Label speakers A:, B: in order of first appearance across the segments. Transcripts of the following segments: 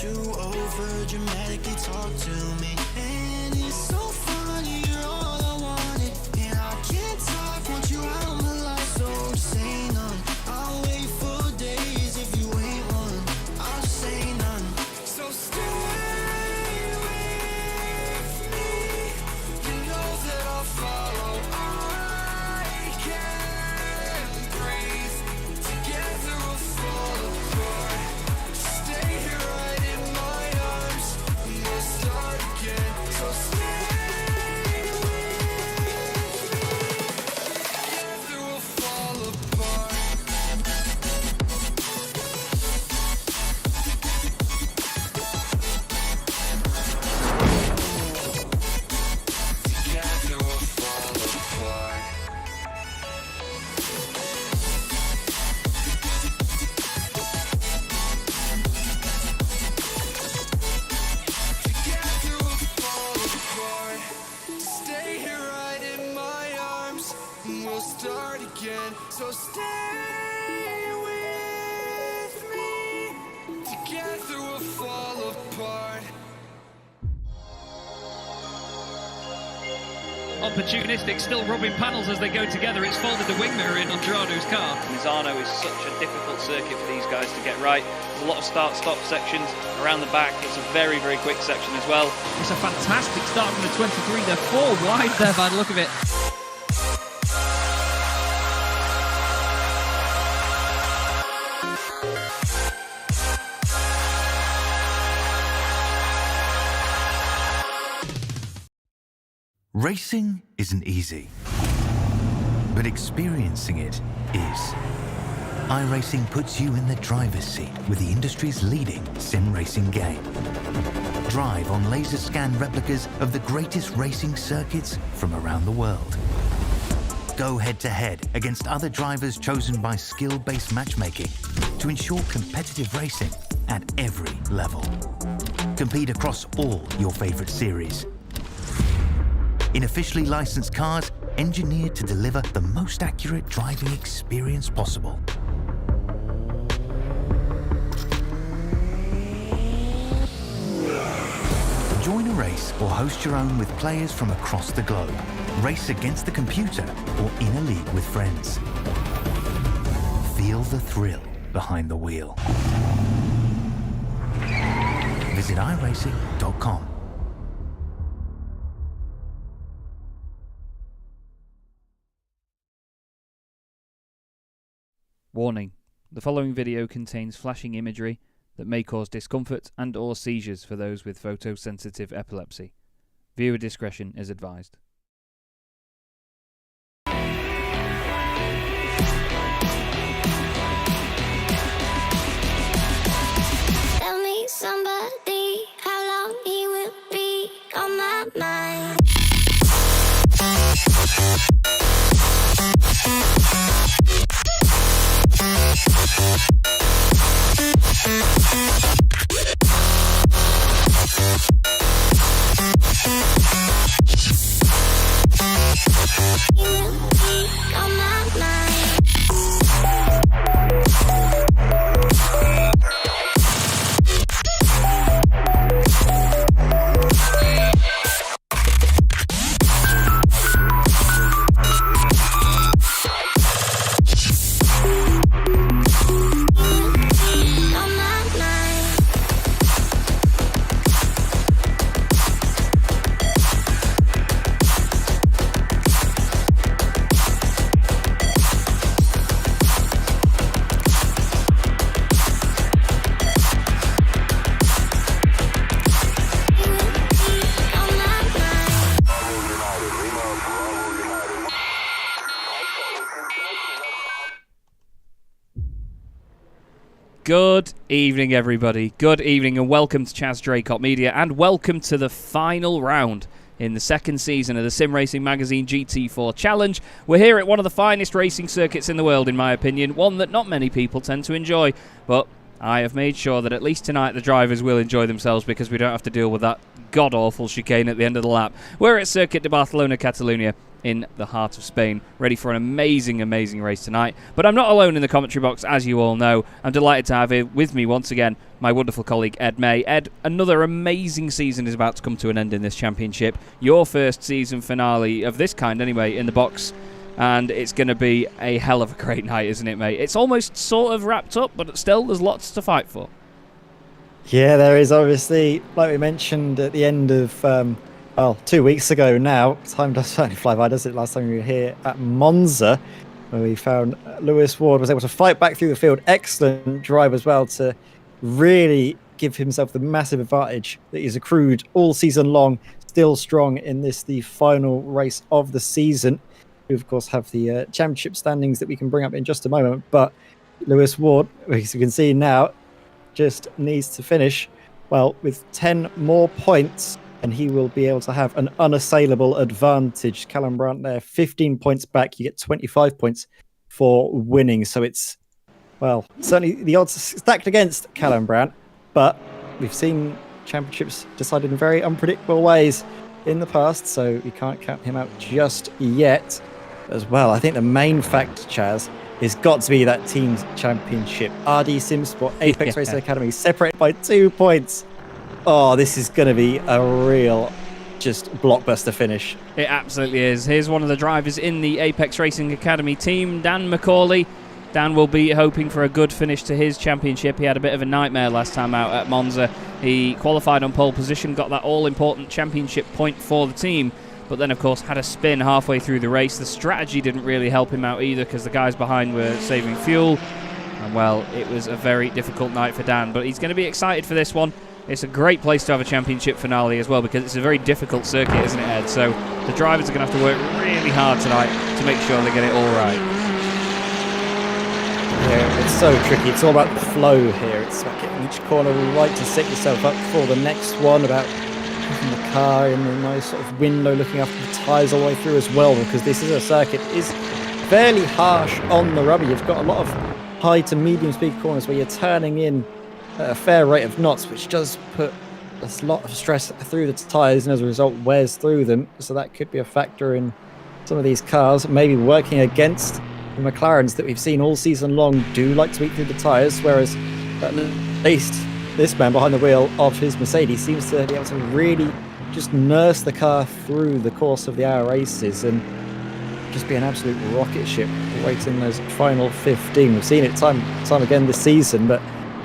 A: too over dramatically talk to me, and it's so funny, you're all I wanted, and I can't talk, want you out of my life, so just say none. I'll wait for days if you ain't one, I'll just say none. So stay with me, you know that I'll follow. I can't breathe, together we'll fall apart. Stay here right in my arms, we'll start again. So stay with me, together we'll fall apart. Together we'll fall apart. Together we'll fall apart. Stay here right in my arms, and we'll start again. So stay with me. Together we'll fall apart.
B: Opportunistic, still rubbing panels as they go together. It's folded the wing mirror in on Gerardo's car.
C: Misano is such a difficult circuit for these guys to get right. There's a lot of start-stop sections around the back. It's a very, very quick section as well.
B: It's a fantastic start from the 23. They're 4 wide there by the look of it.
D: Racing isn't easy, but experiencing it is. iRacing puts you in the driver's seat with the industry's leading sim racing game. Drive on laser scan replicas of the greatest racing circuits from around the world. Go head to head against other drivers chosen by skill-based matchmaking to ensure competitive racing at every level. Compete across all your favorite series in officially licensed cars engineered to deliver the most accurate driving experience possible. Join a race or host your own with players from across the globe. Race against the computer or in a league with friends. Feel the thrill behind the wheel. Visit iRacing.com.
E: Warning: the following video contains flashing imagery that may cause discomfort and/or seizures for those with photosensitive epilepsy. Viewer discretion is advised.
F: Tell me somebody how long he will be on my mind. He will be on my mind.
E: Good evening, everybody. Good evening, and welcome to Chaz Draycott Media, and welcome to the final round in the second season of the Sim Racing Magazine GT4 Challenge. We're here at one of the finest racing circuits in the world, in my opinion, one that not many people tend to enjoy, but I have made sure that at least tonight the drivers will enjoy themselves because we don't have to deal with that god-awful chicane at the end of the lap. We're at Circuit de Barcelona, Catalunya, in the heart of Spain, ready for an amazing, amazing race tonight. But I'm not alone in the commentary box, as you all know. I'm delighted to have here with me once again my wonderful colleague Ed May. Ed, another amazing season is about to come to an end in this championship. Your first season finale of this kind, anyway, in the box. And it's going to be a hell of a great night, isn't it, mate? It's almost sort of wrapped up, but still there's lots to fight for.
G: Yeah, there is, obviously, like we mentioned at the end of, 2 weeks ago now. Time does certainly fly by, does it? Last time we were here at Monza, where we found Lewis Ward was able to fight back through the field. Excellent drive as well to really give himself the massive advantage that he's accrued all season long. Still strong in this, the final race of the season. We, of course, have the championship standings that we can bring up in just a moment. But Lewis Ward, as you can see now, just needs to finish, well, with 10 more points, and he will be able to have an unassailable advantage. Callum Brandt there, 15 points back. You get 25 points for winning. So it's, well, certainly the odds are stacked against Callum Brandt, but we've seen championships decided in very unpredictable ways in the past, so we can't count him out just yet. As well, I think the main fact, Chaz, is got to be that team's championship. RD Simsport, Apex Racing Academy, separated by 2 points. Oh, this is going to be a real, just blockbuster finish.
E: It absolutely is. Here's one of the drivers in the Apex Racing Academy team, Dan McCauley. Dan will be hoping for a good finish to his championship. He had a bit of a nightmare last time out at Monza. He qualified on pole position, got that all-important championship point for the team, but then, of course, had a spin halfway through the race. The strategy didn't really help him out either because the guys behind were saving fuel. And, well, it was a very difficult night for Dan. But he's going to be excited for this one. It's a great place to have a championship finale as well because it's a very difficult circuit, isn't it, Ed? So the drivers are going to have to work really hard tonight to make sure they get it all right.
G: Yeah, it's so tricky. It's all about the flow here. It's about getting each corner right to set yourself up for the next one, about in the car in a nice sort of window looking after the tyres all the way through as well, because this is a circuit that is fairly harsh on the rubber. You've got a lot of high to medium speed corners where you're turning in at a fair rate of knots, which does put a lot of stress through the tyres and as a result wears through them. So that could be a factor in some of these cars, maybe working against the McLarens that we've seen all season long do like to eat through the tyres, whereas at least this man behind the wheel of his Mercedes seems to be able to really just nurse the car through the course of the hour races and just be an absolute rocket ship right in those final 15. We've seen it time again this season, but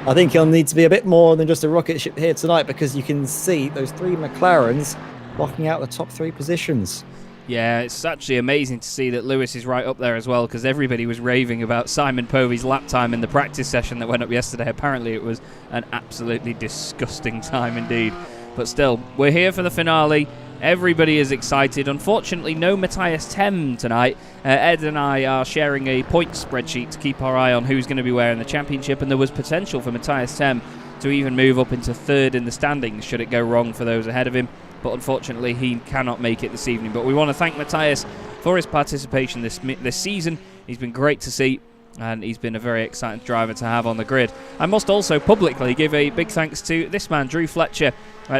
G: I think he'll need to be a bit more than just a rocket ship here tonight, because you can see those 3 McLarens blocking out the top 3 positions.
E: Yeah, it's actually amazing to see that Lewis is right up there as well, because everybody was raving about Simon Povey's lap time in the practice session that went up yesterday. Apparently it was an absolutely disgusting time indeed. But still, we're here for the finale. Everybody is excited. Unfortunately, no Mydas Tem tonight. Ed and I are sharing a point spreadsheet to keep our eye on who's going to be wearing the championship, and there was potential for Mydas Tem to even move up into 3rd in the standings should it go wrong for those ahead of him. But unfortunately, he cannot make it this evening. But we want to thank Mydas for his participation this season. He's been great to see, and he's been a very exciting driver to have on the grid. I must also publicly give a big thanks to this man, Drew Fletcher.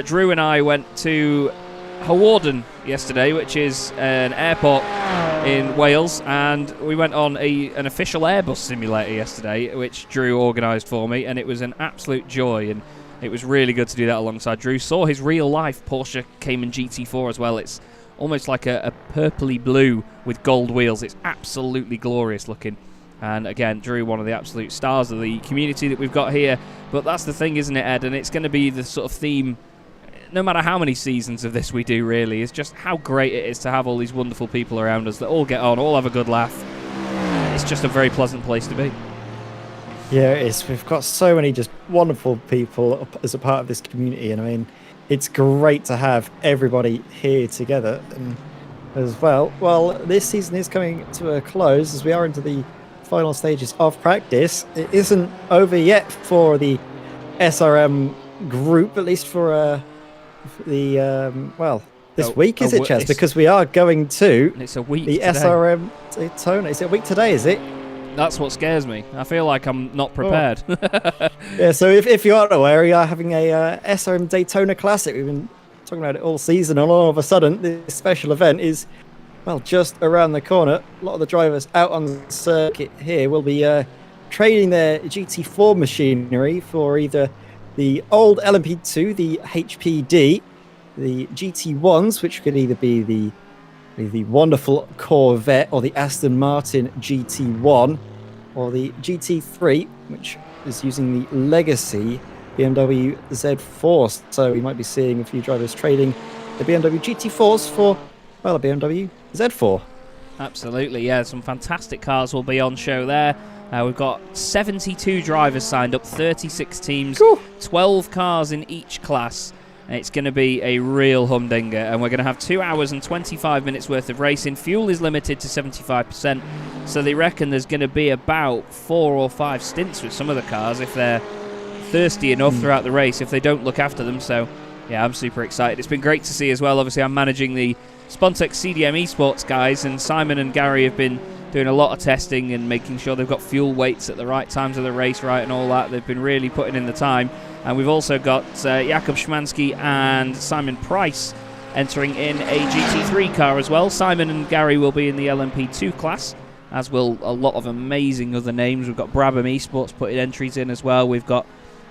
E: Drew and I went to Hawarden yesterday, which is an airport in Wales, and we went on an official Airbus simulator yesterday, which Drew organised for me, and it was an absolute joy, and it was really good to do that alongside Drew. Saw his real-life Porsche Cayman GT4 as well. It's almost like a purpley blue with gold wheels. It's absolutely glorious looking. And again, Drew, one of the absolute stars of the community that we've got here. But that's the thing, isn't it, Ed? And it's going to be the sort of theme, no matter how many seasons of this we do, really, is just how great it is to have all these wonderful people around us that all get on, all have a good laugh. It's just a very pleasant place to be.
G: Yeah, it is. We've got so many just wonderful people as a part of this community, and I mean, it's great to have everybody here together. And as well, this season is coming to a close as we are into the final stages of practice. It isn't over yet for the SRM group, at least for this week, is it, Chaz? Because we are going to
E: it's a week
G: the
E: today.
G: SRM Daytona. Is it a week today, is it?
E: That's what scares me. I feel like I'm not prepared.
G: Oh. Yeah, so if you aren't aware, we are having a SRM Daytona Classic. We've been talking about it all season, and all of a sudden, this special event is well, just around the corner. A lot of the drivers out on the circuit here will be trading their GT4 machinery for either the old LMP2, the HPD, the GT1s, which could either be the wonderful Corvette or the Aston Martin GT1, or the GT3, which is using the legacy BMW Z4. So we might be seeing a few drivers trading the BMW GT4s for, well, a BMW Z4.
E: Absolutely, yeah. Some fantastic cars will be on show there. We've got 72 drivers signed up, 36 teams,
G: Cool.
E: 12 cars in each class. And it's going to be a real humdinger, and we're going to have 2 hours and 25 minutes worth of racing. Fuel is limited to 75%, so they reckon there's going to be about 4 or 5 stints with some of the cars if they're thirsty enough throughout the race, if they don't look after them. So, yeah, I'm super excited. It's been great to see as well. Obviously, I'm managing the Spontex CDM Esports guys, and Simon and Gary have been doing a lot of testing and making sure they've got fuel weights at the right times of the race, right, and all that. They've been really putting in the time. And we've also got Jakub Szymanski and Simon Price entering in a GT3 car as well. Simon and Gary will be in the LMP2 class, as will a lot of amazing other names. We've got Brabham Esports putting entries in as well. We've got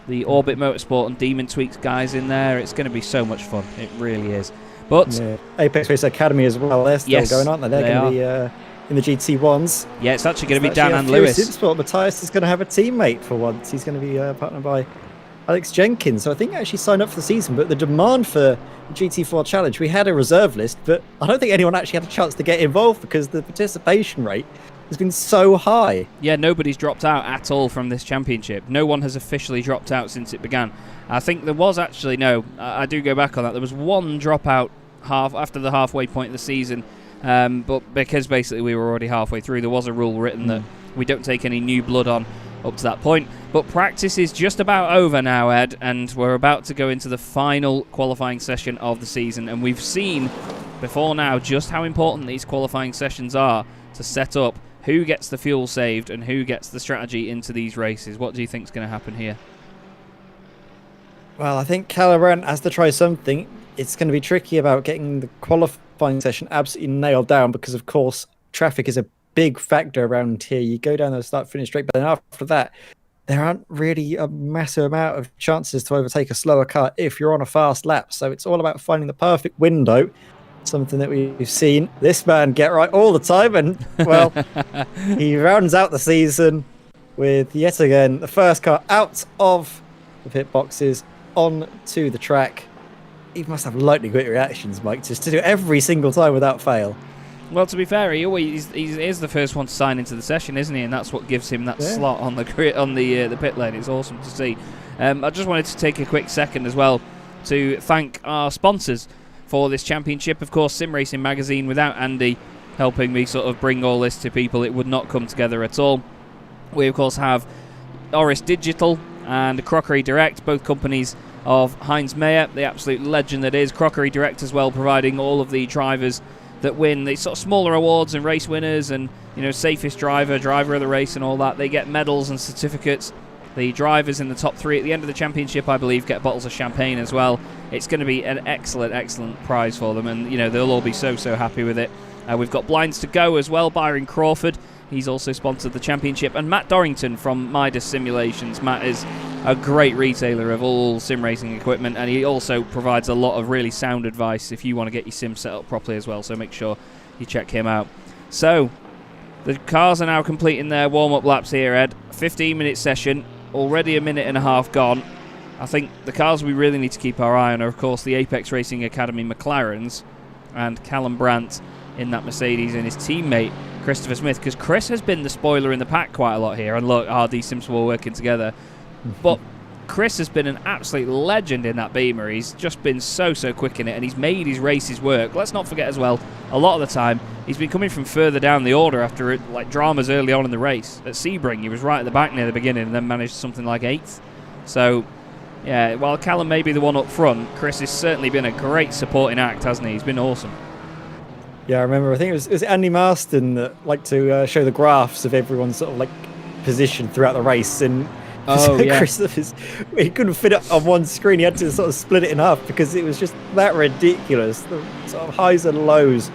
E: the Orbit Motorsport and Demon Tweaks guys in there. It's going to be so much fun. It really is. But
G: yeah. Apex Race Academy as well. They're still going, aren't they? They're going to be in the GT1s.
E: Yeah, it's actually going to be Dan and Lewis.
G: Sport. Matthias is going to have a teammate for once. He's going to be partnered by Alex Jenkins. So I think he actually signed up for the season, but the demand for the GT4 Challenge, we had a reserve list, but I don't think anyone actually had a chance to get involved because the participation rate has been so high.
E: Yeah, nobody's dropped out at all from this championship. No one has officially dropped out since it began. I think there was actually, I do go back on that. There was one dropout after the halfway point of the season, but because basically we were already halfway through, there was a rule written that we don't take any new blood on up to that point. But practice is just about over now, Ed, and we're about to go into the final qualifying session of the season. And we've seen before now just how important these qualifying sessions are to set up who gets the fuel saved and who gets the strategy into these races. What do you think is going to happen here?
G: Well, I think Calabrant has to try something. It's going to be tricky about getting the qualifying session absolutely nailed down because, of course, traffic is a big factor around here. You go down the start-finish straight, but then after that, there aren't really a massive amount of chances to overtake a slower car if you're on a fast lap. So it's all about finding the perfect window, something that we've seen this man get right all the time. And, well, he rounds out the season with, yet again, the first car out of the pit boxes onto the track. He must have lightning quick reactions, Mike, just to do it every single time without fail.
E: Well, to be fair, he is the first one to sign into the session, isn't he? And that's what gives him that slot on the pit lane. It's awesome to see. I just wanted to take a quick second as well to thank our sponsors for this championship. Of course, Sim Racing Magazine. Without Andy helping me sort of bring all this to people, it would not come together at all. We, of course, have Orris Digital and Crockery Direct, both companies of Heinz Meyer, the absolute legend that is. Crockery Direct as well, providing all of the drivers that win the sort of smaller awards and race winners and, safest driver of the race and all that. They get medals and certificates. The drivers in the top 3 at the end of the championship, I believe, get bottles of champagne as well. It's going to be an excellent prize for them, and, they'll all be so happy with it. We've got blinds to go as well. Byron Crawford, he's also sponsored the championship. And Matt Dorrington from Mydas Simulations. Matt is a great retailer of all sim racing equipment, and he also provides a lot of really sound advice if you want to get your sim set up properly as well, so make sure you check him out. So, the cars are now completing their warm-up laps here, Ed. 15-minute session, already a minute and a half gone. I think the cars we really need to keep our eye on are, of course, the Apex Racing Academy McLarens and Callum Brandt in that Mercedes and his teammate Christopher Smith, because Chris has been the spoiler in the pack quite a lot here, and look, RD Sims were working together. But Chris has been an absolute legend in that Beamer. He's just been so quick in it, and he's made his races work. Let's not forget as well, a lot of the time, he's been coming from further down the order after dramas early on in the race. At Sebring, he was right at the back near the beginning and then managed something like 8th. So, yeah, while Callum may be the one up front, Chris has certainly been a great supporting act, hasn't he? He's been awesome.
G: Yeah, I remember, I think it was Andy Marston that liked to show the graphs of everyone's sort of position throughout the race, and Christopher's, he couldn't fit it on one screen. He had to sort of split it in half because it was just that ridiculous. The sort of highs and lows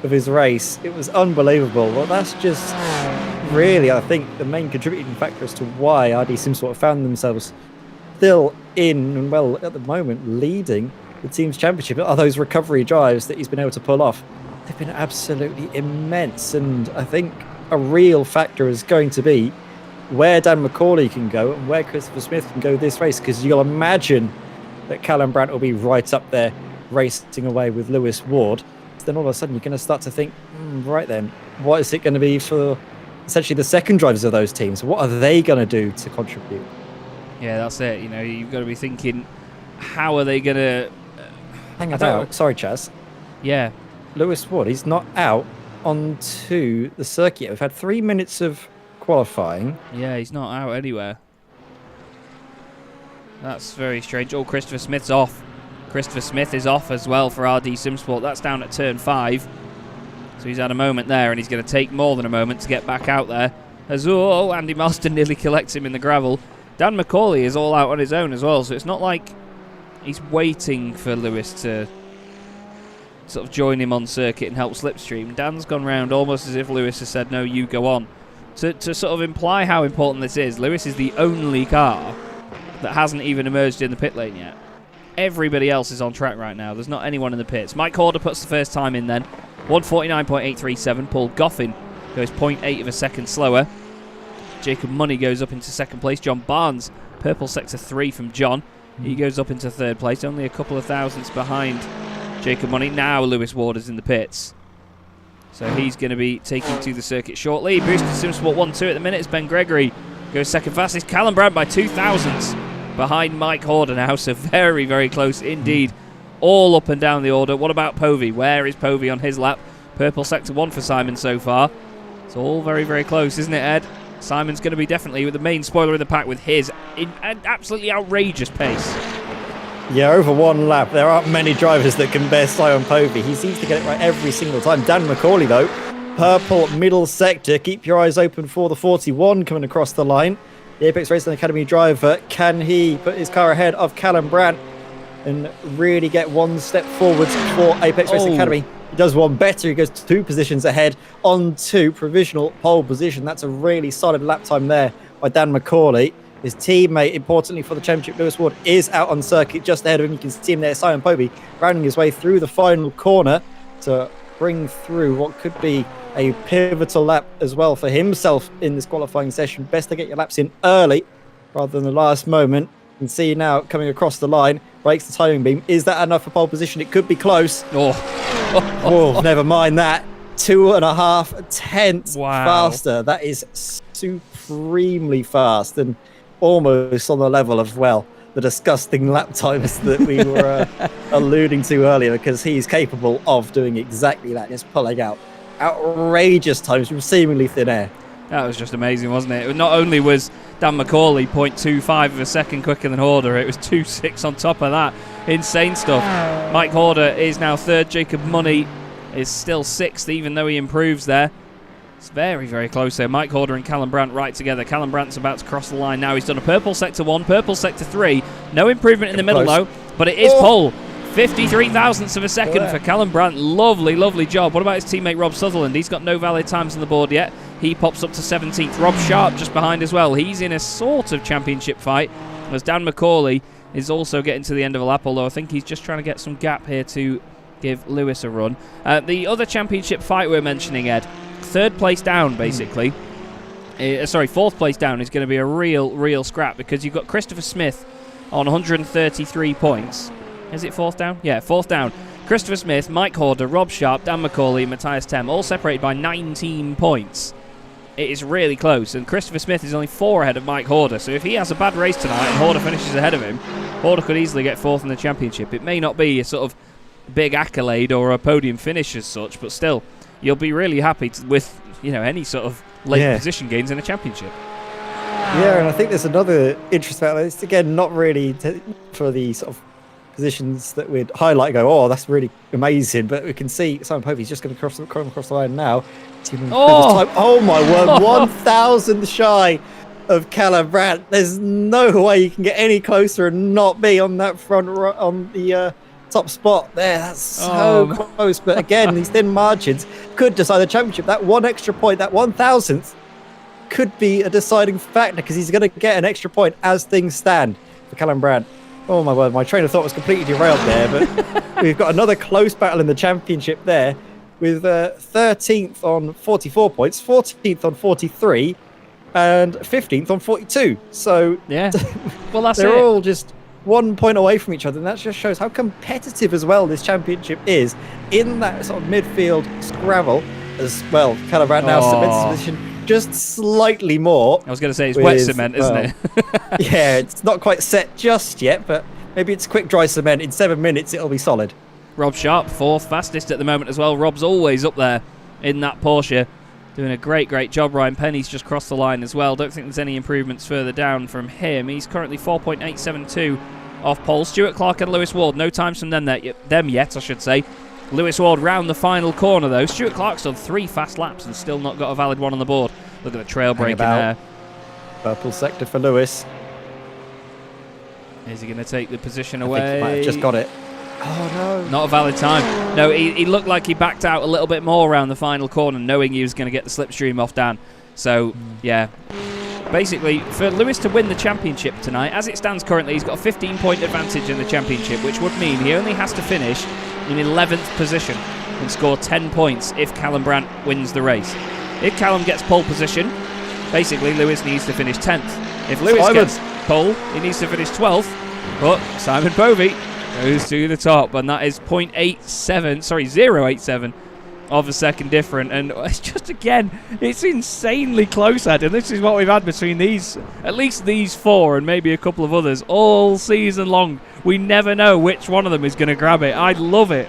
G: of his race. It was unbelievable. Well, that's just really, I think, the main contributing factor as to why RD SimSport found themselves still in, and well, at the moment, leading the team's championship. Are those recovery drives that he's been able to pull off? They've been absolutely immense, and I think a real factor is going to be where Dan McCauley can go and where Christopher Smith can go this race, because you'll imagine that Callum Brandt will be right up there racing away with Lewis Ward. So then all of a sudden you're going to start to think, right then, what is it going to be for essentially the second drivers of those teams? What are they going to do to contribute?
E: Yeah, that's it. You know, you've got to be thinking, how are they going to...
G: Hang about. Sorry, Chaz.
E: Yeah.
G: Lewis Ward, he's not out onto the circuit. We've had 3 minutes of qualifying.
E: Yeah, he's not out anywhere. That's very strange. Oh, Christopher Smith's off. Christopher Smith is off as well for RD SimSport. That's down at turn 5. So he's had a moment there, and he's going to take more than a moment to get back out there. As Andy Marston nearly collects him in the gravel. Dan McCauley is all out on his own as well, so it's not like he's waiting for Lewis to sort of join him on circuit and help slipstream. Dan's gone round almost as if Lewis has said, no, you go on. To sort of imply how important this is, Lewis is the only car that hasn't even emerged in the pit lane yet. Everybody else is on track right now. There's not anyone in the pits. Mike Horder puts the first time in then. 149.837. Paul Goffin goes 0.8 of a second slower. Jacob Money goes up into second place. John Barnes, purple sector 3 from John. He goes up into third place, only a couple of thousandths behind Jacob Money. Now Lewis Ward is in the pits. So he's going to be taking to the circuit shortly. Boosted SimSport 1-2 at the minute. It's Ben Gregory goes second fastest. Callum Brandt by 2 thousandths behind Mike Horder now. So very, very close indeed. All up and down the order. What about Povey? Where is Povey on his lap? Purple sector 1 for Simon so far. It's all very, very close, isn't it, Ed? Simon's going to be definitely with the main spoiler of the pack with his absolutely outrageous pace.
G: Yeah, over one lap. There aren't many drivers that can bear Simon Povey. He seems to get it right every single time. Dan McCauley, though, purple middle sector. Keep your eyes open for the 41 coming across the line. The Apex Racing Academy driver, can he put his car ahead of Callum Brandt and really get one step forwards for Apex Racing Academy? He does one better. He goes 2 positions ahead onto provisional pole position. That's a really solid lap time there by Dan McCauley. His teammate, importantly for the championship, Lewis Ward, is out on circuit just ahead of him. You can see him there, Simon Povey, rounding his way through the final corner to bring through what could be a pivotal lap as well for himself in this qualifying session. Best to get your laps in early rather than the last moment. You can see now coming across the line, breaks the timing beam. Is that enough for pole position? It could be close. Oh, never mind that. 2.5 tenths faster. That is supremely fast and almost on the level of, well, the disgusting lap times that we were alluding to earlier, because he's capable of doing exactly that, just pulling out outrageous times from seemingly thin air.
E: That was just amazing, wasn't it? Not only was Dan McCauley 0.25 of a second quicker than Horder, it was 2.6 on top of that. Insane stuff. Mike Horder is now third. Jacob Money is still 6th, even though he improves there. It's very, very close there. Mike Horder and Callum Brandt right together. Callum Brandt's about to cross the line now. He's done a purple sector 1, purple sector 3. No improvement in the middle, though, but it is pole. 53 thousandths of a second for Callum Brandt. Lovely, lovely job. What about his teammate Rob Sutherland? He's got no valid times on the board yet. He pops up to 17th. Rob Sharp just behind as well. He's in a sort of championship fight, as Dan McCauley is also getting to the end of a lap, although I think he's just trying to get some gap here to give Lewis a run. The other championship fight we're mentioning, Ed, third place down, basically. Fourth place down is going to be a real scrap, because you've got Christopher Smith on 133 points. Is it fourth down? Yeah, fourth down. Christopher Smith, Mike Horder, Rob Sharp, Dan McCauley, and Matthias Tem, all separated by 19 points. It is really close, and Christopher Smith is only 4 ahead of Mike Horder, so if he has a bad race tonight and Horder finishes ahead of him, Horder could easily get 4th in the championship. It may not be a sort of big accolade or a podium finish as such, but still, you'll be really happy with any sort of late position gains in a championship.
G: Yeah, and I think there's another interesting about this. Again, not really for the sort of positions that we'd highlight and go, oh, that's really amazing. But we can see Simon Povey's just going to come across the line now. Oh my word, 1,000 shy of Callum Brandt. There's no way you can get any closer and not be on that front on the top spot there. That's so close. But again, these thin margins could decide the championship. That one extra point, that 1,000th, could be a deciding factor because he's going to get an extra point as things stand for Callum Brandt. Oh my word, my train of thought was completely derailed there, but we've got another close battle in the championship there with 13th on 44 points, 14th on 43, and 15th on 42. So
E: yeah, well, that's
G: they're all just 1 point away from each other, and that just shows how competitive as well this championship is in that sort of midfield scrabble as well. Callum Brandt now cements his position just slightly more.
E: I was going to say it's wet cement, isn't it?
G: Yeah, it's not quite set just yet, but maybe it's quick dry cement. In 7 minutes, it'll be solid.
E: Rob Sharp, 4th fastest at the moment as well. Rob's always up there in that Porsche, doing a great job. Ryan Penny's just crossed the line as well. Don't think there's any improvements further down from him. He's currently 4.872 off pole. Stuart Clark and Lewis Ward, no times from them yet, I should say. Lewis Ward round the final corner though. Stuart Clark's done 3 fast laps and still not got a valid one on the board. Look at the trail break in there.
G: Purple sector for Lewis.
E: Is he going to take the position
G: I
E: away?
G: think he might have just got it. Oh no.
E: Not a valid time. No, he looked like he backed out a little bit more around the final corner, knowing he was going to get the slipstream off Dan. So, yeah. Basically, for Lewis to win the championship tonight, as it stands currently, he's got a 15-point advantage in the championship, which would mean he only has to finish in 11th position and score 10 points if Callum Brandt wins the race. If Callum gets pole position, basically Lewis needs to finich 10th. If Lewis gets pole, he needs to finish 12th, but Simon Povey goes to the top, and that is 0.87 of a second different, and it's just, again, it's insanely close, Ed, and this is what we've had between these, at least these 4 and maybe a couple of others all season long. We never know which one of them is going to grab it. I love it.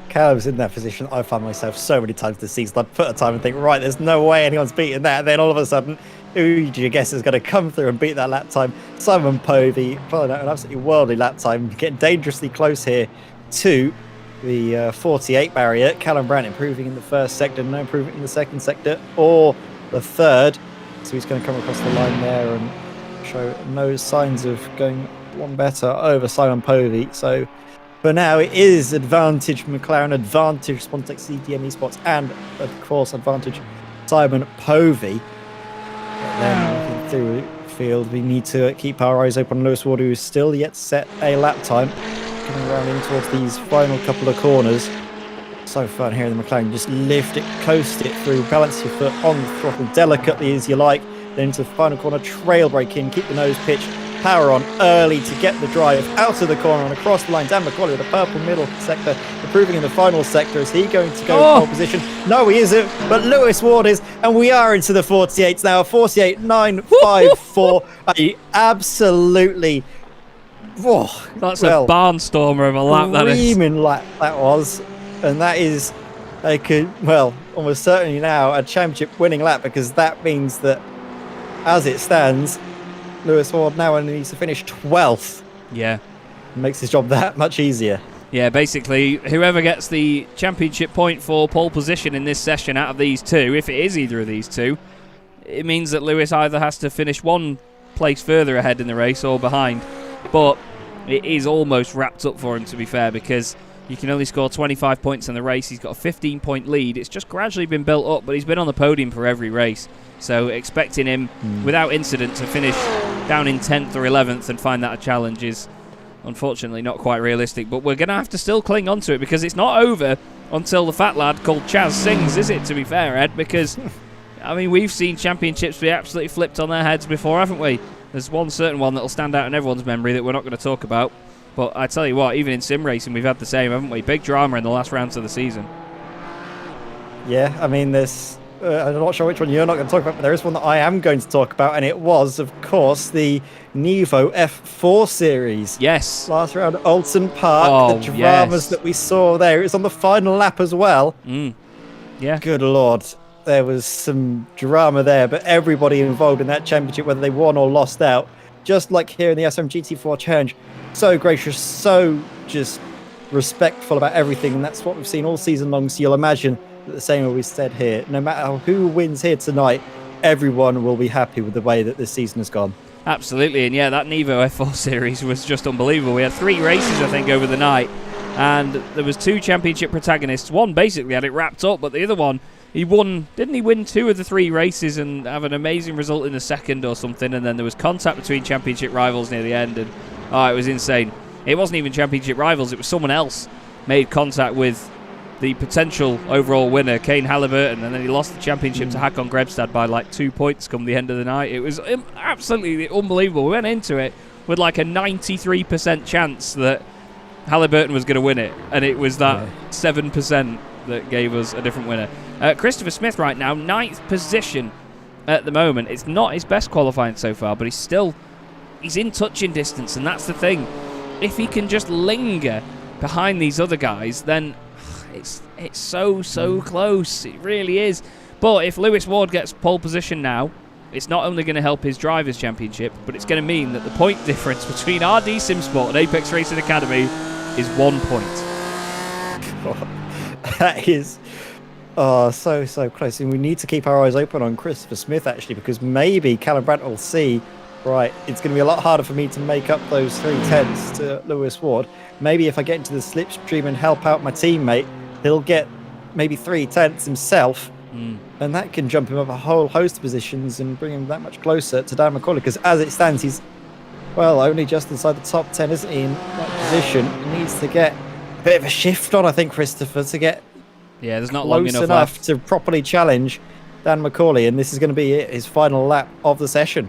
G: Callum's in that position. I found myself so many times this season. I'd put a time and think, right, there's no way anyone's beating that, and then all of a sudden, who do you guess is going to come through and beat that lap time? Simon Povey, pulling out an absolutely worldly lap time, getting dangerously close here to the 48 barrier. Callum Brandt improving in the first sector, no improvement in the second sector or the third. So he's going to come across the line there and show no signs of going one better over Simon Povey. So for now, it is advantage McLaren, advantage Spontex CDM Esports, and of course, advantage Simon Povey. But then looking through the field, we need to keep our eyes open on Lewis Ward, who is still yet to set a lap time. Coming around in towards these final couple of corners. So fun here in the McLaren. Just lift it, coast it through, balance your foot on the throttle delicately as you like. Then into the final corner, trail brake in, keep the nose pitched, power on early to get the drive out of the corner and across the line. Dan McCauley with the purple middle sector, improving in the final sector. Is he going to go pole position? No, he isn't, but Lewis Ward is, and we are into the 48s now. 48.954. Absolutely. Oh,
E: that's a barnstormer of a lap, that is.
G: Screaming lap that was. And that is, almost certainly now a championship winning lap, because that means that as it stands, Lewis Ward now only needs to finish 12th.
E: Yeah.
G: It makes his job that much easier.
E: Yeah, basically, whoever gets the championship point for pole position in this session out of these two, if it is either of these two, it means that Lewis either has to finish one place further ahead in the race or behind. But it is almost wrapped up for him, to be fair, because you can only score 25 points in the race. He's got a 15-point lead. It's just gradually been built up, but he's been on the podium for every race. So expecting him, without incident, to finish down in 10th or 11th and find that a challenge is unfortunately not quite realistic. But we're going to have to still cling on to it, because it's not over until the fat lad called Chaz sings, is it, to be fair, Ed? Because, I mean, we've seen championships be absolutely flipped on their heads before, haven't we? There's one certain one that will stand out in everyone's memory that we're not going to talk about. But I tell you what, even in sim racing, we've had the same, haven't we? Big drama in the last rounds of the season.
G: Yeah, I mean, there's... I'm not sure which one you're not going to talk about, but there is one that I am going to talk about, and it was, of course, the Nevo F4 series.
E: Yes.
G: Last round at Alton Park, the dramas that we saw there. It was on the final lap as well.
E: Yeah.
G: Good Lord. There was some drama there, but everybody involved in that championship, whether they won or lost out, just like here in the SM GT4 Challenge, so gracious, so just respectful about everything, and that's what we've seen all season long. So you'll imagine that the same will be said here. No matter who wins here tonight, everyone will be happy with the way that this season has gone.
E: Absolutely, and yeah, that Nevo F4 series was just unbelievable. We had 3 races, I think, over the night, and there was 2 championship protagonists. One basically had it wrapped up, but the other one, he won, didn't he win 2 of the 3 races and have an amazing result in the second or something, and then there was contact between championship rivals near the end, and it was insane. It wasn't even championship rivals, it was someone else made contact with the potential overall winner, Kane Halliburton, and then he lost the championship to Hakon Grebstad by like 2 points come the end of the night. It was absolutely unbelievable. We went into it with like a 93% chance that Halliburton was going to win it, and it was that 7% that gave us a different winner. Christopher Smith right now, 9th position at the moment. It's not his best qualifying so far, but he's in touching distance, and that's the thing. If he can just linger behind these other guys, then it's so close. It really is. But if Lewis Ward gets pole position now, it's not only going to help his Drivers' Championship, but it's going to mean that the point difference between RD Simsport and Apex Racing Academy is 1 point.
G: That is so close. And we need to keep our eyes open on Christopher Smith, actually, because maybe Callum Brandt will see, right, it's going to be a lot harder for me to make up those 3 tenths to Lewis Ward. Maybe if I get into the slipstream and help out my teammate, he'll get maybe 3 tenths himself, and that can jump him up a whole host of positions and bring him that much closer to Dan McCauley, because as it stands, he's, well, only just inside the top 10, isn't he, in that position. He needs to get a bit of a shift on, I think, Christopher, to get
E: there's not long enough
G: left to properly challenge Dan McCauley, and this is going to be his final lap of the session.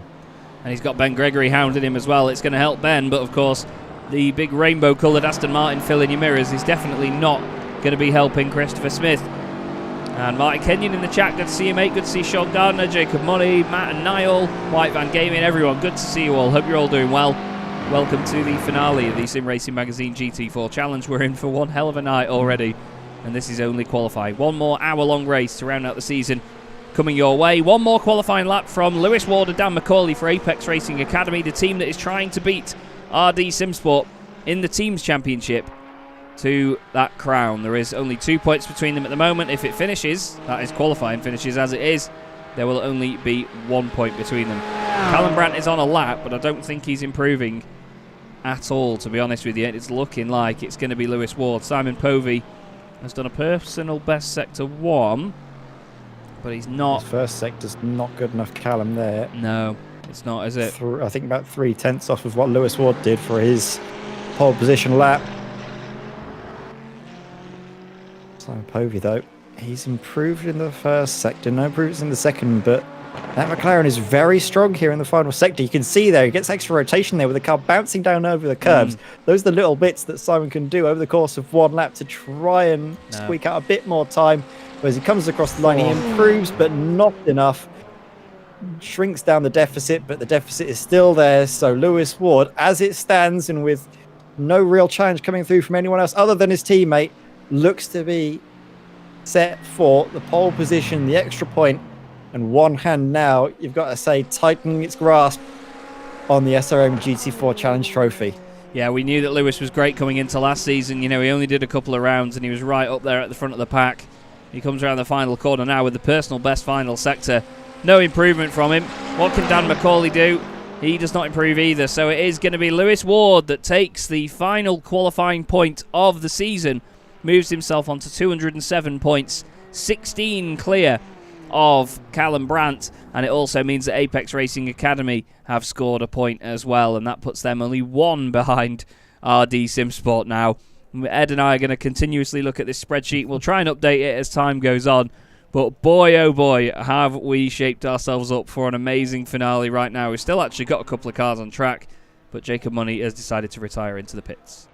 E: And he's got Ben Gregory hounding him as well. It's going to help Ben, but of course, the big rainbow-coloured Aston Martin filling your mirrors is definitely not going to be helping Christopher Smith. And Martin Kenyon in the chat, good to see you, mate. Good to see Sean Gardner, Jacob Money, Matt and Niall, White Van Gaming, everyone. Good to see you all. Hope you're all doing well. Welcome to the finale of the Sim Racing Magazine GT4 Challenge. We're in for one hell of a night already, and this is only qualifying. One more hour-long race to round out the season coming your way. One more qualifying lap from Lewis Ward and Dan McCauley for Apex Racing Academy, the team that is trying to beat RD Simsport in the Teams Championship to that crown. There is only 2 points between them at the moment. If it finishes, that is qualifying finishes as it is, there will only be 1 point between them. Callum Brandt is on a lap, but I don't think he's improving at all, to be honest with you. It's looking like it's going to be Lewis Ward. Simon Povey has done a personal best sector 1, but he's not.
G: His first sector's not good enough, Callum, there.
E: No, it's not, is it?
G: I think about 3 tenths off of what Lewis Ward did for his pole position lap. Simon Povey, though, he's improved in the first sector, no improvements in the second, but that McLaren is very strong here in the final sector. You can see there, he gets extra rotation there with the car bouncing down over the curbs. Those are the little bits that Simon can do over the course of one lap to try and squeak out a bit more time. Whereas he comes across the line, he improves, but not enough. Shrinks down the deficit, but the deficit is still there. So Lewis Ward, as it stands, and with no real challenge coming through from anyone else other than his teammate, looks to be set for the pole position, the extra point, and one hand now, you've got to say, tightening its grasp on the SRM GT4 Challenge Trophy.
E: Yeah, we knew that Lewis was great coming into last season. You know, he only did a couple of rounds and he was right up there at the front of the pack. He comes around the final corner now with the personal best final sector. No improvement from him. What can Dan McCauley do? He does not improve either. So it is going to be Lewis Ward that takes the final qualifying point of the season. Moves himself onto 207 points. 16 clear of Callum Brandt. And it also means that Apex Racing Academy have scored a point as well. And that puts them only 1 behind RD Simsport now. Ed and I are going to continuously look at this spreadsheet. We'll try and update it as time goes on. But boy, oh boy, have we shaped ourselves up for an amazing finale right now. We've still actually got a couple of cars on track, but Jacob Money has decided to retire into the pits.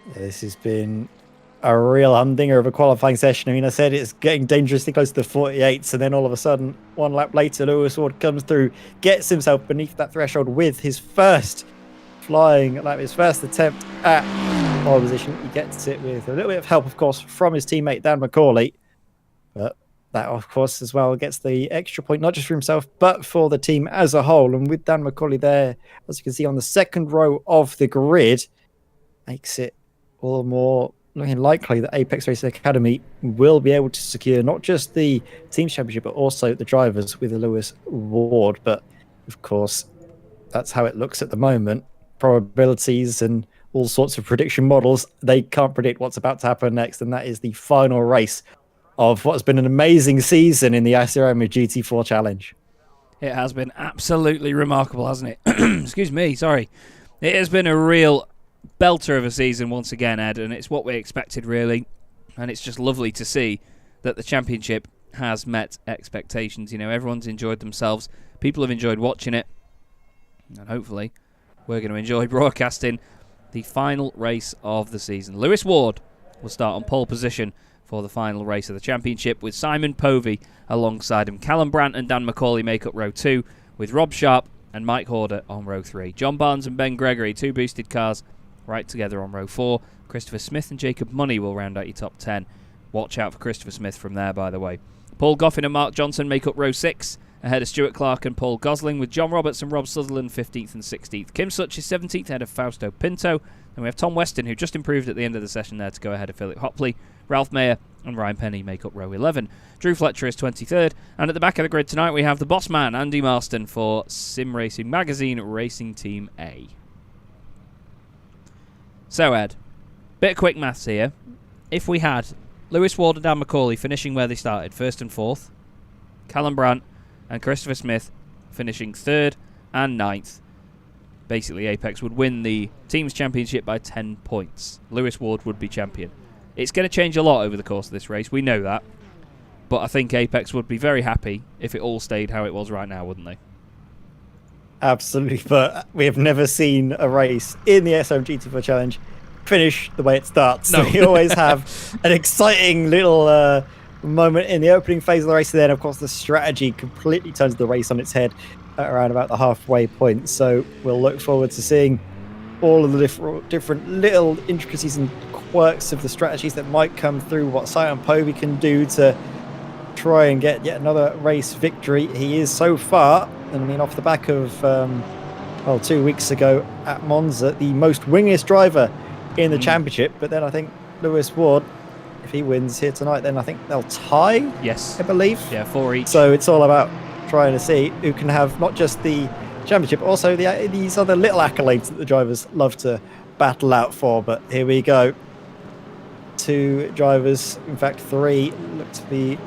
G: Yeah, this has been a real humdinger of a qualifying session. I mean, I said it's getting dangerously close to the 48s, and then all of a sudden, one lap later, Lewis Ward comes through, gets himself beneath that threshold with his first flying, like his first attempt at pole position. He gets it with a little bit of help, of course, from his teammate Dan McCauley. But that, of course, as well gets the extra point, not just for himself, but for the team as a whole. And with Dan McCauley there, as you can see on the second row of the grid, makes it all the more looking likely that Apex Racing Academy will be able to secure not just the Teams Championship, but also the drivers with Lewis Ward. But, of course, that's how it looks at the moment. Probabilities and all sorts of prediction models, they can't predict what's about to happen next, and that is the final race of what's been an amazing season in the Iceroma GT4 Challenge.
E: It has been absolutely remarkable, hasn't it? Excuse me, sorry. It has been a real belter of a season once again, Ed, and it's what we expected, really. And it's just lovely to see that the championship has met expectations. You know, everyone's enjoyed themselves. People have enjoyed watching it. And hopefully we're going to enjoy broadcasting the final race of the season. Lewis Ward will start on pole position for the final race of the championship, with Simon Povey alongside him. Callum Brandt and Dan McCauley make up row 2, with Rob Sharp and Mike Horder on row 3. John Barnes and Ben Gregory, 2 boosted cars, right together on row 4. Christopher Smith and Jacob Money will round out your top 10. Watch out for Christopher Smith from there, by the way. Paul Goffin and Mark Johnson make up row 6, ahead of Stuart Clark and Paul Gosling, with John Roberts and Rob Sutherland 15th and 16th. Kim Such is 17th, ahead of Fausto Pinto. And we have Tom Weston, who just improved at the end of the session there to go ahead of Philip Hopley. Ralph Mayer and Ryan Penny make up row 11. Drew Fletcher is 23rd. And at the back of the grid tonight, we have the boss man, Andy Marston, for Sim Racing Magazine Racing Team A. So, Ed, bit of quick maths here. If we had Lewis Ward and Dan McCauley finishing where they started, 1st and 4th, Callum Brandt and Christopher Smith finishing 3rd and 9th, basically Apex would win the Teams Championship by 10 points. Lewis Ward would be champion. It's going to change a lot over the course of this race, we know that. But I think Apex would be very happy if it all stayed how it was right now, wouldn't they?
G: Absolutely, but we have never seen a race in the SM GT4 Challenge finish the way it starts.
E: No.
G: So we always have an exciting little moment in the opening phase of the race, and then, of course, the strategy completely turns the race on its head at around about the halfway point. So we'll look forward to seeing all of the different little intricacies and quirks of the strategies that might come through, what Simon Povey can do to try and get yet another race victory. He is so far, and I mean, off the back of 2 weeks ago at Monza, the most wingless driver in the championship. But then I think Lewis Ward, if he wins here tonight, then I think they'll tie.
E: Yes,
G: I believe.
E: Yeah, 4 each.
G: So it's all about trying to see who can have not just the championship, but also these other little accolades that the drivers love to battle out for. But here we go. 2 drivers, in fact 3, look to be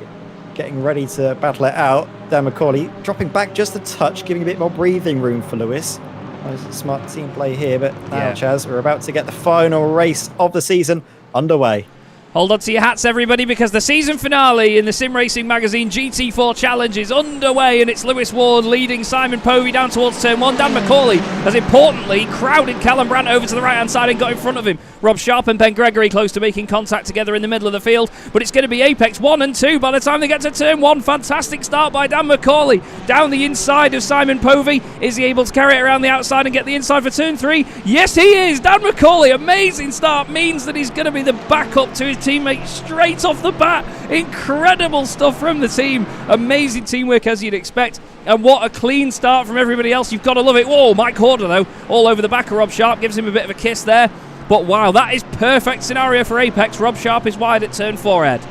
G: getting ready to battle it out. Dan McCauley dropping back just a touch, giving a bit more breathing room for Lewis. Nice smart team play here, but now, Chaz, we're about to get the final race of the season underway.
E: Hold on to your hats, everybody, because the season finale in the Sim Racing Magazine GT4 Challenge is underway, and it's Lewis Ward leading Simon Povey down towards turn 1. Dan McCauley has importantly crowded Callum Brandt over to the right-hand side and got in front of him. Rob Sharp and Ben Gregory close to making contact together in the middle of the field, but it's going to be Apex 1 and 2 by the time they get to turn 1. Fantastic start by Dan McCauley down the inside of Simon Povey. Is he able to carry it around the outside and get the inside for turn 3? Yes, he is. Dan McCauley, amazing start, means that he's going to be the backup to his teammate straight off the bat. Incredible stuff from the team. Amazing teamwork, as you'd expect. And what a clean start from everybody else. You've got to love it. Whoa, Mike Horder, though, all over the back of Rob Sharp. Gives him a bit of a kiss there. But wow, that is perfect scenario for Apex. Rob Sharp is wide at turn 4, Ed.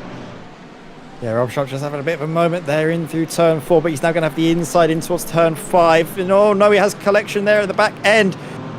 G: Yeah, Rob Sharp just having a bit of a moment there in through turn 4, but he's now going to have the inside in towards turn 5. And oh no, he has collection there at the back end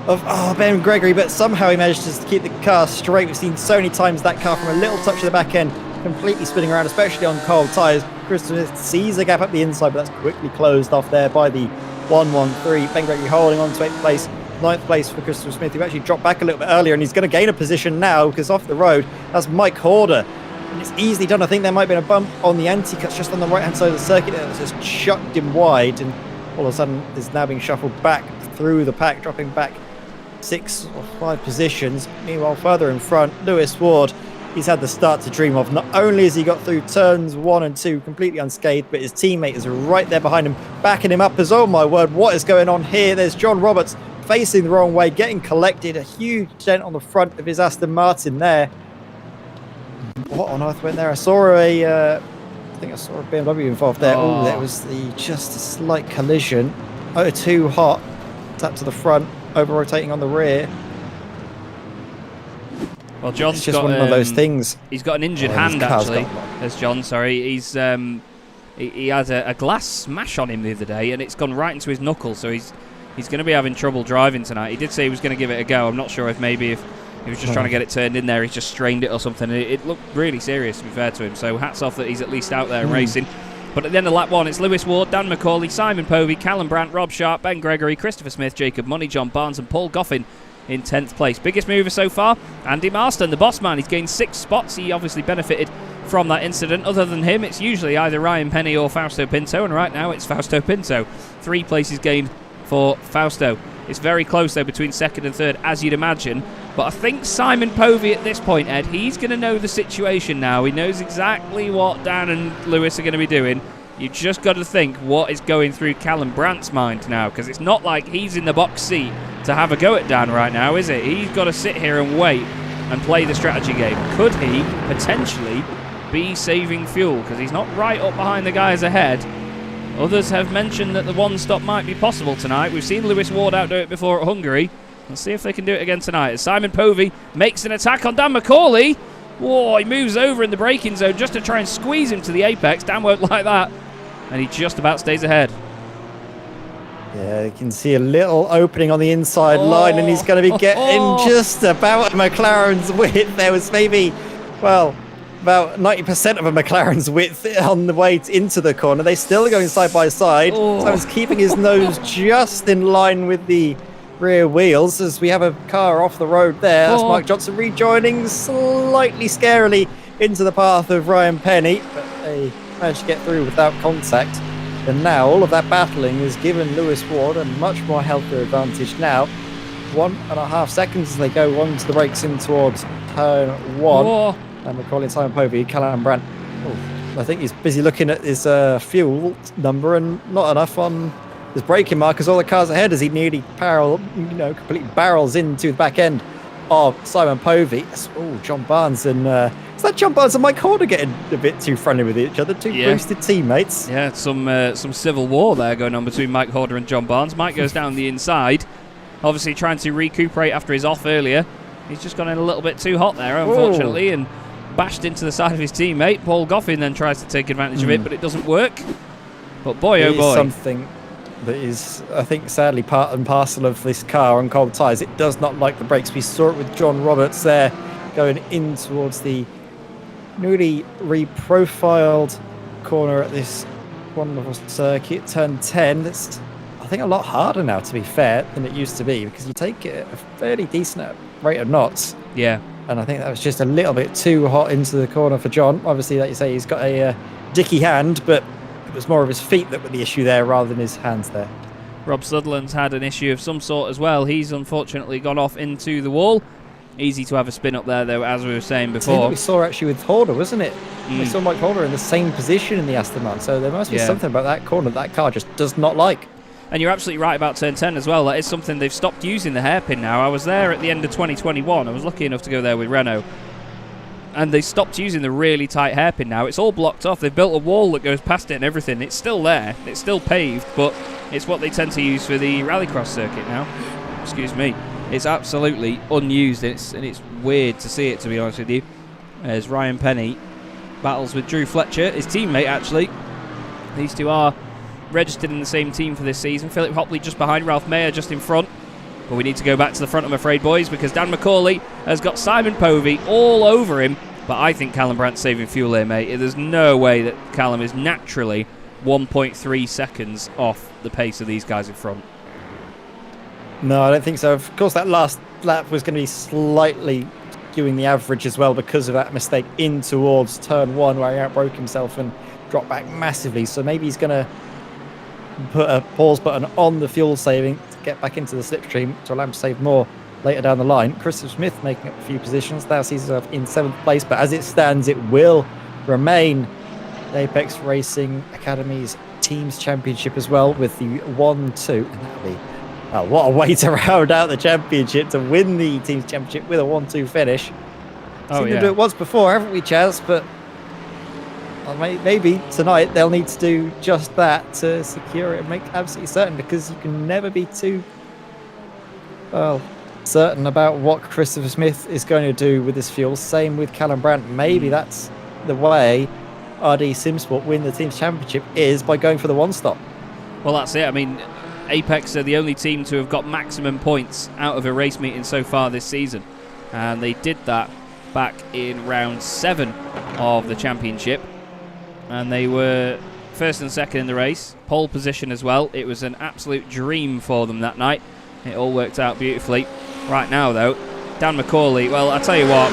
G: of Ben Gregory, but somehow he manages to keep the car straight. We've seen so many times that car from a little touch of the back end completely spinning around, especially on cold tyres. Christopher Smith sees a gap up the inside, but that's quickly closed off there by the 1-1-3. Ben Gregory holding on to 8th place. 9th place for Christopher Smith, who actually dropped back a little bit earlier, and he's going to gain a position now because off the road, that's Mike Horder. And it's easily done. I think there might have been a bump on the anti-cuts just on the right-hand side of the circuit that just chucked him wide, and all of a sudden is now being shuffled back through the pack, dropping back 6 or 5 positions. Meanwhile, further in front, Lewis Ward, he's had the start to dream of. Not only has he got through turns 1 and 2 completely unscathed, but his teammate is right there behind him, backing him up as, oh my word, what is going on here? There's John Roberts facing the wrong way, getting collected, a huge dent on the front of his Aston Martin there. What on earth went there? I think I saw a BMW involved there. Oh, there was just a slight collision. Oh, too hot. Tap to the front, over rotating on the rear.
E: Well, John's
G: it's just
E: got
G: one of those things.
E: He's got an injured
G: his
E: hand,
G: car's
E: actually.
G: got-
E: As John, sorry, he's he had a glass smash on him the other day, and it's gone right into his knuckle. So he's going to be having trouble driving tonight. He did say he was going to give it a go. I'm not sure if maybe if he was just trying to get it turned in there, he's just strained it or something. It looked really serious, to be fair to him. So hats off that he's at least out there racing. But at the end of lap 1, it's Lewis Ward, Dan McCauley, Simon Povey, Callum Brandt, Rob Sharp, Ben Gregory, Christopher Smith, Jacob Money, John Barnes, and Paul Goffin in 10th place. Biggest mover so far, Andy Marston, the boss man. He's gained 6 spots. He obviously benefited from that incident. Other than him, it's usually either Ryan Penny or Fausto Pinto, and right now it's Fausto Pinto. 3 places gained for Fausto. It's very close, though, between 2nd and 3rd, as you'd imagine. But I think Simon Povey at this point, Ed, he's going to know the situation now. He knows exactly what Dan and Lewis are going to be doing. You just got to think what is going through Callum Brandt's mind now, because it's not like he's in the box seat to have a go at Dan right now, is it? He's got to sit here and wait and play the strategy game. Could he potentially be saving fuel? Because he's not right up behind the guys ahead. Others have mentioned that the one-stop might be possible tonight. We've seen Lewis Ward outdo it before at Hungary. Let's see if they can do it again tonight. As Simon Povey makes an attack on Dan McCauley. Whoa, he moves over in the braking zone just to try and squeeze him to the apex. Dan won't like that. And he just about stays ahead.
G: Yeah, you can see a little opening on the inside line, and he's going to be getting just about a McLaren's width. There was maybe, well, about 90% of a McLaren's width on the way into the corner. They still are going side by side. So he's keeping his nose just in line with the rear wheels as we have a car off the road there. That's Mike Johnson rejoining slightly scarily into the path of Ryan Penny, but they managed to get through without contact. And now all of that battling has given Lewis Ward a much more healthier advantage now. 1.5 seconds as they go on to the brakes in towards turn 1. And we're calling Simon Povey, Callum Brandt. I think he's busy looking at his fuel number and not enough on his braking markers. All the cars ahead as he nearly completely barrels into the back end of Simon Povey. John Barnes and is that John Barnes and Mike Horner getting a bit too friendly with each other? Two boosted teammates.
E: Yeah, some civil war there going on between Mike Horner and John Barnes. Mike goes down the inside, obviously trying to recuperate after his off earlier. He's just gone in a little bit too hot there, unfortunately, and bashed into the side of his teammate. Paul Goffin then tries to take advantage of it, but it doesn't work. But boy, oh boy.
G: Something that is, I think, sadly part and parcel of this car on cold tyres. It does not like the brakes. We saw it with John Roberts there going in towards the newly reprofiled corner at this wonderful circuit, turn 10. It's, I think, a lot harder now, to be fair, than it used to be, because you take it at a fairly decent rate of knots.
E: Yeah.
G: And I think that was just a little bit too hot into the corner for John. Obviously, like you say, he's got a dicky hand, but it was more of his feet that were the issue there rather than his hands there.
E: Rob Sutherland's had an issue of some sort as well. He's unfortunately gone off into the wall. Easy to have a spin up there, though, as we were saying before.
G: We saw actually with Horner, wasn't it? We saw Mike Horner in the same position in the Aston Martin, so there must be something about that corner that car just does not like.
E: And you're absolutely right about turn 10 as well. That is something they've stopped using the hairpin now. I was there at the end of 2021. I was lucky enough to go there with Renault. And they stopped using the really tight hairpin now. It's all blocked off. They've built a wall that goes past it and everything. It's still there. It's still paved, but it's what they tend to use for the rallycross circuit now. Excuse me. It's absolutely unused, and it's weird to see it, to be honest with you. As Ryan Penny battles with Drew Fletcher, his teammate, actually. These two are registered in the same team for this season. Philip Hopley just behind, Ralph Mayer just in front. But we need to go back to the front, I'm afraid, boys, because Dan McCauley has got Simon Povey all over him. But I think Callum Brandt's saving fuel here, mate. There's no way that Callum is naturally 1.3 seconds off the pace of these guys in front.
G: No, I don't think so. Of course, that last lap was going to be slightly skewing the average as well because of that mistake in towards turn 1 where he outbroke himself and dropped back massively. So maybe he's going to put a pause button on the fuel saving to get back into the slipstream to allow him to save more later down the line. Christopher Smith making up a few positions. Now sees himself in 7th place, but as it stands, it will remain the Apex Racing Academy's Teams Championship as well with the 1-2. And that'll be what a way to round out the championship, to win the Teams Championship with a 1-2 finish. Seen them do it once before, haven't we, Chaz? But maybe tonight they'll need to do just that to secure it and make absolutely certain, because you can never be too certain about what Christopher Smith is going to do with this fuel. Same with Callum Brandt. Maybe that's the way RD Simsport win the team's championship, is by going for the one stop.
E: Well, that's it. I mean, Apex are the only team to have got maximum points out of a race meeting so far this season. And they did that back in round 7 of the championship. And they were first and second in the race, pole position as well. It was an absolute dream for them that night. It all worked out beautifully. Right now, though, Dan McCauley, well, I tell you what,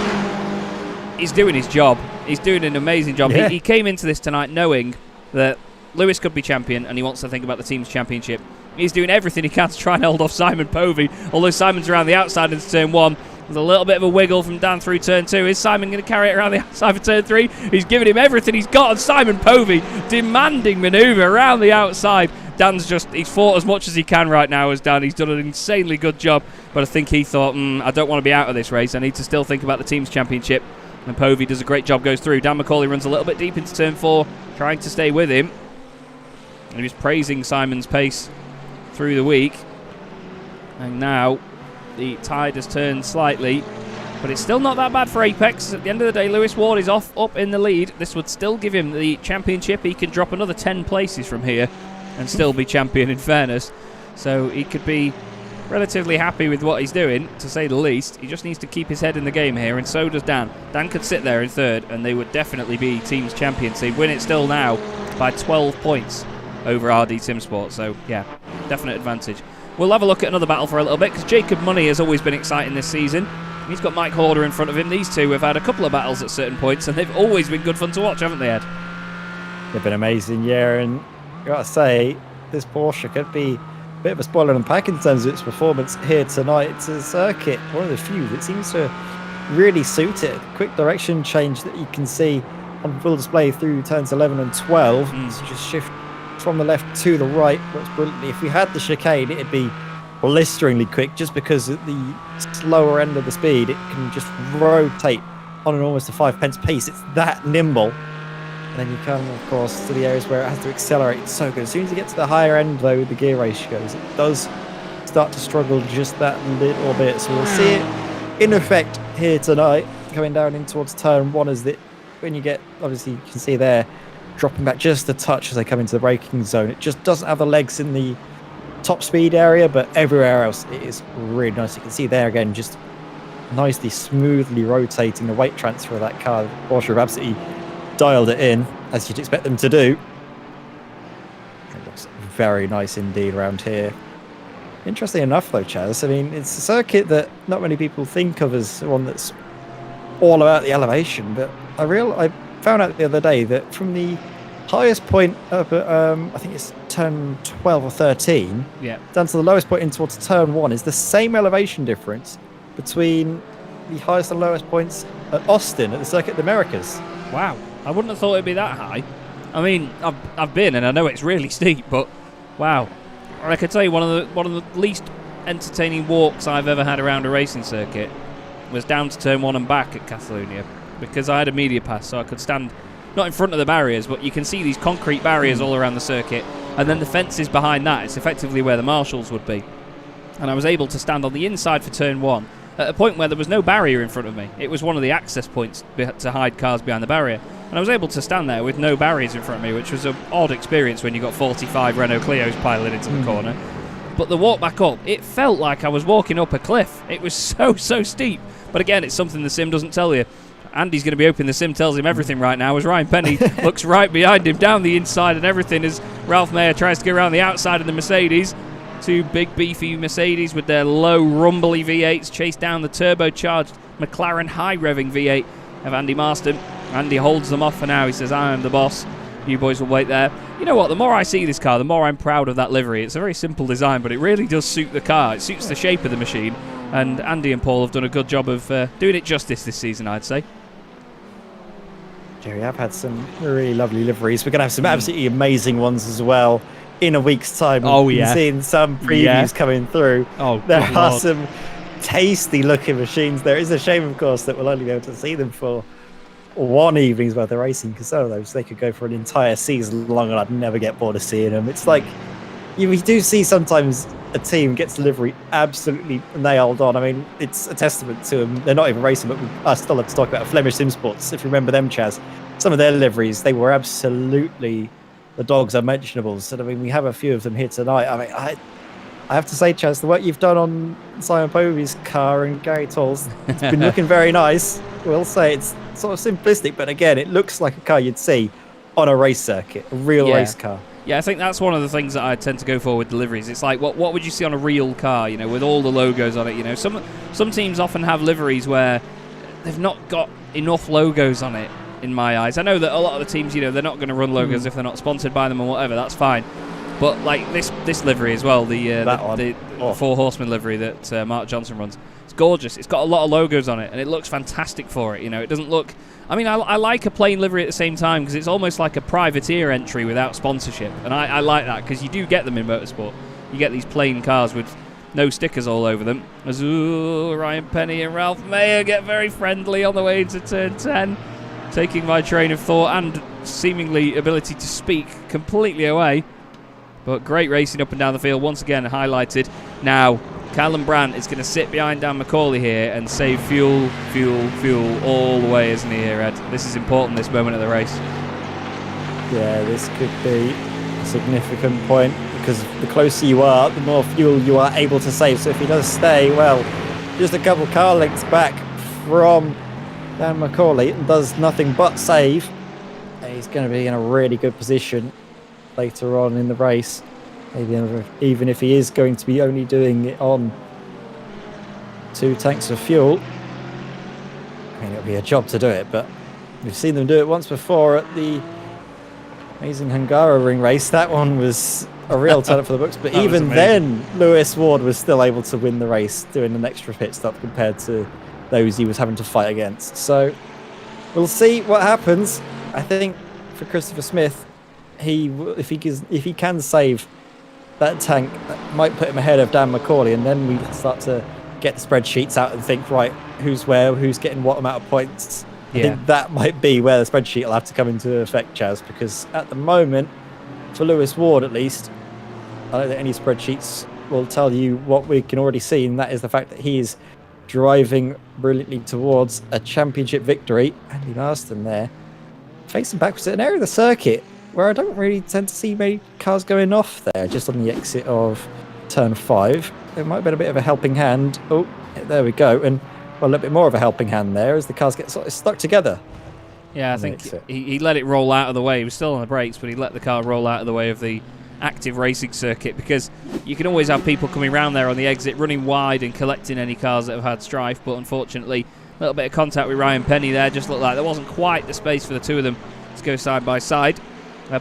E: he's doing his job. He's doing an amazing job.
G: Yeah.
E: He came into this tonight knowing that Lewis could be champion and he wants to think about the team's championship. He's doing everything he can to try and hold off Simon Povey, although Simon's around the outside into turn 1. There's a little bit of a wiggle from Dan through turn 2. Is Simon going to carry it around the outside for turn 3? He's giving him everything he's got, and Simon Povey demanding manoeuvre around the outside. He's fought as much as he can right now as Dan. He's done an insanely good job, but I think he thought, I don't want to be out of this race. I need to still think about the team's championship. And Povey does a great job, goes through. Dan McCauley runs a little bit deep into turn 4, trying to stay with him. And he was praising Simon's pace through the week. And now the tide has turned slightly, but it's still not that bad for Apex. At the end of the day, Lewis Ward is up in the lead. This would still give him the championship. He can drop another 10 places from here and still be champion, in fairness. So he could be relatively happy with what he's doing, to say the least. He just needs to keep his head in the game here, and so does Dan. Dan could sit there in third, and they would definitely be team's champions. They'd win it still now by 12 points over RD Simsport. So, yeah, definite advantage. We'll have a look at another battle for a little bit, because Jacob Money has always been exciting this season. He's got Mike Horder in front of him. These two have had a couple of battles at certain points, and they've always been good fun to watch, haven't they, Ed?
G: They've been amazing, yeah, and I gotta say, this Porsche could be a bit of a spoiler and pack in terms of its performance here tonight. It's a circuit, one of the few that seems to really suit it. Quick direction change that you can see on full display through turns 11 and 12. So just shift from the left to the right works brilliantly. If we had the chicane, it'd be blisteringly quick, just because at the slower end of the speed, it can just rotate on an almost a 5 pence pace. It's that nimble. And then you come, of course, to the areas where it has to accelerate. It's so good. As soon as you get to the higher end, though, with the gear ratios, it does start to struggle just that little bit. So we'll see it in effect here tonight, coming down in towards turn 1, as that when you get, obviously, you can see there, dropping back just a touch as they come into the braking zone. It just doesn't have the legs in the top speed area, but everywhere else it is really nice. You can see there again, just nicely, smoothly rotating the weight transfer of that car. Porsche have absolutely dialed it in, as you'd expect them to do. It looks very nice indeed around here. Interesting enough, though, Chaz, I mean, it's a circuit that not many people think of as one that's all about the elevation, but I found out the other day that from the highest point up at, I think it's turn 12 or 13, down to the lowest point in towards turn 1 is the same elevation difference between the highest and lowest points at Austin at the Circuit of the Americas.
E: Wow, I wouldn't have thought it'd be that high. I mean, I've been, and I know it's really steep, but wow. I can tell you one of the least entertaining walks I've ever had around a racing circuit was down to turn 1 and back at Catalunya, because I had a media pass, so I could stand not in front of the barriers, but you can see these concrete barriers all around the circuit, and then the fences behind that. It's effectively where the marshals would be. And I was able to stand on the inside for turn 1 at a point where there was no barrier in front of me. It was one of the access points to hide cars behind the barrier. And I was able to stand there with no barriers in front of me, which was an odd experience when you got 45 Renault Clios piling into the corner. But the walk back up, it felt like I was walking up a cliff. It was so steep. But again, it's something the sim doesn't tell you. Andy's going to be hoping the sim tells him everything right now, as Ryan Penny looks right behind him down the inside and everything, as Ralph Mayer tries to go around the outside of the Mercedes. Two big beefy Mercedes with their low rumbly V8s chase down the turbocharged McLaren high revving V8 of Andy Marston. Andy holds them off for now. He says, I am the boss. You boys will wait there. You know what? The more I see this car, the more I'm proud of that livery. It's a very simple design, but it really does suit the car. It suits the shape of the machine. And Andy and Paul have done a good job of doing it justice this season, I'd say.
G: Jerry, I've had some really lovely liveries. We're going to have some absolutely amazing ones as well in a week's time. We've been seeing some previews coming through. There are some tasty looking machines. There is a shame, of course, that we'll only be able to see them for one evening's worth of racing, because some of those they could go for an entire season long and I'd never get bored of seeing them. It's like we do see sometimes a team gets delivery absolutely nailed on. I mean, it's a testament to them. They're not even racing, but I still have to talk about Flemish Sim Sports. If you remember them, Chaz, some of their deliveries, they were absolutely the dogs unmentionables. And I mean, we have a few of them here tonight. I mean, I have to say, Chaz, the work you've done on Simon Povey's car and Gary Toll's, it's been looking very nice. We'll say it's sort of simplistic, but again, it looks like a car you'd see on a race circuit, a real race car.
E: Yeah, I think that's one of the things that I tend to go for with deliveries. It's like, what would you see on a real car, you know, with all the logos on it? You know, some teams often have liveries where they've not got enough logos on it, in my eyes. I know that a lot of the teams, you know, they're not going to run logos if they're not sponsored by them or whatever. That's fine. But like this livery as well, the Four Horsemen livery that Mark Johnson runs, it's gorgeous. It's got a lot of logos on it, and it looks fantastic for it. You know, it doesn't look. I mean, I like a plain livery at the same time because it's almost like a privateer entry without sponsorship, and I like that because you do get them in motorsport. You get these plain cars with no stickers all over them. As Ryan Penny and Ralph Mayer get very friendly on the way into turn 10, taking my train of thought and seemingly ability to speak completely away. But great racing up and down the field, once again highlighted. Now, Callum Brandt is going to sit behind Dan McCauley here and save fuel all the way, isn't he, here, Ed? This is important, this moment of the race.
G: Yeah, this could be a significant point because the closer you are, the more fuel you are able to save. So if he does stay, well, just a couple car lengths back from Dan McCauley and does nothing but save, he's going to be in a really good position later on in the race. Maybe even if he is going to be only doing it on 2 tanks of fuel. I mean, it'll be a job to do it, but we've seen them do it once before at the amazing Hungaroring race. That one was a real turn up for the books, but even then Lewis Ward was still able to win the race doing an extra pit stop compared to those he was having to fight against. So we'll see what happens. I think for Christopher Smith, if he can save that tank, that might put him ahead of Dan McCauley, and then we start to get the spreadsheets out and think, right, who's where, who's getting what amount of points. I think that might be where the spreadsheet will have to come into effect, Chaz, because at the moment, for Lewis Ward at least, I don't think any spreadsheets will tell you what we can already see, and that is the fact that he is driving brilliantly towards a championship victory. Andy Marston there, facing backwards at an area of the circuit where I don't really tend to see many cars going off there, just on the exit of turn 5. There might have been a bit of a helping hand. Oh, there we go. And well, a little bit more of a helping hand there as the cars get sort of stuck together.
E: Yeah, I think he let it roll out of the way. He was still on the brakes, but he let the car roll out of the way of the active racing circuit, because you can always have people coming around there on the exit, running wide and collecting any cars that have had strife. But unfortunately, a little bit of contact with Ryan Penny there. Just looked like there wasn't quite the space for the two of them to go side by side.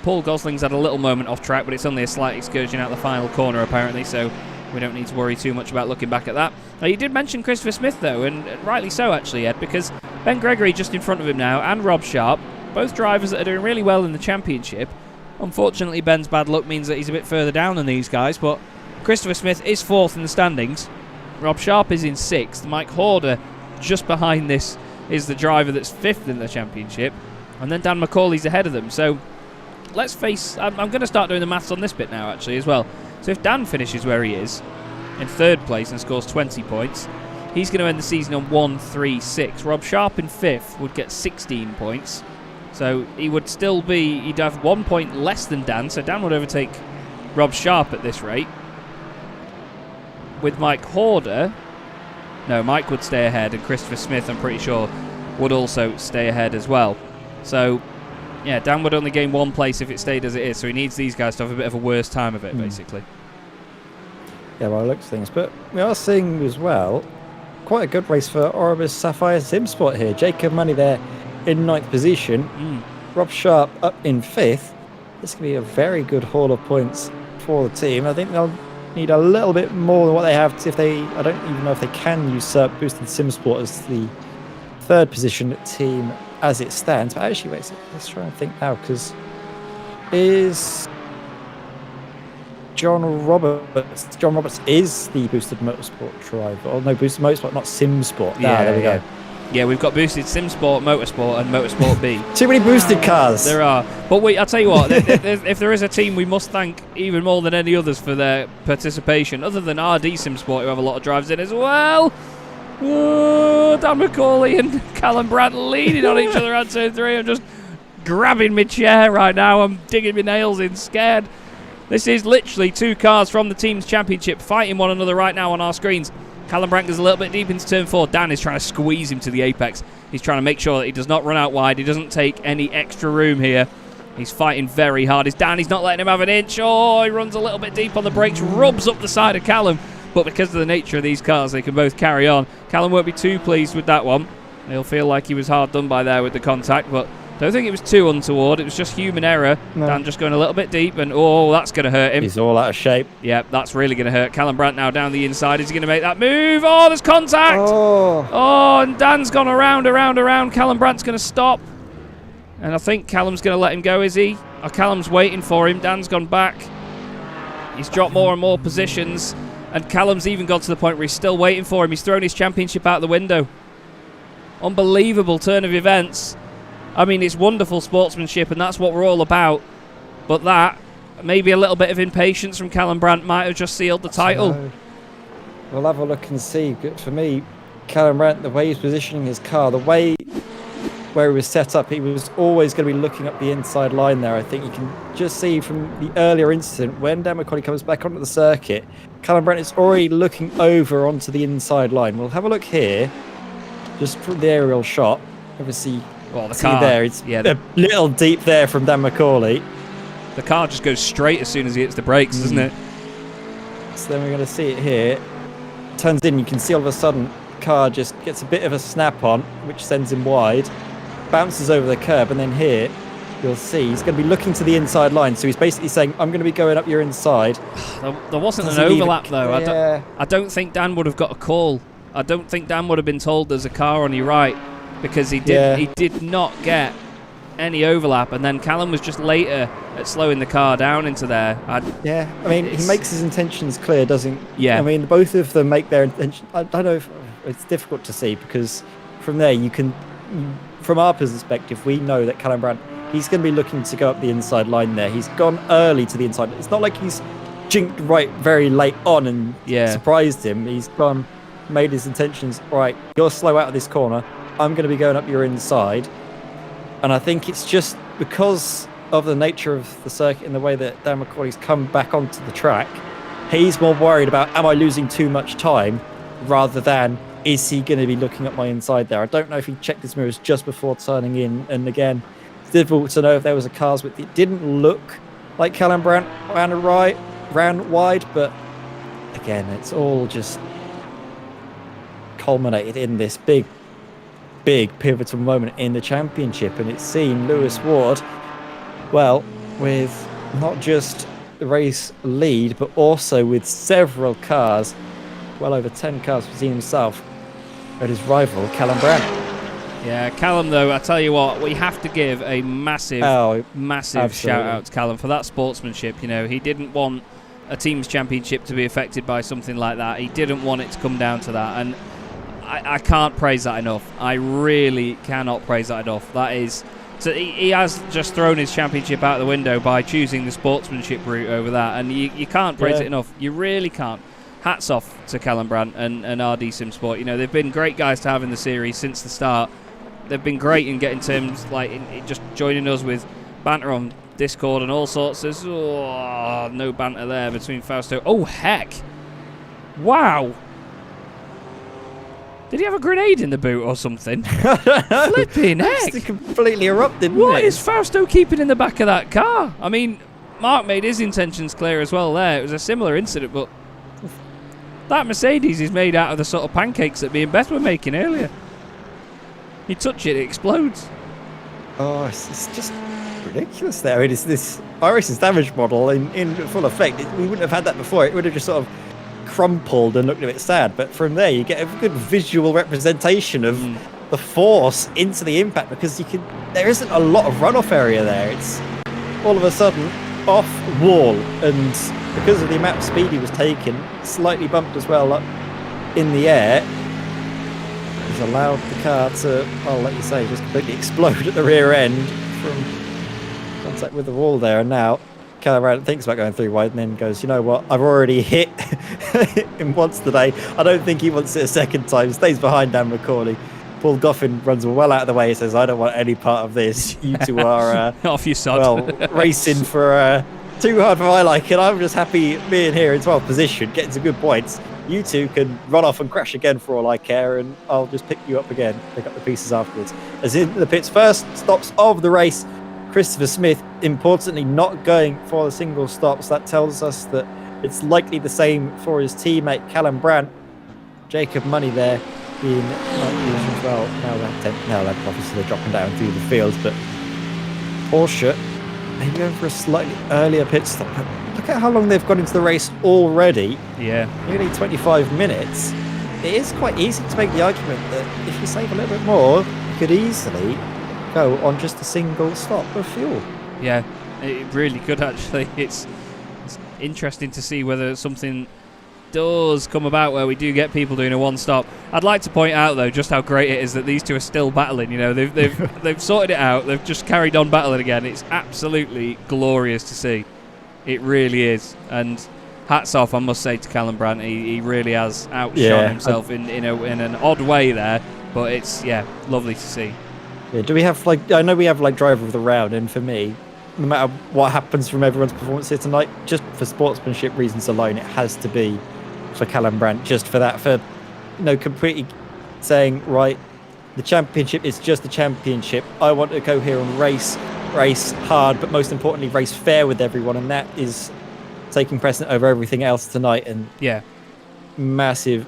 E: Paul Gosling's had a little moment off track, but it's only a slight excursion out the final corner apparently, so we don't need to worry too much about looking back at that. You did mention Christopher Smith though, and rightly so actually, Ed, because Ben Gregory just in front of him now, and Rob Sharp, both drivers that are doing really well in the championship. Unfortunately, Ben's bad luck means that he's a bit further down than these guys, but Christopher Smith is 4th in the standings. Rob Sharp is in 6th. Mike Horder, just behind this, is the driver that's 5th in the championship, and then Dan McCauley's ahead of them. So let's face, I'm going to start doing the maths on this bit now actually as well. So if Dan finishes where he is, in 3rd place and scores 20 points, he's going to end the season on 136. Rob Sharp in 5th would get 16 points. So he would still be, he'd have 1 point less than Dan, so Dan would overtake Rob Sharp at this rate. With Mike Horder, no, Mike would stay ahead, and Christopher Smith, I'm pretty sure, would also stay ahead as well. So yeah, Dan would only gain 1 place if it stayed as it is, so he needs these guys to have a bit of a worse time of it, basically.
G: Yeah, well, it looks things. But we are seeing as well quite a good race for Orris Sapphire Sim Sport here. Jacob Money there in 9th position. Rob Sharp up in 5th. This can be a very good haul of points for the team. I think they'll need a little bit more than what they have if they, I don't even know if they can usurp Boosted Sim Sport as the 3rd position team as it stands. But actually, wait, let's try and think now, because is John Roberts is the Boosted Motorsport driver. Oh no, Boosted Motorsport, not Sim Sport.
E: Yeah,
G: there we go.
E: Yeah, we've got boosted Sim Sport, Motorsport, and Motorsport B.
G: Too many boosted cars.
E: There are. But I'll tell you what, if there is a team we must thank even more than any others for their participation, other than RD Sim Sport, who have a lot of drives in as well. Oh, Dan McCauley and Callum Brandt leaning on each other on turn 3. I'm just grabbing my chair right now. I'm digging my nails in, scared. This is literally 2 cars from the team's championship fighting one another right now on our screens. Callum Brandt goes a little bit deep into turn 4. Dan is trying to squeeze him to the apex. He's trying to make sure that he does not run out wide. He doesn't take any extra room here. He's fighting very hard. He's not letting him have an inch. Oh, he runs a little bit deep on the brakes, rubs up the side of Callum. But because of the nature of these cars, they can both carry on. Callum won't be too pleased with that one. He'll feel like he was hard done by there with the contact, but don't think it was too untoward. It was just human error. No. Dan just going a little bit deep, and oh, that's going to hurt him.
G: He's all out of shape.
E: Yeah, that's really going to hurt. Callum Brandt now down the inside. Is he going to make that move? Oh, there's contact! Oh, and Dan's gone around. Callum Brandt's going to stop. And I think Callum's going to let him go, is he? Oh, Callum's waiting for him. Dan's gone back. He's dropped more and more positions. And Callum's even got to the point where he's still waiting for him. He's thrown his championship out the window. Unbelievable turn of events. I mean, it's wonderful sportsmanship, and that's what we're all about. But that, maybe a little bit of impatience from Callum Brandt might have just sealed the title.
G: We'll have a look and see. For me, Callum Brandt, the way he's positioning his car, the way where he was set up, he was always going to be looking up the inside line there. I think you can just see from the earlier incident, when Dan McCauley comes back onto the circuit, Callum Brandt is already looking over onto the inside line. We'll have a look here, just from the aerial shot. Obviously,
E: well, the
G: see
E: car
G: there, it's a little deep there from Dan McCauley.
E: The car just goes straight as soon as he hits the brakes, doesn't it?
G: So then we're going to see it here. Turns in, you can see all of a sudden, car just gets a bit of a snap on, which sends him wide. Bounces over the curb, and then here you'll see he's going to be looking to the inside line, so he's basically saying, I'm going to be going up your inside.
E: There wasn't an overlap though. Yeah. I don't think Dan would have got a call. I don't think Dan would have been told there's a car on your right, because he did not get any overlap, and then Callum was just later at slowing the car down into there. I mean, he makes his intentions clear, doesn't he? Yeah.
G: I mean, both of them make their intention. I don't know if it's difficult to see, because from there you can, from our perspective, we know that Callum Brandt, he's going to be looking to go up the inside line there. He's gone early to the inside. It's not like he's jinked right very late on and surprised him. He's gone, made his intentions, right, you're slow out of this corner. I'm going to be going up your inside. And I think it's just because of the nature of the circuit and the way that Dan McCauley's come back onto the track, he's more worried about, am I losing too much time, rather than, is he going to be looking at my inside there? I don't know if he checked his mirrors just before turning in. And again, it's difficult to know if there was a car's width. It didn't look like Callum Brandt ran wide, but again, it's all just culminated in this big pivotal moment in the championship. And it's seen Lewis Ward, well, with not just the race lead, but also with several cars, well over 10 cars, for himself at his rival, Callum Brandt.
E: Yeah, Callum, though, I tell you what, we have to give a massive shout out to Callum for that sportsmanship. You know, he didn't want a team's championship to be affected by something like that. He didn't want it to come down to that, and I can't praise that enough. I really cannot praise that enough. That is, so he has just thrown his championship out the window by choosing the sportsmanship route over that, and you can't praise it enough. You really can't. Hats off to Callum Brandt and RD Sim Sport. You know, they've been great guys to have in the series since the start. They've been great in getting terms, like in just joining us with banter on Discord and all sorts. There's no banter there between Fausto. Oh, heck. Wow. Did he have a grenade in the boot or something? Flipping heck.
G: It's completely erupted.
E: What is Fausto keeping in the back of that car? I mean, Mark made his intentions clear as well there. It was a similar incident, but that Mercedes is made out of the sort of pancakes that me and Beth were making earlier. You touch it, it explodes.
G: Oh, it's just ridiculous there. It is this iRacing's damage model in full effect. We wouldn't have had that before. It would have just sort of crumpled and looked a bit sad. But from there, you get a good visual representation of the force into the impact, because there isn't a lot of runoff area there. It's all of a sudden off wall, and because of the amount of speed he was taking, slightly bumped as well up in the air. has allowed the car to, well, like you say, just completely explode at the rear end from contact with the wall there. And now Callum thinks about going through wide and then goes, you know what, I've already hit him once today. I don't think he wants it a second time. Stays behind Dan McCauley. Paul Goffin runs well out of the way. He says, I don't want any part of this. You two are
E: off you sod.
G: Well, racing for too hard for my liking. I'm just happy being here in 12th position, getting some good points. You two can run off and crash again for all I care, and I'll just pick you up again, pick up the pieces afterwards. As in the pit's first stops of the race, Christopher Smith, importantly, not going for the single stops. That tells us that it's likely the same for his teammate Callum Brandt. Jacob Money there being not used as well. Now they're obviously dropping down through the field, but Porsche maybe going for a slightly earlier pit stop. Look at how long they've gone into the race already.
E: Yeah.
G: Nearly 25 minutes. It is quite easy to make the argument that if you save a little bit more, you could easily go on just a single stop of fuel.
E: Yeah, it really could actually. It's interesting to see whether something does come about where we do get people doing a one stop. I'd like to point out though just how great it is that these two are still battling. You know, they've sorted it out. They've just carried on battling again. It's absolutely glorious to see. It really is. And hats off, I must say, to Callum Brandt. He really has outshone himself in an odd way there. But it's lovely to see.
G: Yeah, do we have I know we have driver of the round, and for me, no matter what happens from everyone's performance here tonight, just for sportsmanship reasons alone, it has to be for Callum Brandt. Just for that, for completely saying, right, the championship is just the championship. I want to go here and race hard, but most importantly, race fair with everyone, and that is taking precedent over everything else tonight. And massive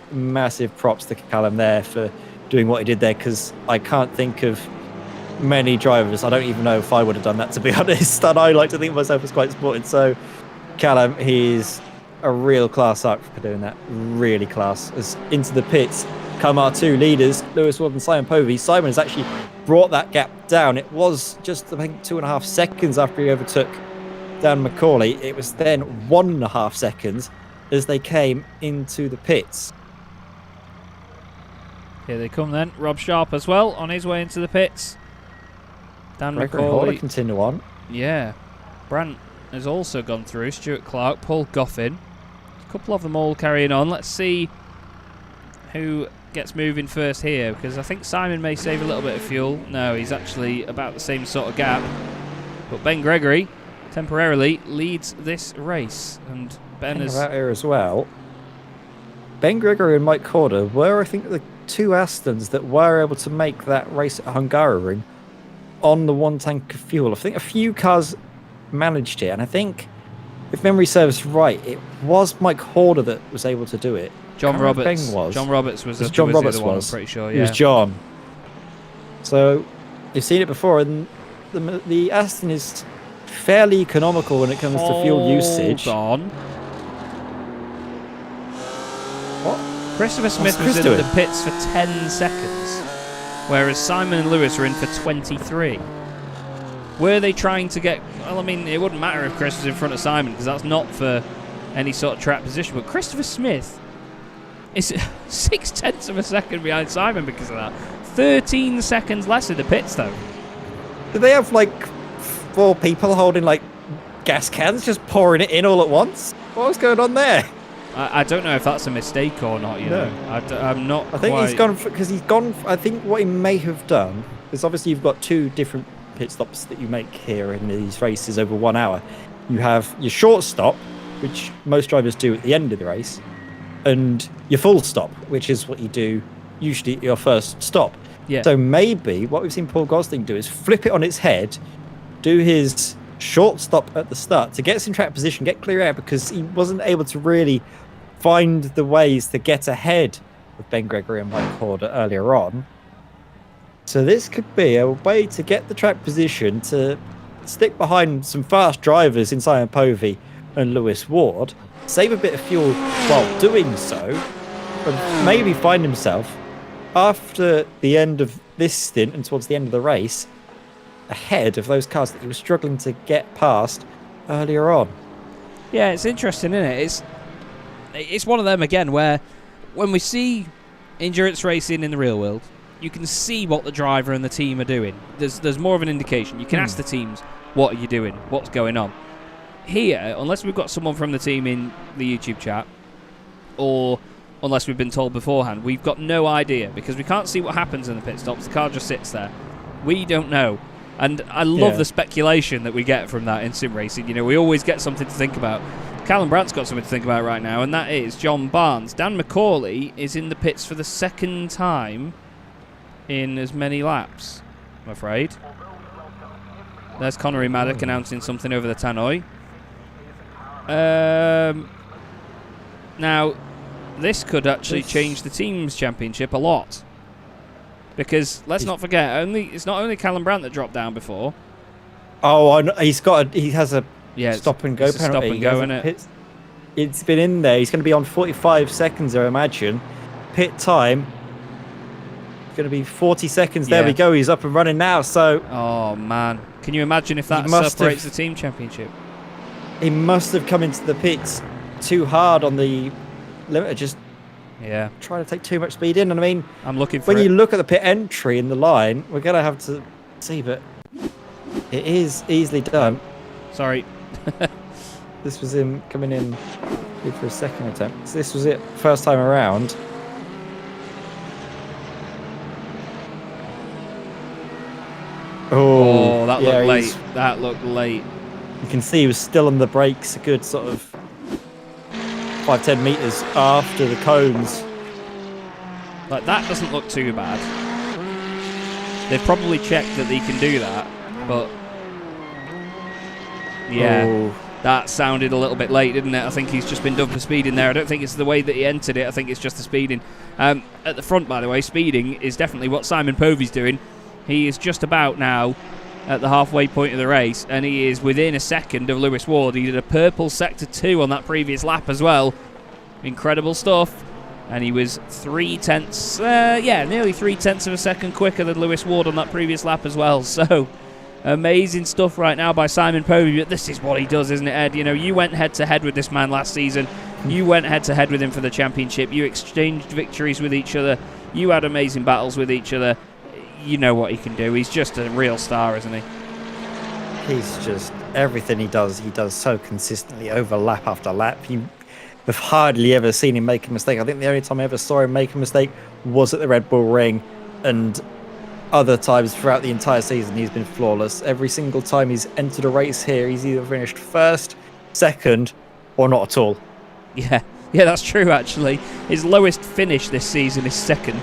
G: props to Callum there for doing what he did there, because I can't think of many drivers. I don't even know if I would have done that, to be honest, and I like to think of myself as quite sporting. So Callum, he's a real class act for doing that. Really class. As into the pits come our two leaders, Lewis Ward and Simon Povey. Simon has actually brought that gap down. It was just, I think, 2.5 seconds after he overtook Dan McCauley. It was then 1.5 seconds as they came into the pits.
E: Here they come then. Rob Sharp as well on his way into the pits. Dan McCauley
G: continue on.
E: Yeah. Brandt has also gone through. Stuart Clark, Paul Goffin. A couple of them all carrying on. Let's see who gets moving first here, because I think Simon may save a little bit of fuel. No, he's actually about the same sort of gap. But Ben Gregory temporarily leads this race, and Ben is
G: out here as well. Ben Gregory and Mike Corder were, I think, the two Astons that were able to make that race at Hungaroring on the one tank of fuel. I think a few cars managed it, and I think, if memory serves right, it was Mike Horder that was able to do it.
E: John Roberts.
G: Was.
E: John Roberts was.
G: John Roberts
E: the one,
G: was.
E: I'm pretty sure.
G: It was John. So you've seen it before, and the Aston is fairly economical when it comes to fuel usage.
E: Hold on.
G: What?
E: Christopher Smith was in the pits for 10 seconds, whereas Simon and Lewis were in for 23. Were they trying to get... Well, I mean, it wouldn't matter if Chris was in front of Simon, because that's not for any sort of track position. But Christopher Smith is 0.6 of a second behind Simon because of that. 13 seconds less in the pits, though.
G: Did they have, 4 people holding, gas cans, just pouring it in all at once? What was going on there?
E: I don't know if that's a mistake or not, you know. I'm not
G: I think
E: quite...
G: he's gone... I think what he may have done is, obviously, you've got 2 different pit stops that you make here in these races over 1 hour. You have your short stop, which most drivers do at the end of the race, and your full stop, which is what you do usually at your first stop.
E: Yeah.
G: So maybe what we've seen Paul Gosling do is flip it on its head, do his short stop at the start to get us in track position, get clear air, because he wasn't able to really find the ways to get ahead of Ben Gregory and Mike Horder earlier on. So this could be a way to get the track position, to stick behind some fast drivers in Simon Povey and Lewis Ward, save a bit of fuel while doing so, and maybe find himself, after the end of this stint and towards the end of the race, ahead of those cars that he was struggling to get past earlier on.
E: Yeah, it's interesting, isn't it? It's one of them again where when we see endurance racing in the real world, you can see what the driver and the team are doing. There's more of an indication. You can ask the teams, what are you doing? What's going on? Here, unless we've got someone from the team in the YouTube chat, or unless we've been told beforehand, we've got no idea, because we can't see what happens in the pit stops. The car just sits there. We don't know. And I love the speculation that we get from that in sim racing. You know, we always get something to think about. Callum Brandt's got something to think about right now, and that is John Barnes. Dan McCauley is in the pits for the second time in as many laps, I'm afraid. There's Connery Maddock announcing something over the tannoy. Now, this could actually change the team's championship a lot. Because, let's not forget, it's not only Callum Brandt that dropped down before.
G: Oh, I know, he has a stop and go penalty.
E: Stop and go, isn't it?
G: It's been in there. He's going to be on 45 seconds, I imagine. Pit time. Going to be 40 seconds. There we go. He's up and running now. So,
E: oh man, can you imagine if that separates the team championship?
G: He must have come into the pits too hard on the limiter, just trying to take too much speed in. And I mean,
E: I'm looking for
G: when you look at the pit entry in the line, we're going to have to see, but it is easily done.
E: Sorry.
G: This was him coming in for a second attempt. So this was it first time around.
E: Oh, that looked late. That looked late.
G: You can see he was still on the brakes a good sort of 5-10 meters after the cones.
E: Like, that doesn't look too bad. They've probably checked that they can do that, but that sounded a little bit late, didn't it? I think he's just been done for speeding there. I don't think it's the way that he entered it. I think it's just the speeding. At the front, by the way, speeding is definitely what Simon Povey's doing. He is just about now at the halfway point of the race, and he is within a second of Lewis Ward. He did a purple sector 2 on that previous lap as well. Incredible stuff. And he was nearly 3/10 of a second quicker than Lewis Ward on that previous lap as well. So, amazing stuff right now by Simon Povey. But this is what he does, isn't it, Ed? You know, you went head-to-head with this man last season. You went head-to-head with him for the championship. You exchanged victories with each other. You had amazing battles with each other. You know what he can do. He's just a real star, isn't he?
G: He's just, everything he does so consistently over lap after lap. We've hardly ever seen him make a mistake. I think the only time I ever saw him make a mistake was at the Red Bull Ring, and other times throughout the entire season he's been flawless. Every single time he's entered a race here, he's either finished first, second, or not at all.
E: Yeah, that's true, actually. His lowest finish this season is second.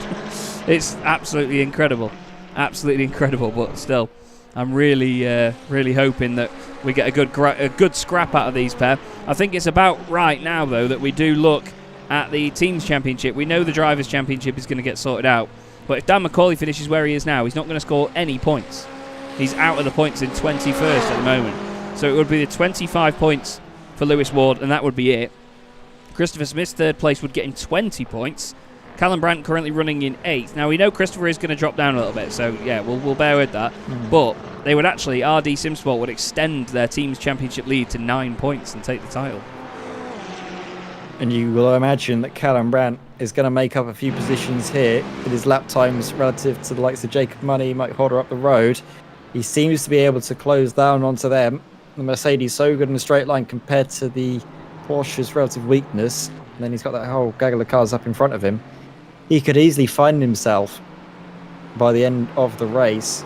E: It's absolutely incredible. Absolutely incredible, but still, I'm really hoping that we get a good scrap out of these pair. I think it's about right now, though, that we do look at the Teams Championship. We know the Drivers' Championship is going to get sorted out, but if Dan McCauley finishes where he is now, he's not going to score any points. He's out of the points in 21st at the moment. So it would be the 25 points for Lewis Ward, and that would be it. Christopher Smith's third place would get him 20 points. Callum Brandt currently running in 8th. Now, we know Christopher is going to drop down a little bit, so yeah, we'll bear with that. But they would actually, RD Simsport would extend their team's championship lead to 9 points and take the title.
G: And you will imagine that Callum Brandt is going to make up a few positions here with his lap times relative to the likes of Jacob Money, Mike Hodder up the road. He seems to be able to close down onto them. The Mercedes so good in a straight line compared to the Porsche's relative weakness. And then he's got that whole gaggle of cars up in front of him. He could easily find himself by the end of the race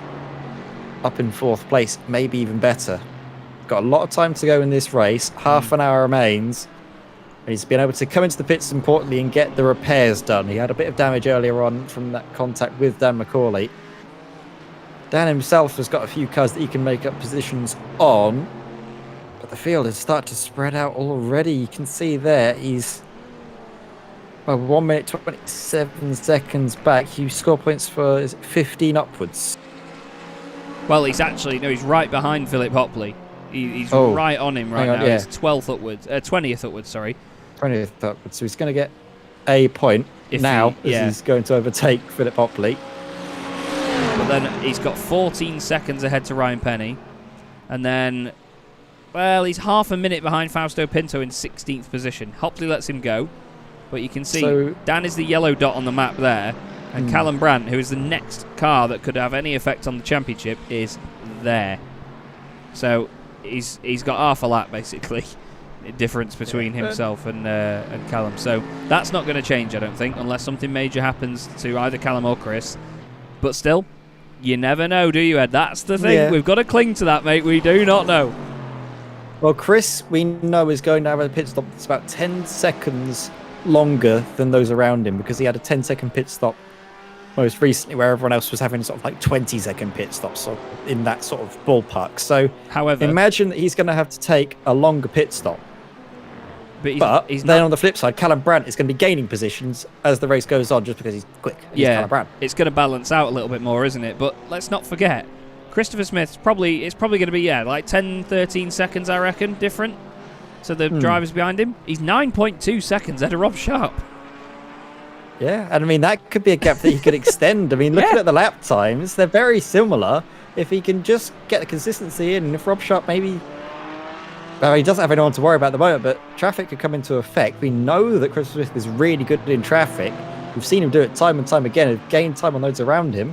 G: up in 4th place, maybe even better. Got a lot of time to go in this race. Half an hour remains. And he's been able to come into the pits importantly and get the repairs done. He had a bit of damage earlier on from that contact with Dan McCauley. Dan himself has got a few cars that he can make up positions on. But the field has started to spread out already. You can see there he's 1 minute 27 seconds back. You score points for 15 upwards.
E: Well, he's actually he's right behind Philip Hopley. He's right on him right now. He's 12th upwards, 20th upwards. Sorry,
G: 20th upwards. So he's going to get a point as he's going to overtake Philip Hopley.
E: But then he's got 14 seconds ahead to Ryan Penny, and then he's half a minute behind Fausto Pinto in 16th position. Hopley lets him go. But you can see Dan is the yellow dot on the map there. And Callum Brandt, who is the next car that could have any effect on the championship, is there. So he's got half a lap, basically, difference between himself and Callum. So that's not going to change, I don't think, unless something major happens to either Callum or Chris. But still, you never know, do you, Ed? That's the thing.
G: Yeah.
E: We've got to cling to that, mate. We do not know.
G: Well, Chris, we know, is going to have a pit stop that's about 10 seconds longer than those around him, because he had a 10-second pit stop most recently, where everyone else was having sort of like 20-second pit stops, so in that sort of ballpark. So,
E: however,
G: imagine that he's going to have to take a longer pit stop. But
E: he's
G: then
E: not...
G: on the flip side, Callum Brandt is going to be gaining positions as the race goes on, just because he's quick. He's Callum Brandt.
E: It's going to balance out a little bit more, isn't it? But let's not forget, Christopher Smith's probably going to be, like 10, 13 seconds, I reckon, different to the drivers behind him. He's 9.2 seconds ahead of Rob Sharp.
G: Yeah, and I mean, that could be a gap that he could extend. I mean, looking at the lap times, they're very similar. If he can just get the consistency in, and if Rob Sharp maybe... Well, he doesn't have anyone to worry about at the moment, but traffic could come into effect. We know that Chris Smith is really good in traffic. We've seen him do it time and time again, and gain time on those around him.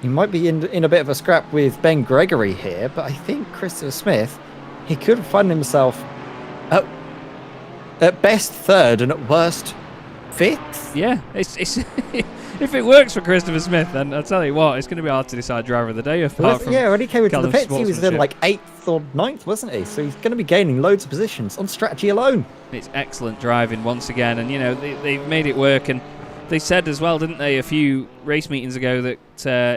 G: He might be in a bit of a scrap with Ben Gregory here, but I think Christopher Smith, he could find himself at best third and at worst fifth.
E: Yeah, it's if it works for Christopher Smith, then I'll tell you what, it's going to be hard to decide driver of the day.
G: When he came into the pits, he was in
E: sportsmanship.
G: like 8th or 9th, wasn't he? So he's going to be gaining loads of positions on strategy alone.
E: It's excellent driving once again, and they've made it work. And they said as well, didn't they, a few race meetings ago, that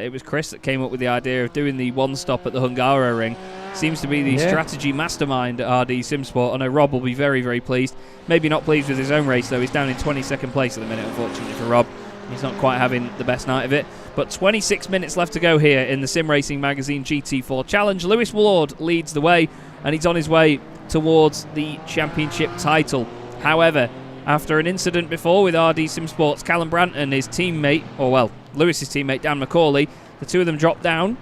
E: it was Chris that came up with the idea of doing the one stop at the Hungaro ring. Seems to be the strategy mastermind at RD SimSport. I know Rob will be very, very pleased. Maybe not pleased with his own race, though. He's down in 22nd place at the minute, unfortunately for Rob. He's not quite having the best night of it. But 26 minutes left to go here in the Sim Racing Magazine GT4 Challenge. Lewis Ward leads the way, and he's on his way towards the championship title. However, after an incident before with RD SimSports, Callum Brandt and his teammate, Lewis's teammate Dan McCauley, the two of them dropped down,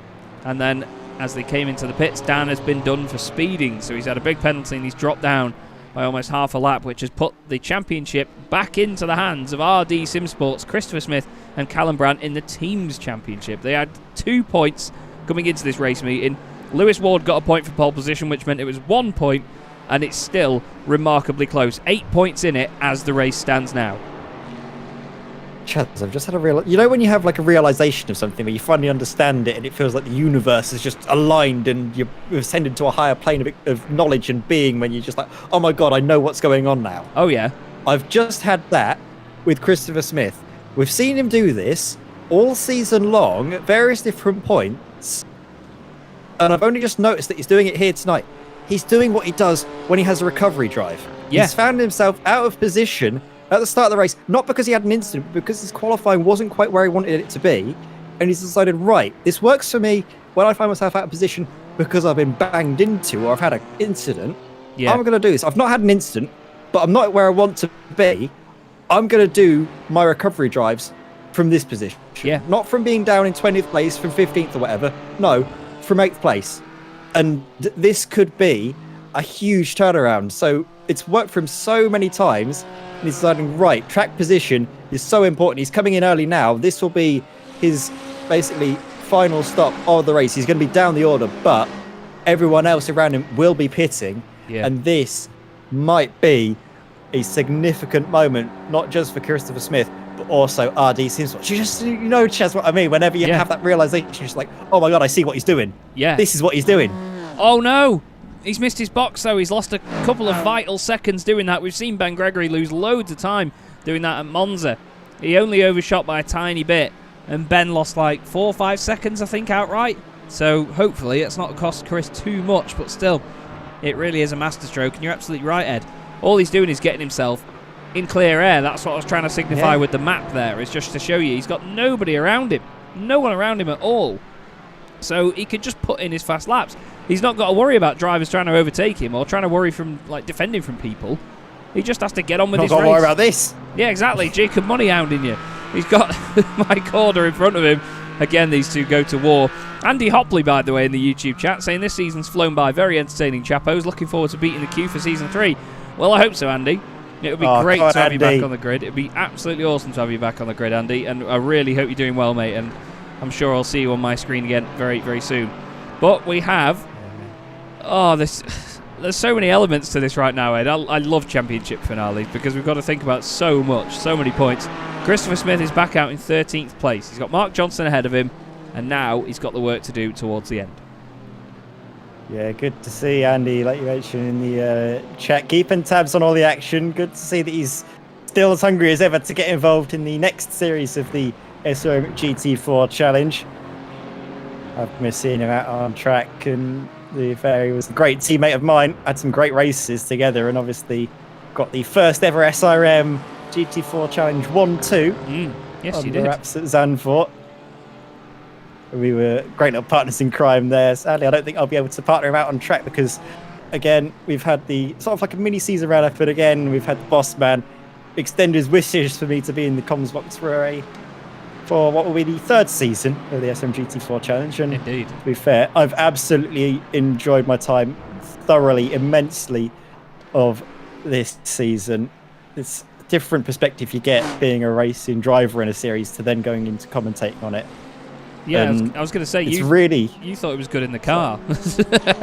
E: and then as they came into the pits, Dan has been done for speeding, so he's had a big penalty and he's dropped down by almost half a lap, which has put the championship back into the hands of RD SimSports, Christopher Smith and Callum Brandt in the team's championship. They had 2 points coming into this race meeting. Lewis Ward got a point for pole position, which meant it was 1 point, and it's still remarkably close. 8 points in it as the race stands now.
G: Chaz, I've just had a you know when you have like a realization of something where you finally understand it and it feels like the universe is just aligned and you're ascended to a higher plane of knowledge and being, when you're just like, oh my god, I know what's going on now.
E: Oh yeah.
G: I've just had that with Christopher Smith. We've seen him do this all season long at various different points, and I've only just noticed that he's doing it here tonight. He's doing what he does when he has a recovery drive.
E: Yeah.
G: He's found himself out of position at the start of the race, not because he had an incident, but because his qualifying wasn't quite where he wanted it to be, and he's decided, right, this works for me when I find myself out of position because I've been banged into or I've had an incident.
E: Yeah.
G: I'm going to do this. I've not had an incident, but I'm not where I want to be. I'm going to do my recovery drives from this position.
E: Yeah.
G: Not from being down in 20th place, from 15th or whatever. No, from 8th place. And this could be a huge turnaround. So it's worked for him so many times. And he's deciding, right, track position is so important. He's coming in early now. This will be his basically final stop of the race. He's going to be down the order, but everyone else around him will be pitting.
E: Yeah.
G: And this might be a significant moment, not just for Christopher Smith, but also RD SimSport. You know, Chaz, what I mean? Whenever you have that realization, you're just like, oh my god, I see what he's doing.
E: Yeah.
G: This is what he's doing.
E: Oh no! He's missed his box, though. He's lost a couple of vital seconds doing that. We've seen Ben Gregory lose loads of time doing that at Monza. He only overshot by a tiny bit, and Ben lost like 4 or 5 seconds, I think, outright. So hopefully it's not cost Chris too much, but still, it really is a masterstroke. And you're absolutely right, Ed. All he's doing is getting himself in clear air. That's what I was trying to signify with the map there, is just to show you he's got nobody around him. No one around him at all. So he could just put in his fast laps. He's not got to worry about drivers trying to overtake him or trying to worry from like defending from people. He just has to get on with his race.
G: Not got to worry about this.
E: Yeah, exactly. Jacob Money hounding you. He's got Mike Horder in front of him. Again, these two go to war. Andy Hopley, by the way, in the YouTube chat, saying this season's flown by. Very entertaining, chappos. Looking forward to beating the queue for Season 3. Well, I hope so, Andy. It would be
G: Oh,
E: great
G: come on,
E: to have you back
G: Andy.
E: on the grid. It would be absolutely awesome to have you back on the grid, Andy. And I really hope you're doing well, mate. And I'm sure I'll see you on my screen again very, very soon. But we have... Oh, there's so many elements to this right now, Ed. I love championship finales because we've got to think about so much, so many points. Christopher Smith is back out in 13th place. He's got Mark Johnson ahead of him. And now he's got the work to do towards the end.
G: Yeah, good to see Andy, like you mentioned in the chat, keeping tabs on all the action. Good to see that he's still as hungry as ever to get involved in the next series of the SRM GT4 challenge. I've missed seeing him out on track, and he was a great teammate of mine. Had some great races together, and obviously got the first ever SRM GT4 challenge 1-2
E: Yes,
G: on
E: you
G: the
E: did.
G: wraps at Zandvoort. We were great little partners in crime there. Sadly, I don't think I'll be able to partner him out on track because, again, we've had the sort of like a mini season roundup, but again, we've had the boss man extend his wishes for me to be in the comms box for what will be the third season of the SMGT4 challenge. And
E: Indeed.
G: to be fair, I've absolutely enjoyed my time thoroughly, immensely of this season. It's a different perspective you get being a racing driver in a series to then going into commentating on it.
E: Yeah, I was going to say,
G: It's
E: you
G: really,
E: you thought it was good in the car.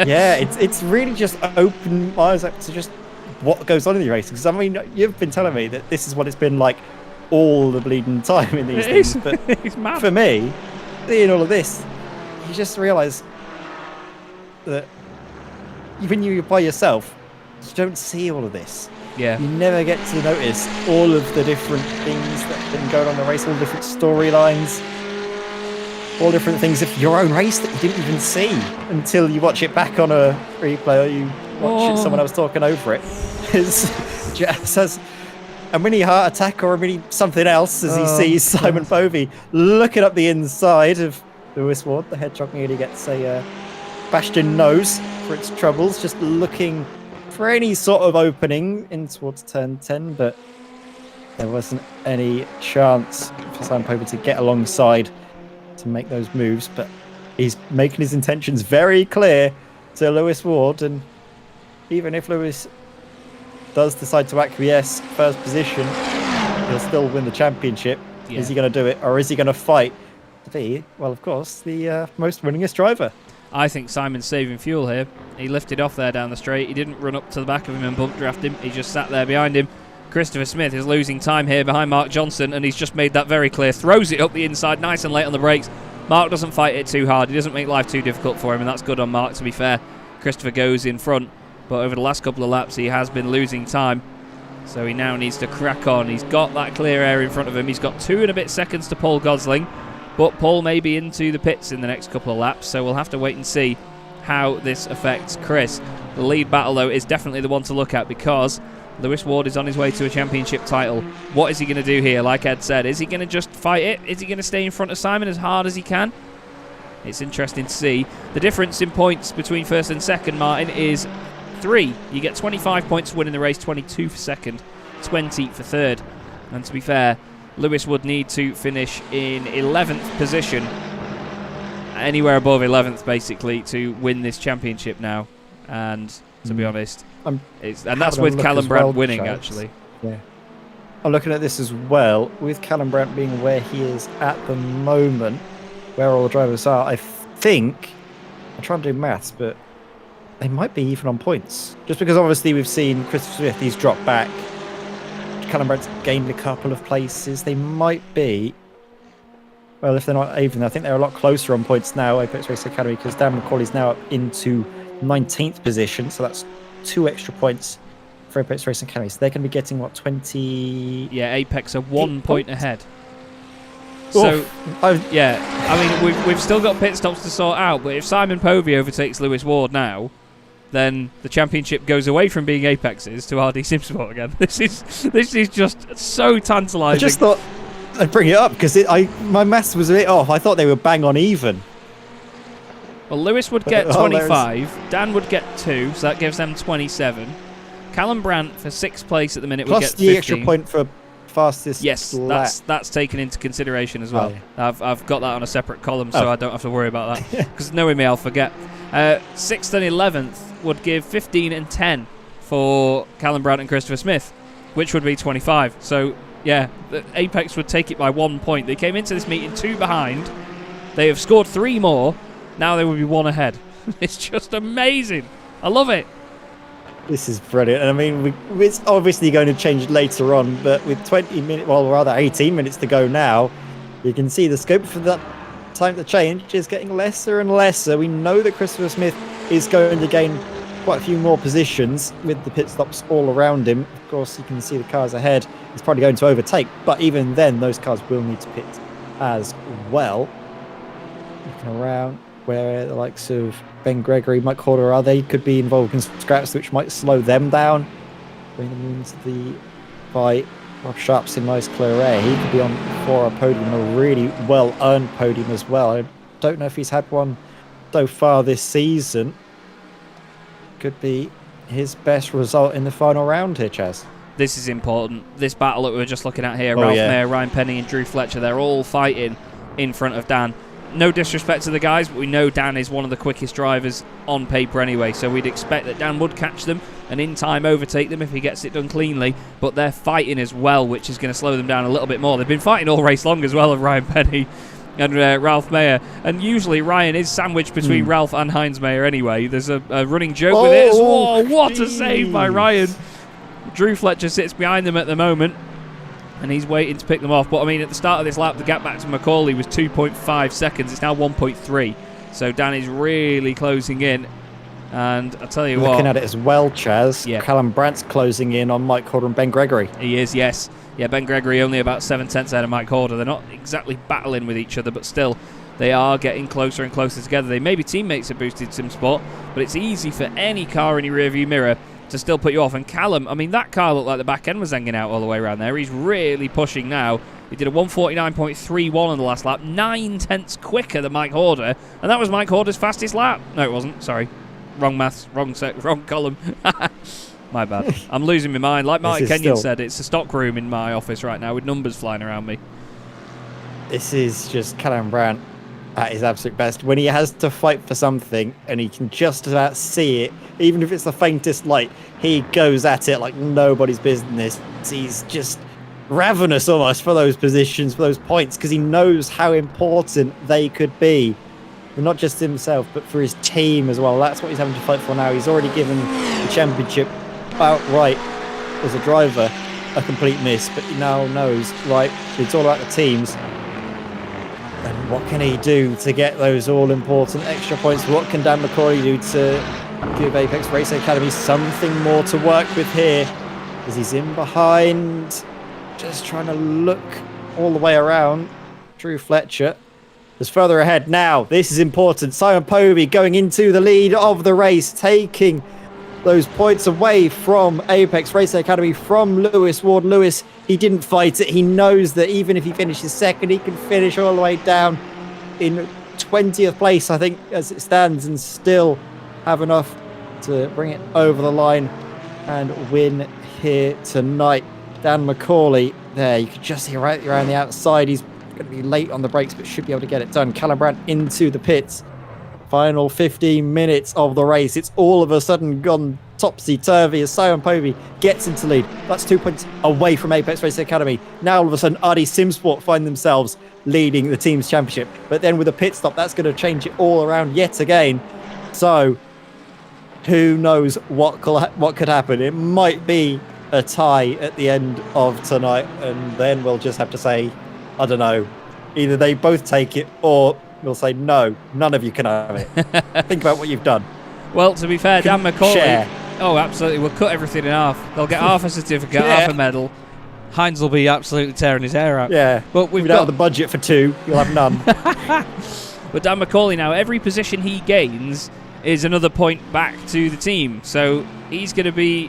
G: yeah, it's really just open my eyes up to just what goes on in the racing. Because I mean, you've been telling me that this is what it's been like all the bleeding time in these
E: It
G: things.
E: is.
G: But
E: It's mad.
G: for me, seeing all of this, you just realise that even you by yourself, you don't see all of this.
E: Yeah.
G: You never get to notice all of the different things that have been going on in the race, all the different storylines, all different things of your own race that you didn't even see until you watch it back on a replay or you watch someone else talking over it. Chaz has a mini heart attack or a mini something else as he sees Simon Povey looking up the inside of Lewis Ward. The hedgehog nearly gets a bastion nose for its troubles, just looking for any sort of opening in towards turn 10, but there wasn't any chance for Simon Povey to get alongside to make those moves. But he's making his intentions very clear to Lewis Ward, and even if Lewis does decide to acquiesce first position, he'll still win the championship.
E: Yeah.
G: Is he going to do it, or is he going to fight to be, well, of course, the most winningest driver?
E: I think Simon's saving fuel here. He lifted off there down the straight. He didn't run up to the back of him and bump draft him. He just sat there behind him. Christopher Smith is losing time here behind Mark Johnson, and he's just made that very clear. Throws it up the inside nice and late on the brakes. Mark doesn't fight it too hard. He doesn't make life too difficult for him, and that's good on Mark, to be fair. Christopher goes in front, but over the last couple of laps he has been losing time, so he now needs to crack on. He's got that clear air in front of him. He's got 2 and a bit seconds to Paul Gosling, but Paul may be into the pits in the next couple of laps, so we'll have to wait and see how this affects Chris. The lead battle, though, is definitely the one to look at because Lewis Ward is on his way to a championship title. What is he going to do here? Like Ed said, is he going to just fight it? Is he going to stay in front of Simon as hard as he can? It's interesting to see. The difference in points between first and second, Martin, is 3. You get 25 points for winning the race, 22 for second, 20 for third. And to be fair, Lewis would need to finish in 11th position, anywhere above 11th basically, to win this championship now. And to be honest, and that's with Callum Brandt winning, actually.
G: Yeah. I'm looking at this as well, with Callum Brandt being where he is at the moment, where all the drivers are. I think, I'm trying to do maths, but they might be even on points. Just because obviously we've seen Christopher Smith, he's dropped back. Callum Brandt's gained a couple of places. They might be, well, if they're not even, I think they're a lot closer on points now, Apex Racing Academy, because Dan McCauley's now up into 19th position, so that's 2 extra points for Apex Racing Academy. So they're going to be getting, what, 20...
E: Yeah, Apex are 1 point ahead.
G: So,
E: yeah, I mean, we've still got pit stops to sort out, but if Simon Povey overtakes Lewis Ward now, then the championship goes away from being Apex's to RD Simsport again. This is just so tantalising.
G: I just thought I'd bring it up because my maths was a bit off. I thought they were bang on even.
E: Well, Lewis would get 25, Dan would get 2, so that gives them 27. Callum Brandt for 6th place at the minute would get 15.
G: Plus the extra point for fastest
E: Yes,
G: lap.
E: that's taken into consideration as well.
G: Oh, yeah.
E: I've got that on a separate column, so I don't have to worry about that. Because knowing me, I'll forget. 6th and 11th would give 15 and 10 for Callum Brandt and Christopher Smith. which would be 25. So, yeah, Apex would take it by 1 point. They came into this meeting 2 behind. They have scored 3 more. Now they would be 1 ahead. It's just amazing. I love it.
G: This is brilliant. And I mean, it's obviously going to change later on, but with 20 minutes, well, rather 18 minutes to go now, you can see the scope for that time to change is getting lesser and lesser. We know that Christopher Smith is going to gain quite a few more positions with the pit stops all around him. Of course, you can see the cars ahead. He's probably going to overtake, but even then, those cars will need to pit as well. Looking around where the likes of Ben Gregory, Mike Horder are, they could be involved in scraps which might slow them down. Bring them into the fight. Rob Sharp's in nice Claret. He could be on for a podium, a really well-earned podium as well. I don't know if he's had one so far this season. Could be his best result in the final round here, Chaz.
E: This is important. This battle that we were just looking at here, Ralph Mayer, Ryan Penny and Drew Fletcher, they're all fighting in front of Dan. No disrespect to the guys, but we know Dan is one of the quickest drivers on paper anyway, so we'd expect that Dan would catch them and in time overtake them if he gets it done cleanly, but they're fighting as well, which is going to slow them down a little bit more. They've been fighting all race long as well of Ryan Penny and Ralph Mayer, and usually Ryan is sandwiched between Ralph and Heinz Mayer anyway. There's a running joke with it. Whoa, what a save by Ryan. Drew Fletcher sits behind them at the moment, and he's waiting to pick them off. But I mean, at the start of this lap, the gap back to Macaulay was 2.5 seconds. It's now 1.3. So Dan is really closing in. And I tell you what,
G: looking at it as well, Chaz, Callum Brandt's closing in on Mike Horder and Ben Gregory.
E: He is, yes. Yeah, Ben Gregory only about 7 tenths ahead of Mike Horder. They're not exactly battling with each other, but still, they are getting closer and closer together. They may be teammates at Boosted Sim Sport, but it's easy for any car in your rearview mirror to still put you off. And Callum, I mean, that car looked like the back end was hanging out all the way around there. He's really pushing now. He did a 149.31 on the last lap, 9 tenths quicker than Mike Horder, and that was Mike Horder's fastest lap. No, it wasn't. Sorry. Wrong maths, wrong column. My bad. I'm losing my mind. Like Martin Kenyon said, it's a stock room in my office right now with numbers flying around me.
G: This is just Callum Brandt at his absolute best. When he has to fight for something and he can just about see it, even if it's the faintest light, he goes at it like nobody's business. He's just ravenous almost for those positions, for those points, because he knows how important they could be. And not just himself, but for his team as well. That's what he's having to fight for now. He's already given the championship outright as a driver a complete miss, but he now knows, right, it's all about the teams. And what can he do to get those all-important extra points? What can Dan McCauley do to give Apex Racing Academy something more to work with here? As he's in behind, just trying to look all the way around. Drew Fletcher is further ahead now. This is important. Simon Povey going into the lead of the race, taking those points away from Apex Racing Academy, from Lewis Ward. Lewis, he didn't fight it. He knows that even if he finishes second, he can finish all the way down in 20th place, I think, as it stands, and still have enough to bring it over the line and win here tonight. Dan McCauley there, you can just see right around the outside. He's going to be late on the brakes, but should be able to get it done. Callum Brandt into the pits. Final 15 minutes of the race. It's all of a sudden gone topsy-turvy as Simon Povey gets into lead. That's 2 points away from Apex Racing Academy. Now all of a sudden RD Simsport find themselves leading the team's championship. But then with a pit stop, that's going to change it all around yet again. So who knows what could happen? It might be a tie at the end of tonight, and then we'll just have to say, I don't know, either they both take it or we'll say, no, none of you can have it. Think about what you've done.
E: Well, to be fair, Dan McCauley...
G: Share.
E: Oh, absolutely. We'll cut everything in half. They'll get half a certificate, half a medal. Heinz will be absolutely tearing his hair out.
G: Yeah.
E: But we've
G: got the budget for 2. You'll have none.
E: But Dan McCauley now, every position he gains is another point back to the team. So he's going to be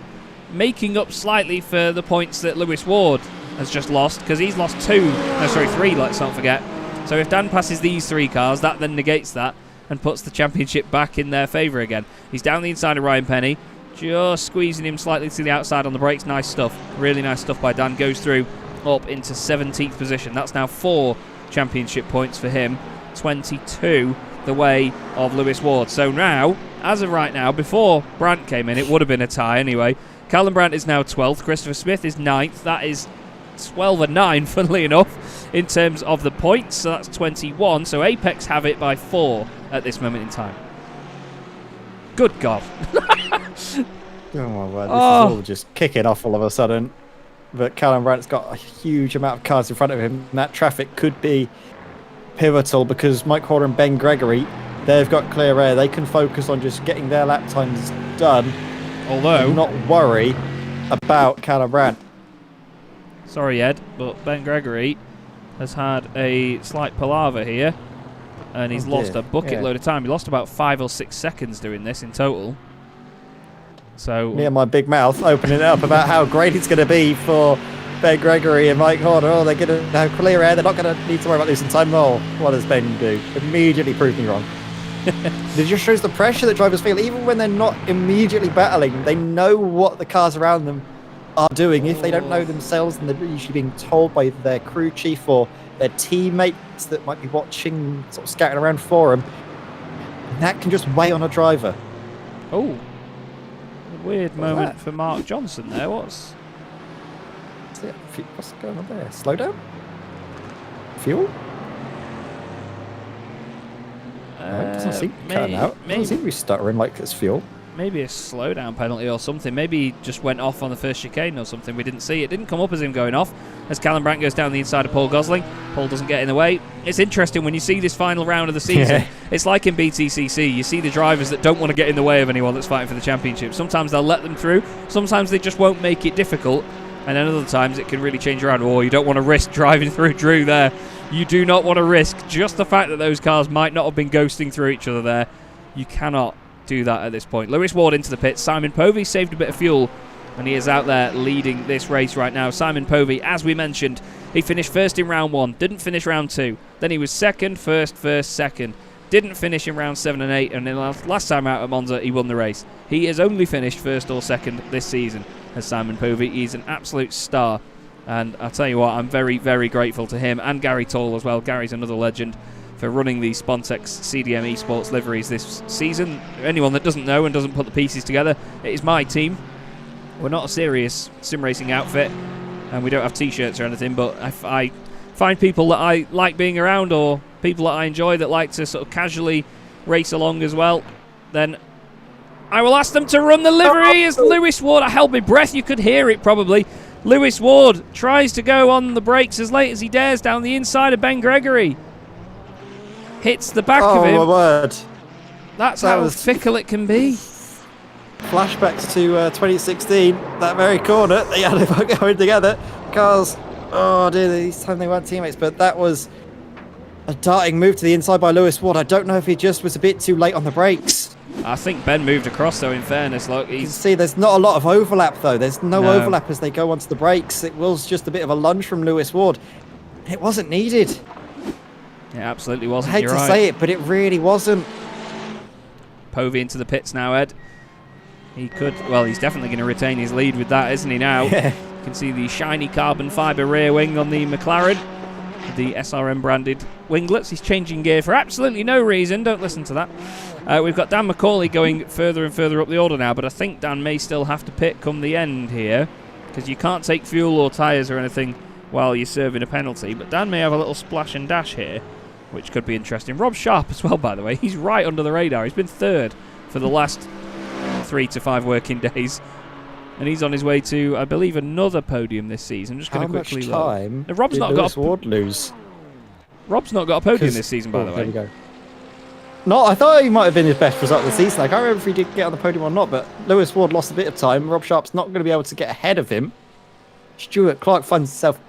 E: making up slightly for the points that Lewis Ward has just lost, because he's lost 3, let's not forget. So if Dan passes these 3 cars, that then negates that and puts the championship back in their favour again. He's down the inside of Ryan Penny, just squeezing him slightly to the outside on the brakes. Nice stuff. Really nice stuff by Dan. Goes through up into 17th position. That's now 4 championship points for him. 22 the way of Lewis Ward. So now, as of right now, before Brandt came in, it would have been a tie anyway. Callum Brandt is now 12th. Christopher Smith is 9th. That is 12 and 9, funnily enough, in terms of the points. So that's 21. So Apex have it by 4 at this moment in time. Good God.
G: Oh my word, this is all just kicking off all of a sudden. But Callum Brandt's got a huge amount of cars in front of him. And that traffic could be pivotal because Mike Horner and Ben Gregory, they've got clear air. They can focus on just getting their lap times done.
E: Although,
G: and not worry about Callum Brandt.
E: Sorry, Ed, but Ben Gregory has had a slight palaver here. And he's lost a bucket load of time. He lost about 5 or 6 seconds doing this in total. So
G: me and my big mouth opening it up about how great it's going to be for Ben Gregory and Mike Horner. Oh, they're going to have clear air. They're not going to need to worry about losing time. Oh, what does Ben do? Immediately prove me wrong. It just shows the pressure that drivers feel. Even when they're not immediately battling, they know what the cars around them are doing. If they don't know themselves, then they're usually being told by their crew chief or their teammates that might be watching, sort of scouting around for them. And that can just weigh on a driver.
E: Oh. Weird moment for Mark Johnson there. What's
G: going on there? Slow down? Fuel? It doesn't seem cutting out. It doesn't seem to be stuttering like it's fuel.
E: Maybe a slowdown penalty or something. Maybe he just went off on the first chicane or something. We didn't see. It didn't come up as him going off. As Callum Brandt goes down the inside of Paul Gosling. Paul doesn't get in the way. It's interesting when you see this final round of the season. Yeah. It's like in BTCC. You see the drivers that don't want to get in the way of anyone that's fighting for the championship. Sometimes they'll let them through. Sometimes they just won't make it difficult. And then other times it can really change around. Oh, you don't want to risk driving through Drew there. You do not want to risk just the fact that those cars might not have been ghosting through each other there. You cannot do that at this point. Lewis Ward into the pits. Simon Povey saved a bit of fuel, and he is out there leading this race right now. Simon Povey, as we mentioned, he finished first in round 1, didn't finish round 2. Then he was second, first, second. Didn't finish in round 7 and 8, and then last time out at Monza, he won the race. He has only finished first or second this season as Simon Povey. He's an absolute star, and I'll tell you what, I'm very, very grateful to him and Gary Toll as well. Gary's another legend for running the Spontex CDM Esports liveries this season. Anyone that doesn't know and doesn't put the pieces together, it is my team. We're not a serious sim racing outfit, and we don't have t-shirts or anything, but if I find people that I like being around or people that I enjoy that like to sort of casually race along as well, then I will ask them to run the livery. As Lewis Ward, I held my breath, you could hear it probably. Lewis Ward tries to go on the brakes as late as he dares down the inside of Ben Gregory. Hits the back of him.
G: Oh, my word.
E: That's how fickle it can be.
G: Flashbacks to 2016, that very corner, they had it going together. Cars, oh dear, this time they weren't teammates, but that was a darting move to the inside by Lewis Ward. I don't know if he just was a bit too late on the brakes.
E: I think Ben moved across, though, in fairness. Look,
G: you can see there's not a lot of overlap, though. There's no overlap as they go onto the brakes. It was just a bit of a lunge from Lewis Ward. It wasn't needed.
E: It absolutely wasn't.
G: I hate to say it, but it really wasn't.
E: Povey into the pits now, Ed. He could, well, he's definitely going to retain his lead with that, isn't he now? Yeah. You can see the shiny carbon fibre rear wing on the McLaren. The SRM branded winglets. He's changing gear for absolutely no reason. Don't listen to that. We've got Dan McCauley going further and further up the order now, but I think Dan may still have to pit come the end here, because you can't take fuel or tyres or anything while you're serving a penalty. But Dan may have a little splash and dash here, which could be interesting. Rob Sharp as well, by the way. He's right under the radar. He's been third for the last 3 to 5 working days. And he's on his way to, I believe, another podium this season. I'm just going to quickly look.
G: How much time
E: Rob's
G: did
E: not
G: Lewis
E: got
G: Ward lose?
E: Rob's not got a podium this season, by the way.
G: There we go. No, I thought he might have been his best result of the season. I can't remember if he did get on the podium or not, but Lewis Ward lost a bit of time. Rob Sharp's not going to be able to get ahead of him. Stuart Clark finds himself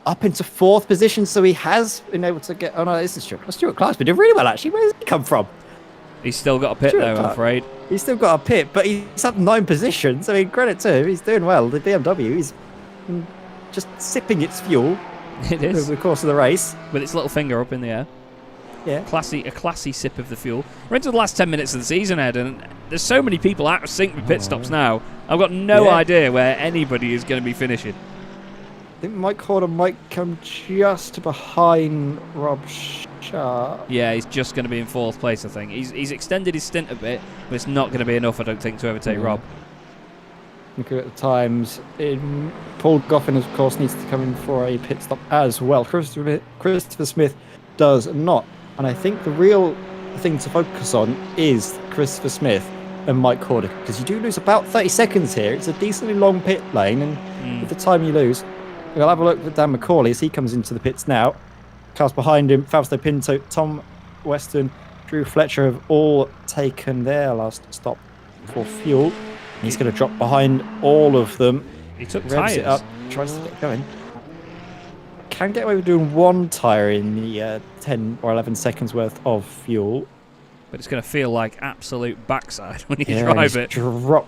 G: up into 4th position, so he has been able to get... Oh, no, this is Stuart. Stuart Clark's been doing really well, actually. Where does he come from?
E: He's still got a pit, though, I'm afraid.
G: He's still got a pit, but he's up 9 positions. I mean, credit to him. He's doing well. The BMW, he's just sipping its fuel.
E: It is.
G: Over the course of the race.
E: With its little finger up in the air.
G: Yeah.
E: A classy sip of the fuel. We're into the last 10 minutes of the season, Ed, and there's so many people out of sync with pit stops now. I've got no idea where anybody is going to be finishing.
G: I think Mike Horner might come just behind Rob Sharp.
E: Yeah, he's just going to be in 4th place, I think. He's extended his stint a bit, but it's not going to be enough, I don't think, to overtake Rob.
G: Looking at the times, Paul Goffin, of course, needs to come in for a pit stop as well. Christopher Smith does not. And I think the real thing to focus on is Christopher Smith and Mike Horder, because you do lose about 30 seconds here. It's a decently long pit lane, and with the time you lose, we'll have a look at Dan McCauley as he comes into the pits now. Cars behind him, Fausto Pinto, Tom Weston, Drew Fletcher have all taken their last stop for fuel. He's going to drop behind all of them.
E: He took
G: revs it
E: tyres.
G: up, tries to get going. Can get away with doing one tyre in the 10 or 11 seconds worth of fuel.
E: But it's going to feel like absolute backside when you
G: Yeah,
E: drive
G: he's
E: it.
G: Drop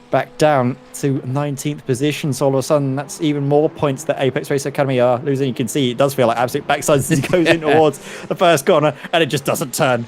G: back down to 19th position. So all of a sudden, that's even more points that Apex Race Academy are losing. You can see it does feel like absolute backside as he goes in towards the first corner, and it just doesn't turn.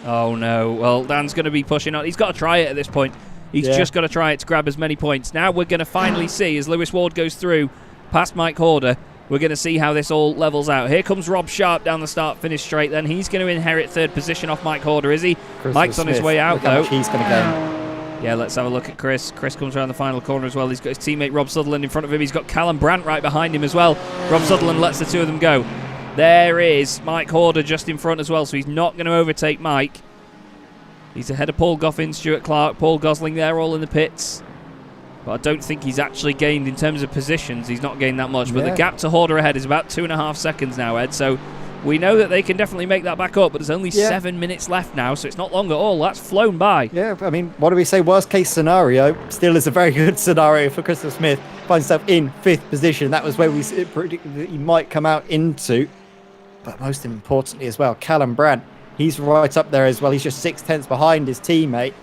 E: Oh no, well Dan's going to be pushing on. He's got to try it at this point. He's just got to try it to grab as many points. Now we're going to finally see, as Lewis Ward goes through past Mike Horder, we're going to see how this all levels out. Here comes Rob Sharp down the start finish straight. Then he's going to inherit third position off Mike Horder, is he? Mike's on his way out, though.
G: He's going to go.
E: Yeah, let's have a look at Chris. Chris comes around the final corner as well. He's got his teammate Rob Sutherland in front of him. He's got Callum Brandt right behind him as well. Rob Sutherland lets the two of them go. There is Mike Horder just in front as well, so he's not going to overtake Mike. He's ahead of Paul Goffin, Stuart Clark, Paul Gosling. They're all in the pits. But I don't think he's actually gained in terms of positions. He's not gained that much. But the gap to Horder ahead is about 2.5 seconds now, Ed. So we know that they can definitely make that back up. But there's only 7 minutes left now, so it's not long at all. That's flown by.
G: Yeah, I mean, what do we say? Worst case scenario still is a very good scenario for Christopher Smith. Finds himself in 5th position. That was where we predicted that he might come out into. But most importantly as well, Callum Brandt. He's right up there as well. He's just 6/10 behind his teammate.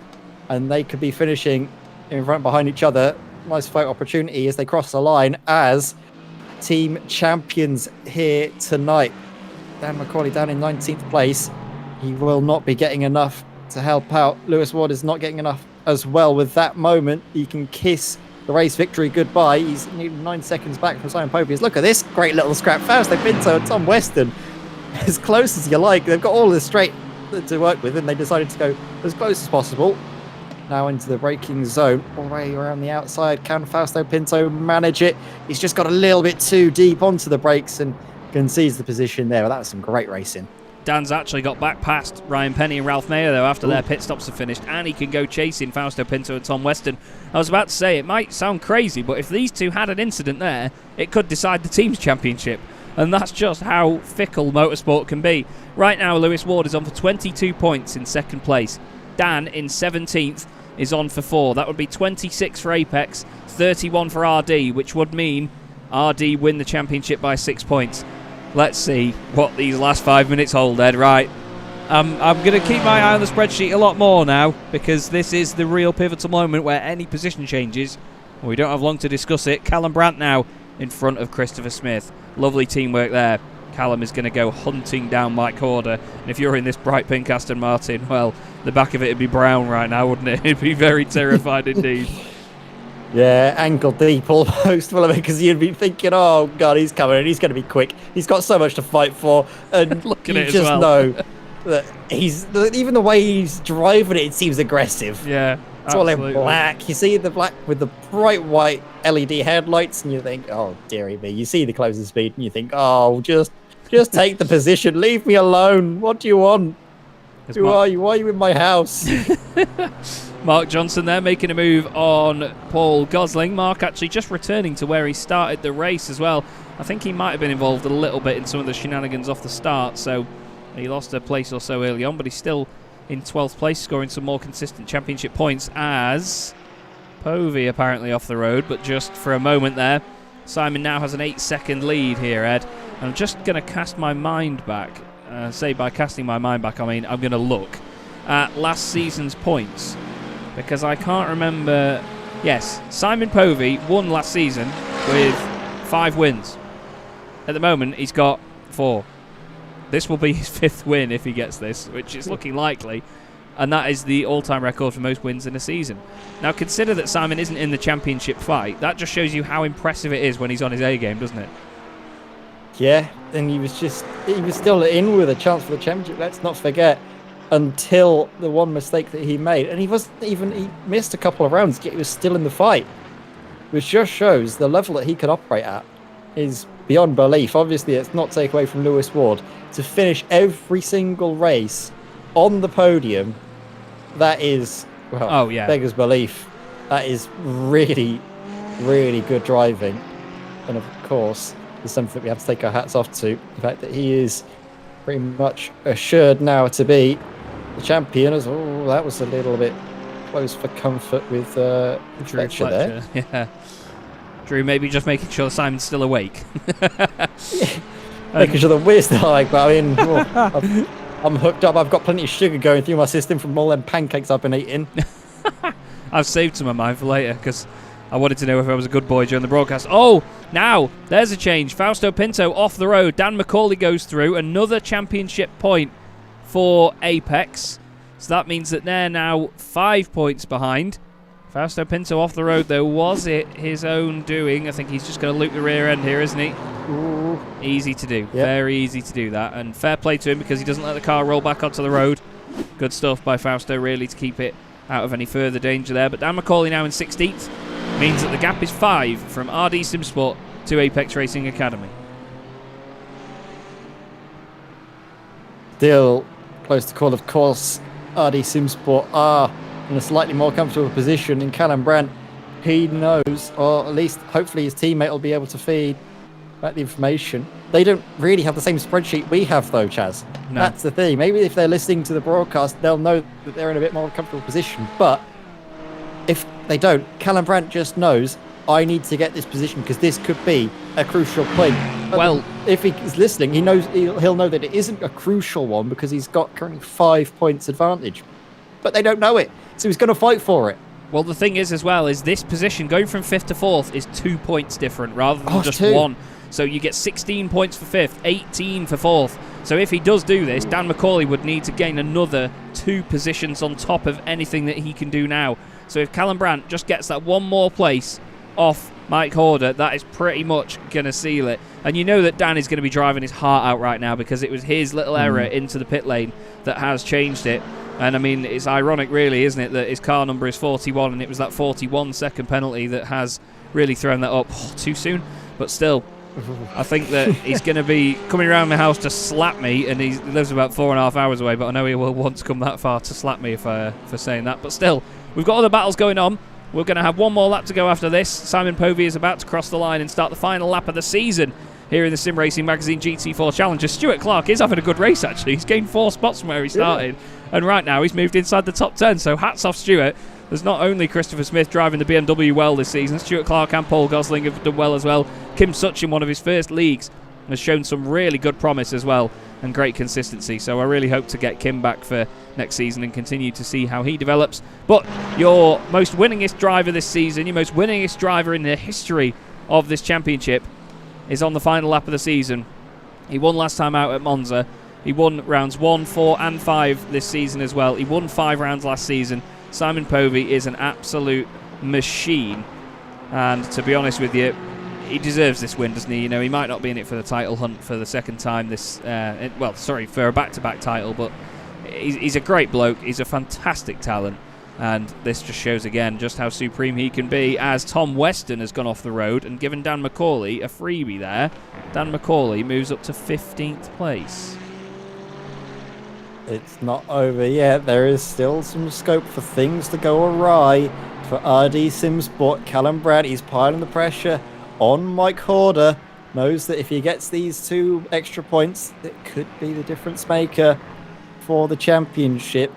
G: And they could be finishing in front behind each other. Nice photo opportunity as they cross the line as team champions here tonight. Dan McCauley down in 19th place. He will not be getting enough to help out. Lewis Ward is not getting enough as well. With that moment, he can kiss the race victory goodbye. He's nearly 9 seconds back from Simon Popius. Look at this great little scrap. Fausto Pinto and Tom Weston as close as you like. They've got all this straight to work with, and they decided to go as close as possible. Now into the braking zone, all the way around the outside. Can Fausto Pinto manage it? He's just got a little bit too deep onto the brakes and concedes the position there. Well, that was some great racing.
E: Dan's actually got back past Ryan Penny and Ralph Mayer, though, after their pit stops have finished, and he can go chasing Fausto Pinto and Tom Weston. I was about to say, it might sound crazy, but if these two had an incident there, it could decide the team's championship. And that's just how fickle motorsport can be. Right now, Lewis Ward is on for 22 points in second place. Dan, in 17th, is on for 4. That would be 26 for Apex, 31 for RD, which would mean RD win the championship by 6 points. Let's see what these last 5 minutes hold, Ed. Right. I'm going to keep my eye on the spreadsheet a lot more now, because this is the real pivotal moment where any position changes. We don't have long to discuss it. Callum Brandt now in front of Christopher Smith. Lovely teamwork there. Callum is going to go hunting down Mike Horder. And if you're in this bright pink Aston Martin, well, the back of it would be brown right now, wouldn't it? It'd be very terrified indeed.
G: Yeah, ankle deep almost, because you'd be thinking, oh God, he's coming and he's going to be quick. He's got so much to fight for. And
E: Look at
G: you
E: it as
G: just
E: well.
G: know that even the way he's driving it seems aggressive.
E: Yeah,
G: It's all in
E: absolutely.
G: black. You see the black with the bright white LED headlights, and you think, oh, dearie me. You see the closing speed, and you think, oh, just take the position. Leave me alone. What do you want? Who are you? Why are you in my house?
E: Mark Johnson there making a move on Paul Gosling. Mark actually just returning to where he started the race as well. I think he might have been involved a little bit in some of the shenanigans off the start, so he lost a place or so early on, but he's still in 12th place, scoring some more consistent championship points as Povey apparently off the road, but just for a moment there. Simon now has an 8-second lead here, Ed. And I'm just going to cast my mind back. Say by casting my mind back, I mean I'm going to look at last season's points, because I can't remember. Yes, Simon Povey won last season with 5 wins. At the moment, he's got 4. This will be his 5th win if he gets this, which is looking likely. And that is the all-time record for most wins in a season. Now, consider that Simon isn't in the championship fight. That just shows you how impressive it is when he's on his A-game, doesn't it?
G: Yeah, and he was still in with a chance for the championship. Let's not forget. until the one mistake that he made. And he missed a couple of rounds, yet he was still in the fight, which just shows the level that he could operate at is beyond belief. Obviously, it's not take away from Lewis Ward to finish every single race on the podium. That is, well, beggars belief. That is really, really good driving. And of course, there's something that we have to take our hats off to. The fact that he is pretty much assured now to be the champion. That was a little bit close for comfort with Fletcher there.
E: Yeah. Drew maybe just making sure Simon's still awake.
G: Making sure that we're still awake, but I mean, I'm hooked up. I've got plenty of sugar going through my system from all them pancakes I've been eating.
E: I've saved some of mine for later because I wanted to know if I was a good boy during the broadcast. Oh, now there's a change. Fausto Pinto off the road. Dan McCauley goes through. Another championship point for Apex. So that means that they're now 5 points behind. Fausto Pinto off the road, though. Was it his own doing? I think he's just going to loop the rear end here, isn't he?
G: Ooh.
E: Easy to do.
G: Yep.
E: Very easy to do that. And fair play to him because he doesn't let the car roll back onto the road. Good stuff by Fausto, really, to keep it out of any further danger there. But Dan McCauley now in 16th means that the gap is 5 from RD SimSport to Apex Racing Academy.
G: Still close to call, of course. RD SimSport are in a slightly more comfortable position. In Callum Brandt, he knows, or at least hopefully his teammate will be able to feed back the information. They don't really have the same spreadsheet we have, though, Chaz. No. That's the thing. Maybe if they're listening to the broadcast, they'll know that they're in a bit more comfortable position. But if they don't, Callum Brandt just knows, I need to get this position because this could be a crucial point.
E: Well,
G: if he's listening, he'll know that it isn't a crucial one because he's got currently 5 points advantage. But they don't know it, so he's going to fight for it.
E: Well, the thing is as well is this position going from 5th to 4th is 2 points different rather than just 1. So you get 16 points for 5th, 18 for 4th. So if he does do this, Dan McCauley would need to gain another 2 positions on top of anything that he can do now. So if Callum Brandt just gets that one more place off Mike Horder, that is pretty much going to seal it. And you know that Dan is going to be driving his heart out right now because it was his little error into the pit lane that has changed it. And I mean, it's ironic really, isn't it, that his car number is 41 and it was that 41-second penalty that has really thrown that up too soon. But still, I think that he's going to be coming around my house to slap me, and he lives about 4.5 hours away, but I know he will want to come that far to slap me for saying that. But still, we've got other battles going on. We're going to have one more lap to go after this. Simon Povey is about to cross the line and start the final lap of the season here in the Sim Racing Magazine GT4 Challenger. Stuart Clark is having a good race, actually. He's gained 4 spots from where he started, and right now he's moved inside the top 10, so hats off Stuart. There's not only Christopher Smith driving the BMW well this season, Stuart Clark and Paul Gosling have done well as well. Kim Such in one of his first leagues has shown some really good promise as well and great consistency, so I really hope to get Kim back for next season and continue to see how he develops. But your most winningest driver this season, your most winningest driver in the history of this championship, is on the final lap of the season. He won last time out at Monza. He won rounds 1, 4 and 5 this season as well. He won 5 rounds last season. Simon Povey is an absolute machine, and to be honest with you, he deserves this win, doesn't he? You know, he might not be in it for the title hunt for the second time this, for a back-to-back title, but he's a great bloke. He's a fantastic talent, and this just shows again just how supreme he can be, as Tom Weston has gone off the road and given Dan McCauley a freebie there. Dan McCauley moves up to 15th place.
G: It's not over yet. There is still some scope for things to go awry for RD SimSport. Callum Brandt, he's piling the pressure on Mike Horder. Knows that if he gets these 2 extra points, it could be the difference maker for the championship.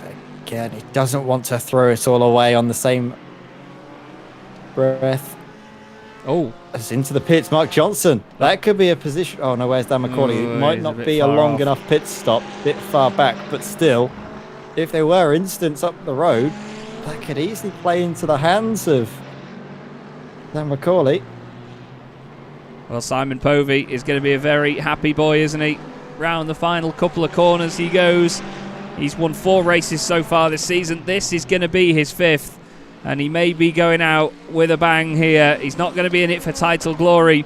G: But again, he doesn't want to throw it all away on the same breath. Oh, it's into the pits, Mark Johnson. That could be a position. Oh no, where's Dan McCauley? It might not be a long enough pit stop, a bit far back, but still, if there were incidents up the road, that could easily play into the hands of Dan McCauley.
E: Well, Simon Povey is going to be a very happy boy, isn't he? Round the final couple of corners he goes. He's won 4 races so far this season. This is going to be his 5th. And he may be going out with a bang here. He's not going to be in it for title glory,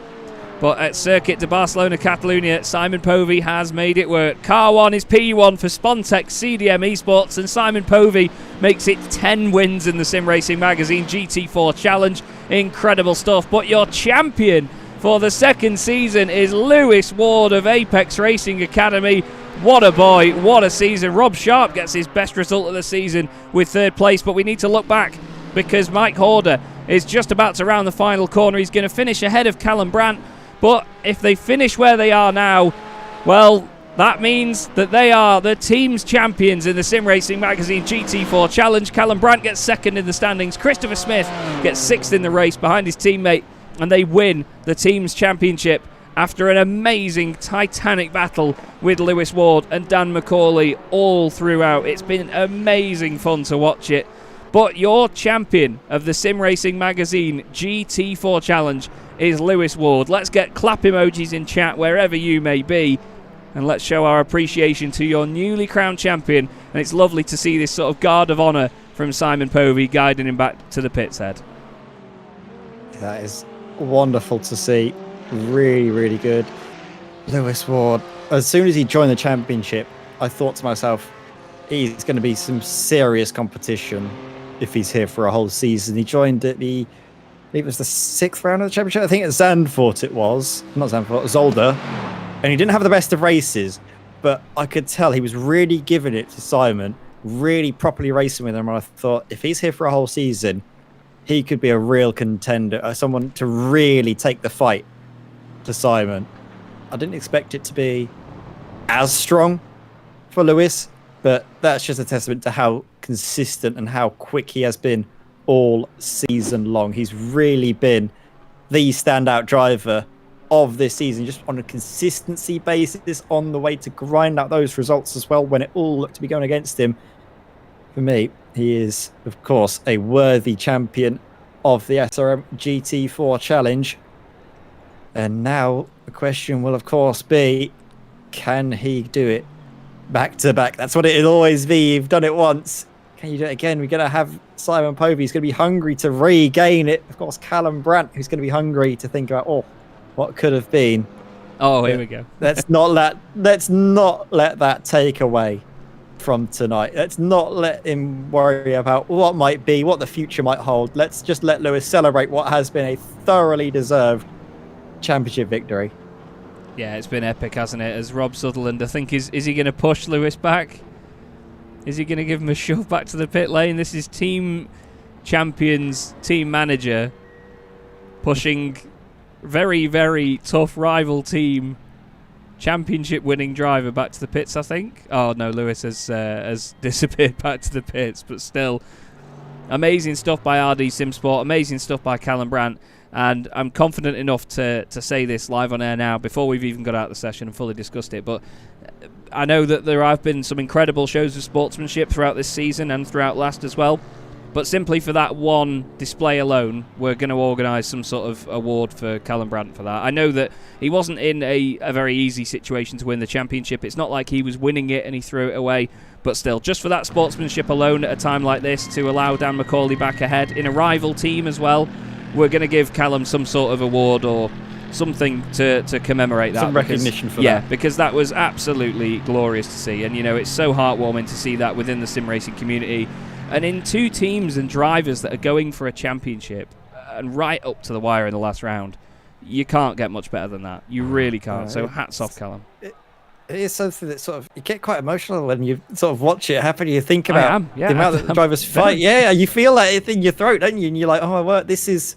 E: But at Circuit de Barcelona Catalunya, Simon Povey has made it work. Car 1 is P1 for Spontex CDM Esports, and Simon Povey makes it 10 wins in the Sim Racing Magazine GT4 Challenge. Incredible stuff. But your champion for the second season is Lewis Ward of Apex Racing Academy. What a boy, what a season. Rob Sharp gets his best result of the season with third place, but we need to look back because Mike Horder is just about to round the final corner. He's going to finish ahead of Callum Brandt. But if they finish where they are now, well, that means that they are the team's champions in the Sim Racing Magazine GT4 Challenge. Callum Brandt gets second in the standings. Christopher Smith gets sixth in the race behind his teammate, and they win the team's championship after an amazing titanic battle with Lewis Ward and Dan McCauley all throughout. It's been amazing fun to watch it. But your champion of the Sim Racing Magazine GT4 Challenge is Lewis Ward. Let's get clap emojis in chat wherever you may be, and let's show our appreciation to your newly crowned champion. And it's lovely to see this sort of guard of honour from Simon Povey guiding him back to the pit's head.
G: That is wonderful to see. Really, really good. Lewis Ward, as soon as he joined the championship, I thought to myself, he's going to be some serious competition if he's here for a whole season. He joined at I think it was the 6th round of the championship. I think at Zandvoort it was. Not Zandvoort, Zolder. And he didn't have the best of races, but I could tell he was really giving it to Simon, really properly racing with him. And I thought, if he's here for a whole season, he could be a real contender, someone to really take the fight to Simon. I didn't expect it to be as strong for Lewis, but that's just a testament to how consistent and how quick he has been all season long. He's really been the standout driver of this season, just on a consistency basis, on the way to grind out those results as well when it all looked to be going against him. For me, he is, of course, a worthy champion of the SRM GT4 Challenge. And now the question will, of course, be, can he do it back to back? That's what it'll always be. You've done it once. Can you do it again? We're going to have Simon Povey. He's going to be hungry to regain it. Of course, Callum Brandt, who's going to be hungry to think about, what could have been.
E: Oh, here we go.
G: Let's not let that take away from tonight. Let's not let him worry about what might be, what the future might hold. Let's just let Lewis celebrate what has been a thoroughly deserved championship victory.
E: Yeah, it's been epic, hasn't it? As Rob Sutherland, I think, is he going to push Lewis back? Is he going to give him a shove back to the pit lane? This is team champions, team manager, pushing very, very tough rival team, championship winning driver back to the pits, I think. Oh no, Lewis has disappeared back to the pits, but still, amazing stuff by RD Simsport, amazing stuff by Callum Brandt. And I'm confident enough to say this live on air now, before we've even got out of the session and fully discussed it. But I know that there have been some incredible shows of sportsmanship throughout this season and throughout last as well. But simply for that one display alone, we're going to organise some sort of award for Callum Brandt for that. I know that he wasn't in a very easy situation to win the championship. It's not like he was winning it and he threw it away. But still, just for that sportsmanship alone at a time like this, to allow Dan McCauley back ahead in a rival team as well, we're going to give Callum some sort of award or something to commemorate that.
G: Some recognition for that.
E: Yeah, because that was absolutely glorious to see. And, you know, it's so heartwarming to see that within the sim racing community. And in two teams and drivers that are going for a championship and right up to the wire in the last round, you can't get much better than that. You really can't. So hats off, Callum.
G: It is something that sort of, you get quite emotional when you sort of watch it happen. You think about the amount that the drivers fight. Yeah, you feel that in your throat, don't you? And you're like, oh my word, this is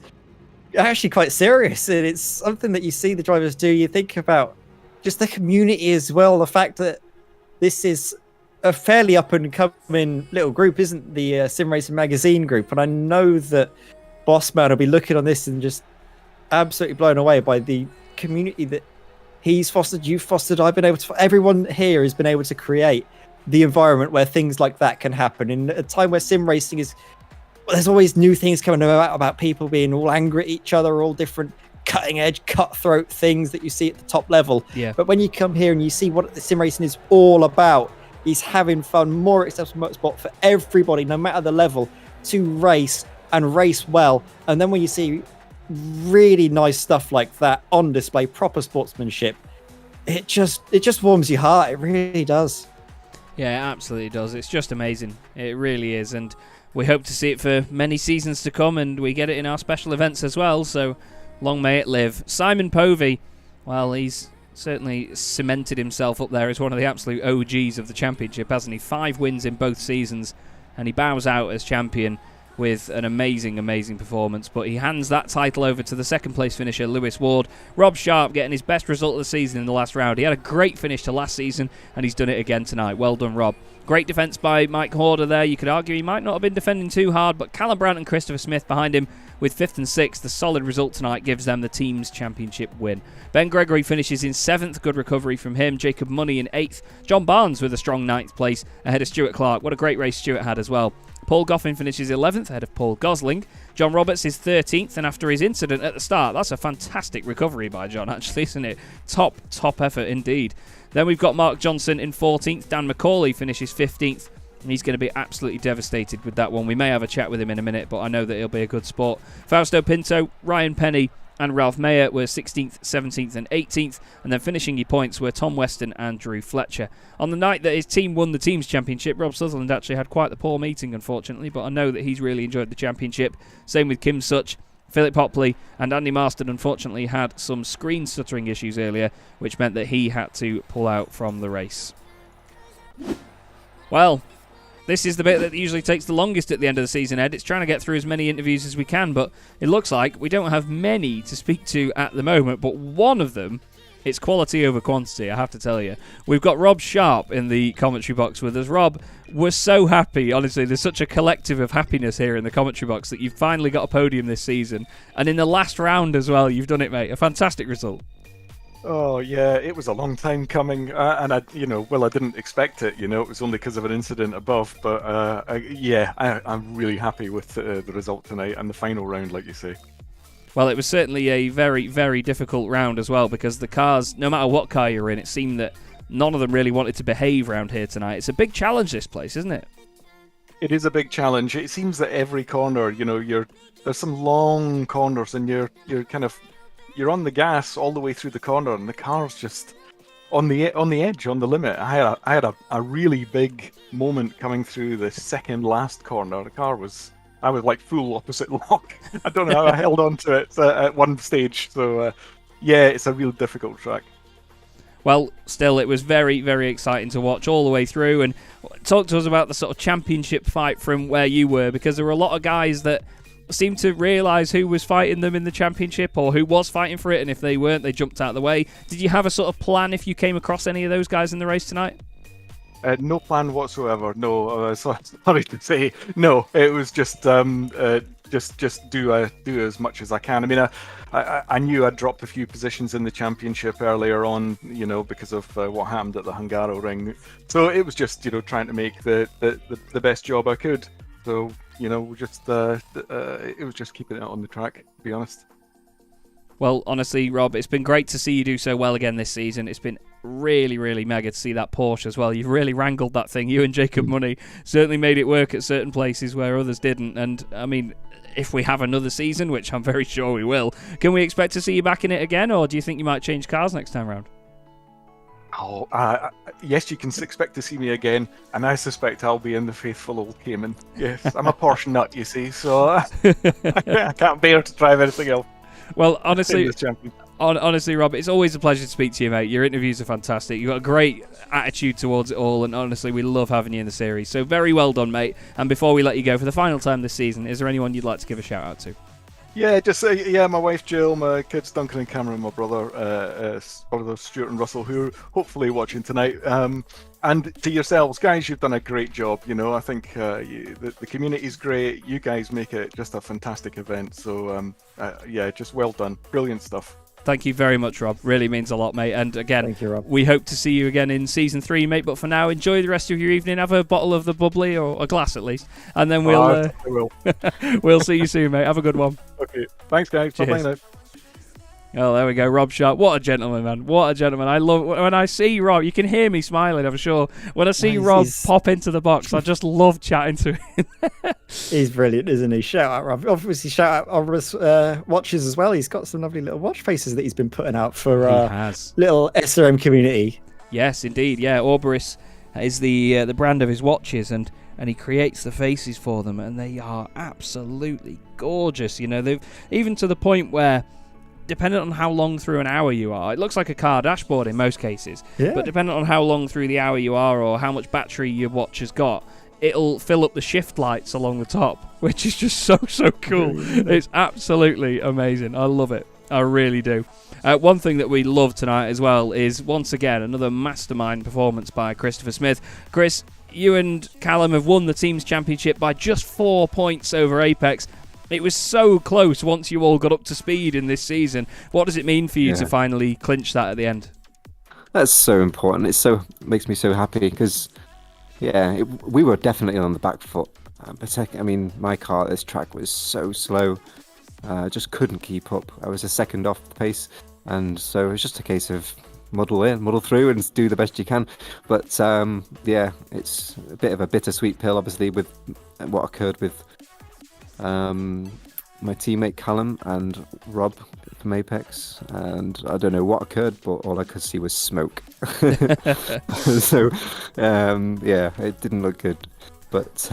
G: actually quite serious. And it's something that you see the drivers do. You think about just the community as well. The fact that this is a fairly up and coming little group, isn't the Sim Racing Magazine group? And I know that Bossman will be looking on this and just absolutely blown away by the community that he's fostered, you've fostered, I've been able to, everyone here has been able to create the environment where things like that can happen. In a time where sim racing is, there's always new things coming about people being all angry at each other, all different cutting edge, cutthroat things that you see at the top level.
E: Yeah.
G: But when you come here and you see what the sim racing is all about, is having fun, more accessible motorsport for everybody, no matter the level, to race and race well. And then when you see really nice stuff like that on display, proper sportsmanship, it just warms your heart. It really does.
E: Yeah, it absolutely does. It's just amazing. It really is. And we hope to see it for many seasons to come, and we get it in our special events as well. So long may it live. Simon Povey, well, he's certainly cemented himself up there as one of the absolute OGs of the championship, hasn't he? 5 wins in both seasons, and he bows out as champion with an amazing performance, but he hands that title over to the second place finisher Lewis Ward. Rob Sharp getting his best result of the season in the last round. He had a great finish to last season, and he's done it again tonight. Well done, Rob. Great defence by Mike Horder there. You could argue he might not have been defending too hard, but Callum Brandt and Christopher Smith behind him with 5th and 6th. The solid result tonight gives them the team's championship win. Ben Gregory finishes in 7th. Good recovery from him. Jacob Money in 8th. John Barnes with a strong 9th place ahead of Stuart Clark. What a great race Stuart had as well. Paul Goffin finishes 11th ahead of Paul Gosling. John Roberts is 13th, and after his incident at the start, that's a fantastic recovery by John, actually, isn't it? Top effort indeed. Then we've got Mark Johnson in 14th. Dan McCauley finishes 15th, and he's going to be absolutely devastated with that one. We may have a chat with him in a minute, but I know that he'll be a good sport. Fausto Pinto, Ryan Penny, and Ralph Mayer were 16th, 17th and 18th, and then finishing your points were Tom Weston and Drew Fletcher. On the night that his team won the team's championship, Rob Sutherland actually had quite the poor meeting, unfortunately, but I know that he's really enjoyed the championship. Same with Kim Such, Philip Hopley, and Andy Marston unfortunately had some screen stuttering issues earlier, which meant that he had to pull out from the race. Well, this is the bit that usually takes the longest at the end of the season, Ed. It's trying to get through as many interviews as we can, but it looks like we don't have many to speak to at the moment, but one of them, it's quality over quantity, I have to tell you. We've got Rob Sharp in the commentary box with us. Rob, we're so happy, honestly. There's such a collective of happiness here in the commentary box that you've finally got a podium this season, and in the last round as well, you've done it, mate. A fantastic result.
H: Oh yeah, it was a long time coming, and I didn't expect it. It was only because of an incident above, but I'm really happy with the result tonight and the final round, like you say.
E: Well, it was certainly a very, very difficult round as well, because the cars, no matter what car you're in, it seemed that none of them really wanted to behave around here tonight. It's a big challenge, this place, isn't it?
H: It is a big challenge. It seems that every corner, there's some long corners, and you're on the gas all the way through the corner, and the car's just on the edge, on the limit. I had a really big moment coming through the second last corner. I was like full opposite lock. I don't know how I held on to it at one stage. So it's a real difficult track.
E: Well, still, it was very, very exciting to watch all the way through. And talk to us about the sort of championship fight from where you were, because there were a lot of guys that seemed to realise who was fighting them in the championship, or who was fighting for it, and if they weren't, they jumped out of the way. Did you have a sort of plan if you came across any of those guys in the race tonight?
H: No plan whatsoever. No, sorry to say, no. It was just do as much as I can. I mean, I knew I'd dropped a few positions in the championship earlier on, because of what happened at the Hungaro ring. So it was just trying to make the best job I could. So it was just keeping it on the track, to be honest.
E: Well, honestly, Rob, it's been great to see you do so well again this season. It's been really, really mega to see that Porsche as well. You've really wrangled that thing. You and Jacob Money certainly made it work at certain places where others didn't. And, I mean, if we have another season, which I'm very sure we will, can we expect to see you back in it again, or do you think you might change cars next time round?
H: Oh, yes, you can expect to see me again, and I suspect I'll be in the faithful old Cayman. Yes, I'm a Porsche nut, you see, so I can't bear to drive anything else.
E: Well, honestly, Rob, it's always a pleasure to speak to you, mate. Your interviews are fantastic. You've got a great attitude towards it all, and honestly, we love having you in the series. So very well done, mate. And before we let you go for the final time this season, is there anyone you'd like to give a shout out to?
H: Yeah, just my wife Jill, my kids Duncan and Cameron, my brother Stuart and Russell, who are hopefully watching tonight. And to yourselves, guys, you've done a great job. I think the community's great. You guys make it just a fantastic event. So just well done. Brilliant stuff.
E: Thank you very much, Rob. Really means a lot, mate. And again,
G: thank you, Rob.
E: We hope to see you again in season 3, mate. But for now, enjoy the rest of your evening. Have a bottle of the bubbly, or a glass at least, and then we'll see you soon, mate. Have a good one.
H: Okay. Thanks, guys. Bye-bye now.
E: Oh, there we go, Rob Sharp. What a gentleman, man. What a gentleman. I love when I see Rob. You can hear me smiling, I'm sure. When I see Rob pop into the box, I just love chatting to him.
G: He's brilliant, isn't he? Shout out, Rob. Obviously, shout out Orris watches as well. He's got some lovely little watch faces that he's been putting out for little SRM community.
E: Yes, indeed. Yeah, Orris is the brand of his watches, and he creates the faces for them, and they are absolutely gorgeous. You know, they've even to the point where, depending on how long through an hour you are, it looks like a car dashboard in most cases. Yeah. But depending on how long through the hour you are, or how much battery your watch has got, it'll fill up the shift lights along the top, which is just so cool. It's absolutely amazing. I love it. I really do. One thing that we love tonight as well is, once again, another mastermind performance by Christopher Smith. Chris, you and Callum have won the team's championship by just 4 points over Apex. It was so close once you all got up to speed in this season. What does it mean for you to finally clinch that at the end?
I: That's so important. Makes me so happy because, we were definitely on the back foot. But I mean, my car at this track was so slow. Just couldn't keep up. I was a second off the pace, and so it was just a case of muddle through and do the best you can. But it's a bit of a bittersweet pill, obviously, with what occurred with my teammate Callum and Rob from Apex, and I don't know what occurred, but all I could see was smoke. So it didn't look good. But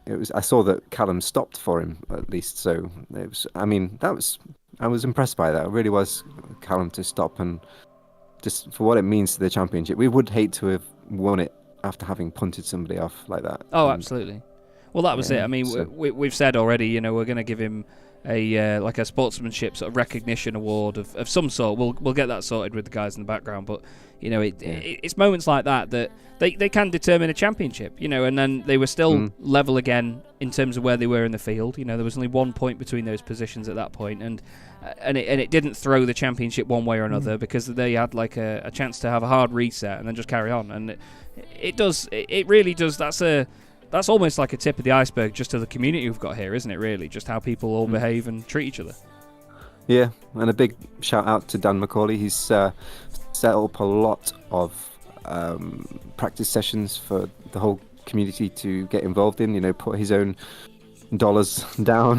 I: it was. I saw that Callum stopped for him at least, so it was. I mean, I was impressed by that. I really was. Callum to stop, and just for what it means to the championship. We would hate to have won it after having punted somebody off like that.
E: Oh, absolutely. Well, that was it. I mean, we've said already, you know, we're going to give him a like a sportsmanship sort of recognition award of some sort. We'll get that sorted with the guys in the background. But, you know, it's moments like that they can determine a championship, you know, and then they were still level again in terms of where they were in the field. You know, there was only 1 point between those positions at that point, and it didn't throw the championship one way or another because they had like a chance to have a hard reset and then just carry on. And it really does. That's almost like a tip of the iceberg just to the community we've got here, isn't it, really? Just how people all behave and treat each other.
I: Yeah, and a big shout out to Dan McCauley. He's set up a lot of practice sessions for the whole community to get involved in, you know, put his own dollars down,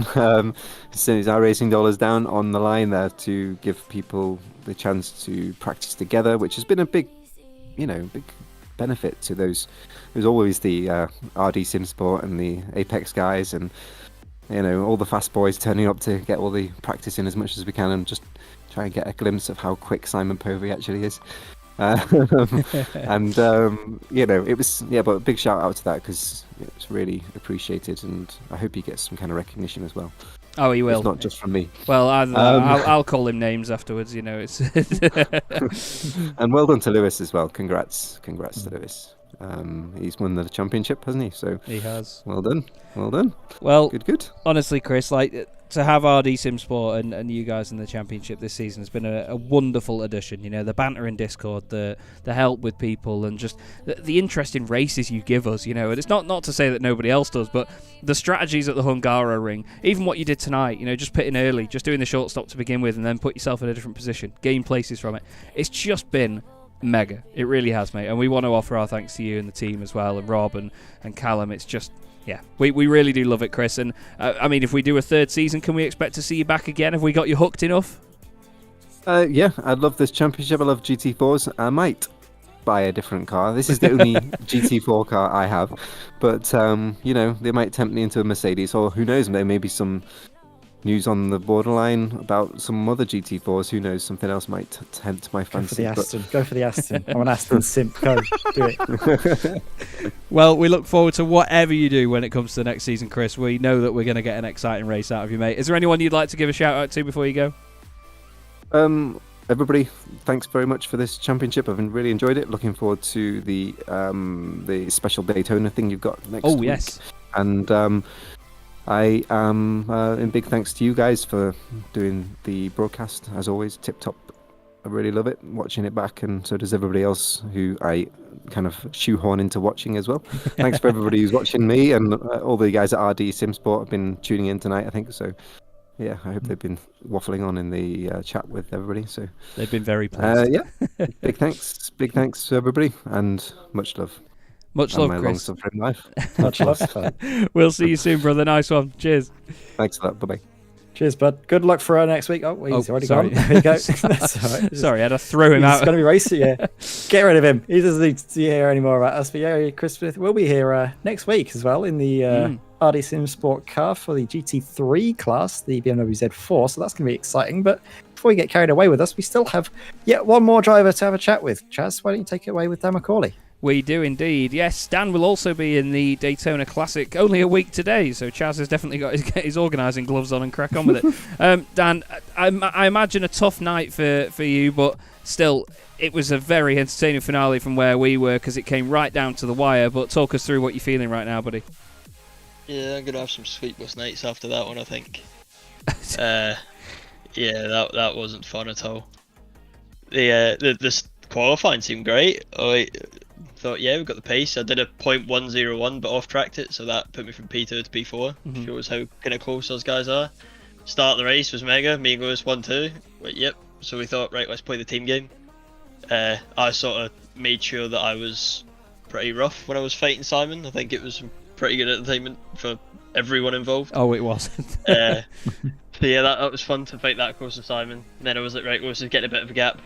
I: his iRacing dollars down on the line there to give people the chance to practice together, which has been a big benefit to those. There's always the RD SimSport and the Apex guys, and you know, all the fast boys turning up to get all the practice in as much as we can and just try and get a glimpse of how quick Simon Povey actually is. And you know, it was but a big shout out to that because it's really appreciated, and I hope he gets some kind of recognition as well.
E: Oh, he will.
I: It's not just from me.
E: Well, I'll call him names afterwards. You know, it's.
I: And well done to Lewis as well. Congrats to Lewis. He's won the championship, hasn't he? So
E: he has.
I: Well done.
E: Well,
I: good.
E: Honestly, Chris, like, to have RD SimSport and you guys in the championship this season has been a wonderful addition. You know, the banter in Discord, the help with people, and just the interesting races you give us. You know, and it's not to say that nobody else does, but the strategies at the Hungaro ring, even what you did tonight. You know, just pitting early, just doing the short stop to begin with, and then put yourself in a different position, gain places from it. It's just been mega. It really has, mate. And we want to offer our thanks to you and the team as well, and Rob and Callum. It's just. Yeah, we really do love it, Chris. And I mean, if we do a third season, can we expect to see you back again? Have we got you hooked enough?
I: Yeah, I love this championship. I love GT4s. I might buy a different car. This is the only GT4 car I have. But, you know, they might tempt me into a Mercedes, or who knows, there may be some news on the borderline about some other GT4s. Who knows, something else might tempt my fancy.
G: Go for the Aston. I'm an Aston simp. Go, do it.
E: Well, we look forward to whatever you do when it comes to the next season, Chris. We know that we're going to get an exciting race out of you, mate. Is there anyone you'd like to give a shout out to before you go?
I: Everybody, thanks very much for this championship. I've really enjoyed it. Looking forward to the special Daytona thing you've got next week.
E: Yes.
I: And I am in big thanks to you guys for doing the broadcast. As always, tip top. I really love it, watching it back, and so does everybody else who I kind of shoehorn into watching as well. Thanks for everybody who's watching me, and all the guys at RD SimSport have been tuning in tonight, I think. So yeah, I hope they've been waffling on in the chat with everybody. So
E: They've been very pleased.
I: yeah, big thanks to everybody, and much love.
E: Much
I: And
E: love,
I: my
E: Chris.
I: long-suffering life.
G: Much love.
E: We'll see you soon, brother. Nice one. Cheers.
I: Thanks a lot. Bye bye.
G: Cheers, bud. Good luck for next week. Oh, he's already
E: sorry.
G: gone. There we go. That's all right.
E: Sorry, I had to throw him
G: He's
E: out.
G: going to be racing, yeah. Get rid of him. He doesn't need to hear any more about us. But yeah, Chris Smith will be here next week as well in the RD Sim Sport car for the GT3 class, the BMW Z4. So that's going to be exciting. But before we get carried away with us, we still have yet one more driver to have a chat with. Chaz, why don't you take it away with Dan McCauley?
E: We do indeed. Yes, Dan will also be in the Daytona Classic only a week today, so Chaz has definitely got his organising gloves on and crack on with it. Dan, I imagine a tough night for you, but still, it was a very entertaining finale from where we were because it came right down to the wire. But talk us through what you're feeling right now, buddy.
J: Yeah, I'm going to have some sleepless nights after that one, I think. Yeah, that wasn't fun at all. The qualifying seemed great. I thought, yeah, we've got the pace. I did a .101, but off-tracked it, so that put me from P2 to P4. Shows how kind of close those guys are. Start of the race was mega. Me and Lewis 1-2. Went, yep. So we thought, right, let's play the team game. I sort of made sure that I was pretty rough when I was fighting Simon. I think it was pretty good entertainment for everyone involved.
E: Oh, it was.
J: So yeah, that was fun to fight that close to Simon. And then I was like, right, let's just get a bit of a gap.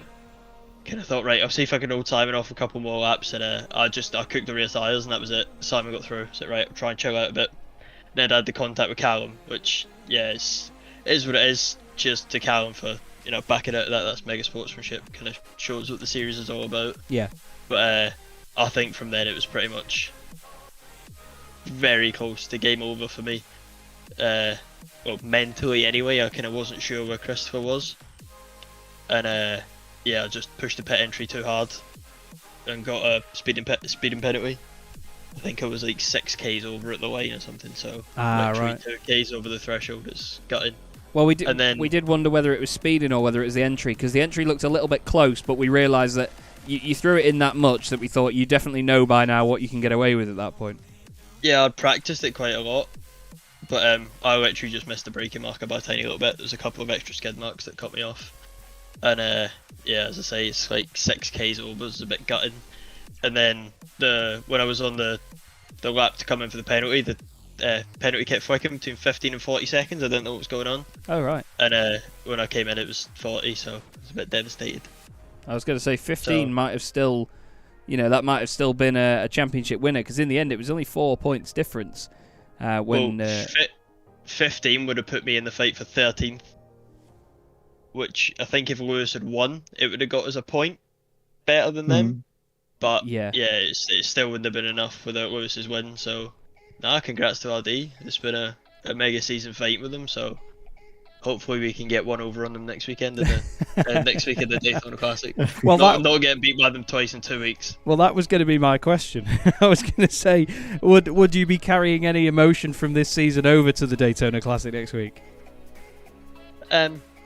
J: Kind of thought, right, I'll see if I can hold Simon off a couple more laps, and I cooked the rear tyres, and that was it. Simon got through, so right, I'll try and chill out a bit. Then I had the contact with Callum, which, yeah, it is what it is. Cheers to Callum for, backing out that's mega sportsmanship, kind of shows what the series is all about.
E: Yeah.
J: But I think from then it was pretty much very close to game over for me. Well, mentally anyway, I kind of wasn't sure where Christopher was. And yeah, I just pushed the pit entry too hard and got a speeding penalty. I think I was like 6Ks over at the line or something, so literally
E: right.
J: 2Ks over the threshold is gutting.
E: Well, we did wonder whether it was speeding or whether it was the entry, because the entry looked a little bit close, but we realised that you threw it in that much that we thought you definitely know by now what you can get away with at that point. Yeah,
J: I'd practiced it quite a lot, but I literally just missed the braking marker by a tiny little bit. There's a couple of extra skid marks that cut me off. And yeah, as I say, it's like 6Ks over, it's a bit gutting. And then when I was on the lap to come in for the penalty kept flicking between 15 and 40 seconds. I didn't know what was going on.
E: Oh, right.
J: And when I came in, it was 40, so I was a bit devastated.
E: I was going to say 15 might have still, that might have still been a championship winner, because in the end it was only 4 points difference.
J: 15 would have put me in the fight for 13th. Which I think if Lewis had won, it would have got us a point better than them. But yeah, it still wouldn't have been enough without Lewis's win. So, congrats to RD. It's been a mega season fight with them. So, hopefully we can get one over on them next weekend in the next week in the Daytona Classic. Well, not getting beat by them twice in 2 weeks.
E: Well, that was going to be my question. I was going to say, would you be carrying any emotion from this season over to the Daytona Classic next week?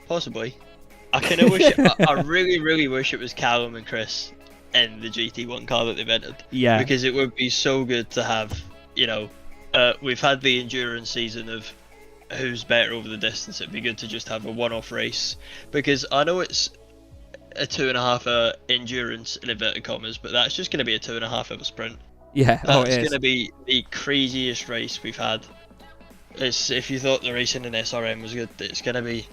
J: Possibly. I kind of wish I really, really wish it was Callum and Chris in the GT1 car that they've entered.
E: Yeah.
J: Because it would be so good to have, we've had the endurance season of who's better over the distance. It'd be good to just have a one-off race. Because I know it's a 2.5 hour endurance in inverted commas, but that's just going to be a 2.5 hour sprint.
E: Yeah,
J: that's going to be the craziest race we've had. If you thought the racing in SRM was good, it's going to be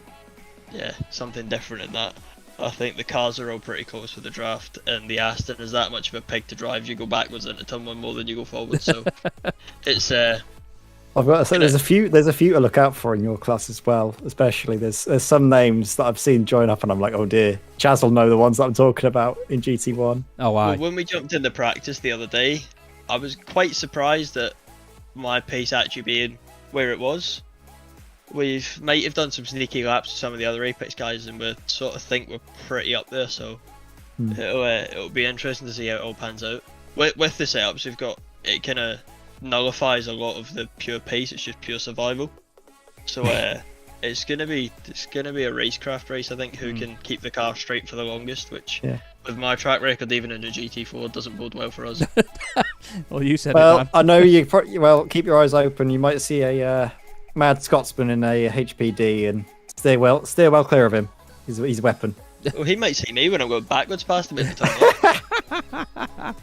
J: something different in that. I think the cars are all pretty close with the draft, and the Aston is that much of a pig to drive. You go backwards into turn one more than you go forward, so it's
G: I've got to say, there's a few to look out for in your class as well. Especially there's some names that I've seen join up, and I'm like, oh dear, Chaz will know the ones that I'm talking about in GT1.
E: Oh wow!
J: Well, when we jumped into practice the other day, I was quite surprised at my pace actually being where it was. We might have done some sneaky laps with some of the other Apex guys, and we sort of think we're pretty up there. So it'll be interesting to see how it all pans out. With the setups we've got, it kind of nullifies a lot of the pure pace. It's just pure survival. So it's gonna be a racecraft race. I think who can keep the car straight for the longest, which with my track record even in the GT4 doesn't bode well for us.
E: Well, you said
G: well,
E: it, man.
G: I know you. Well, keep your eyes open. You might see a mad Scotsman in a HPD, and steer well clear of him. He's a weapon.
J: Well, he might see me when I'm going backwards past him at the time.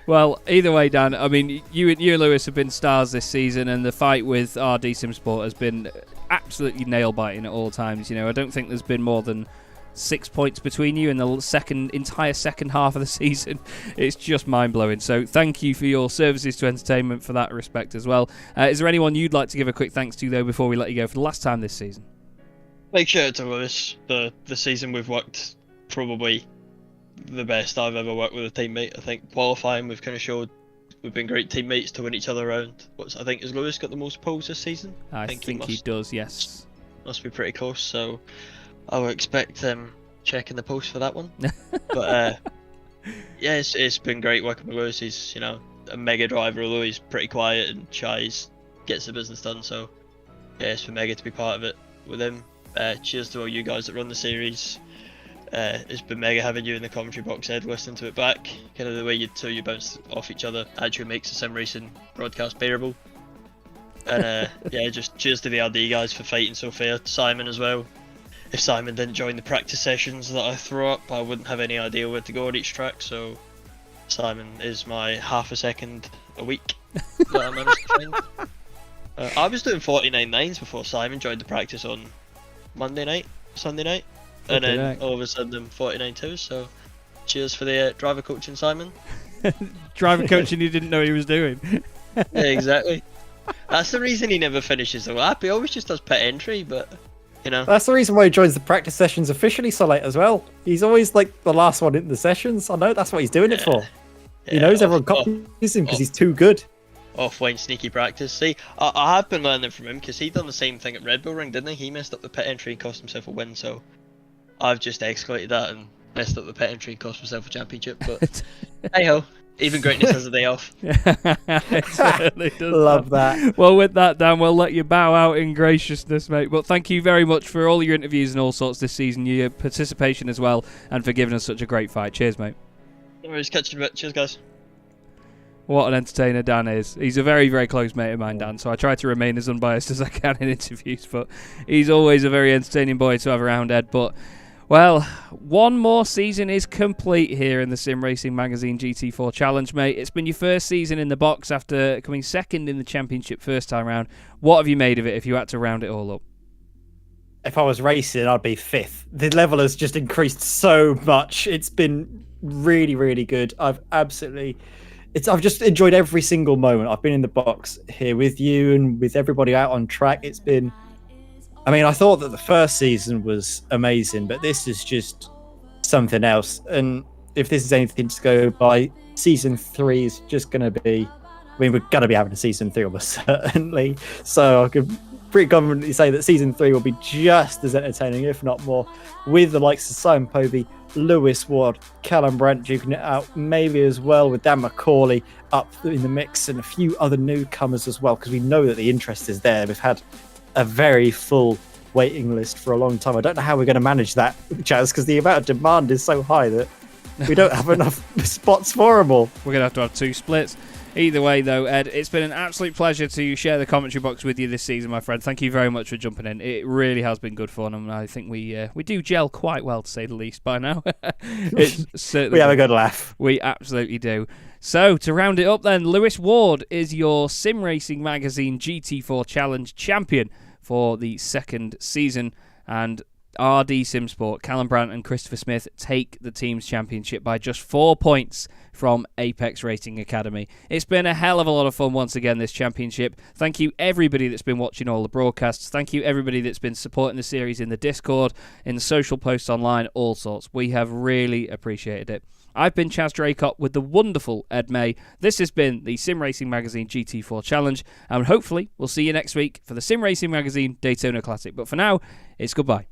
E: Well, either way, Dan, I mean, you and Lewis have been stars this season, and the fight with RD Sim Sport has been absolutely nail-biting at all times. I don't think there's been more than 6 points between you in the entire second half of the season. It's just mind-blowing. So thank you for your services to entertainment for that respect as well. Is there anyone you'd like to give a quick thanks to, though, before we let you go for the last time this season?
J: Big shout out to Lewis. The season we've worked probably the best I've ever worked with a teammate. I think qualifying, we've kind of showed we've been great teammates to win each other around. I think has Lewis got the most poles this season?
E: I think he does, yes.
J: Must be pretty close, so I would expect checking the post for that one. But yeah, it's been great working with Lewis. He's a mega driver, although he's pretty quiet and shy. He gets the business done, so yeah, it's been mega to be part of it with him. Cheers to all you guys that run the series. It's been mega having you in the commentary box, Ed, listening to it back. Kind of the way you bounce off each other actually makes the sim racing broadcast bearable. And yeah, just cheers to the RD guys for fighting so fair. Simon as well. If Simon didn't join the practice sessions that I throw up, I wouldn't have any idea where to go on each track. So Simon is my half a second a week that I managed to find. I was doing 49.9s before Simon joined the practice on Sunday night, and then all of a sudden I'm 49.2s. So cheers for the driver coaching, Simon.
E: Driver coaching you didn't know he was doing.
J: Yeah, exactly. That's the reason he never finishes the lap. He always just does pit entry, but
G: that's the reason why he joins the practice sessions officially so late as well. He's always like the last one in the sessions. I know that's what he's doing it for. He knows everyone copies him because he's too good.
J: Offline sneaky practice. See, I have been learning from him because he done the same thing at Red Bull Ring, didn't he? He messed up the pit entry and cost himself a win, so I've just escalated that and messed up the pit entry and cost myself a championship. But hey ho, even greatness has a day off.
E: It certainly does.
G: Love that.
E: Well, with that, Dan, we'll let you bow out in graciousness, mate. But thank you very much for all your interviews and all sorts this season, your participation as well, and for giving us such a great fight. Cheers, mate.
J: No worries, catch you in a bit. Cheers, guys.
E: What an entertainer Dan is. He's a very, very close mate of mine, Dan, so I try to remain as unbiased as I can in interviews, but he's always a very entertaining boy to have around, Ed. But, well, one more season is complete here in the Sim Racing Magazine GT4 Challenge, mate. It's been your first season in the box after coming second in the championship first time round. What have you made of it if you had to round it all up?
G: If I was racing, I'd be fifth. The level has just increased so much. It's been really, really good. I've just enjoyed every single moment. I've been in the box here with you and with everybody out on track. It's been, I thought that the first season was amazing, but this is just something else. And if this is anything to go by, season 3 is just going to be, we're going to be having a season 3 almost certainly. So I could pretty confidently say that season 3 will be just as entertaining, if not more, with the likes of Simon Povey, Lewis Ward, Callum Brandt duking it out, maybe as well with Dan McCauley up in the mix and a few other newcomers as well, because we know that the interest is there. We've had a very full waiting list for a long time. I don't know how we're going to manage that, Chaz, because the amount of demand is so high that we don't have enough spots for them all.
E: We're going to have 2 splits. Either way, though, Ed, it's been an absolute pleasure to share the commentary box with you this season, my friend. Thank you very much for jumping in. It really has been good fun, and I think we do gel quite well, to say the least, by now. It's certainly
G: we have a good laugh.
E: We absolutely do. So, to round it up then, Lewis Ward is your Sim Racing Magazine GT4 Challenge champion for the second season, and RD Sim Sport, Callum Brandt and Christopher Smith take the team's championship by just 4 points from Apex Racing Academy. It's been a hell of a lot of fun once again, this championship. Thank you everybody that's been watching all the broadcasts. Thank you everybody that's been supporting the series in the Discord, in the social posts online, all sorts. We have really appreciated it. I've been Chaz Draycott with the wonderful Ed May. This has been the Sim Racing Magazine GT4 Challenge, and hopefully we'll see you next week for the Sim Racing Magazine Daytona Classic. But for now, it's goodbye.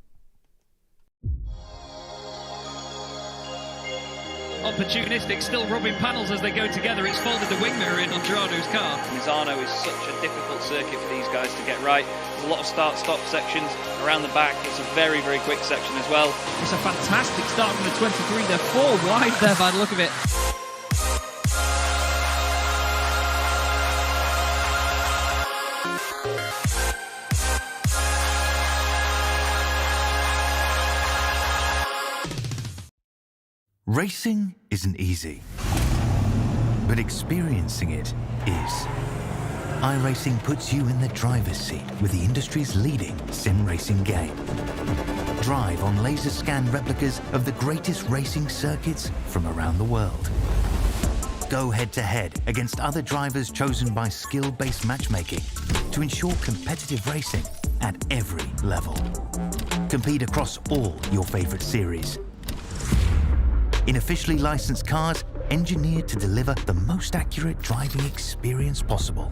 B: Opportunistic, still rubbing panels as they go together. It's folded the wing mirror in on Gerardo's car.
C: Misano is such a difficult circuit for these guys to get right. There's a lot of start-stop sections around the back. It's a very, very quick section as well.
B: It's a fantastic start from the 23. They're 4 wide there by the look of it.
D: Racing isn't easy, but experiencing it is. iRacing puts you in the driver's seat with the industry's leading sim racing game. Drive on laser scan replicas of the greatest racing circuits from around the world. Go head-to-head against other drivers chosen by skill-based matchmaking to ensure competitive racing at every level. Compete across all your favorite series. In officially licensed cars, engineered to deliver the most accurate driving experience possible.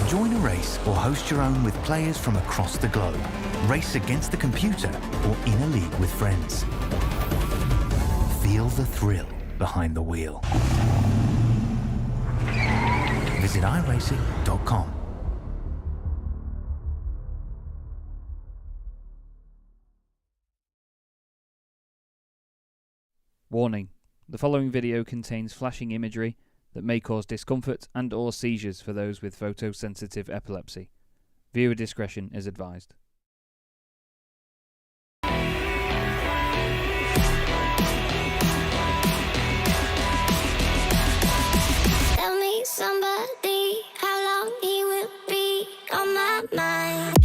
D: Join a race or host your own with players from across the globe. Race against the computer or in a league with friends. Feel the thrill behind the wheel. Visit iRacing.com.
E: Warning: the following video contains flashing imagery that may cause discomfort and/or seizures for those with photosensitive epilepsy. Viewer discretion is advised.
F: Tell me somebody how long he will be on my mind.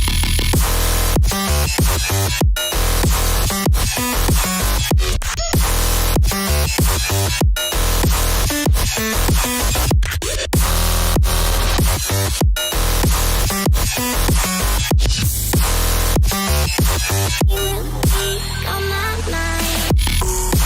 F: He will be on my mind.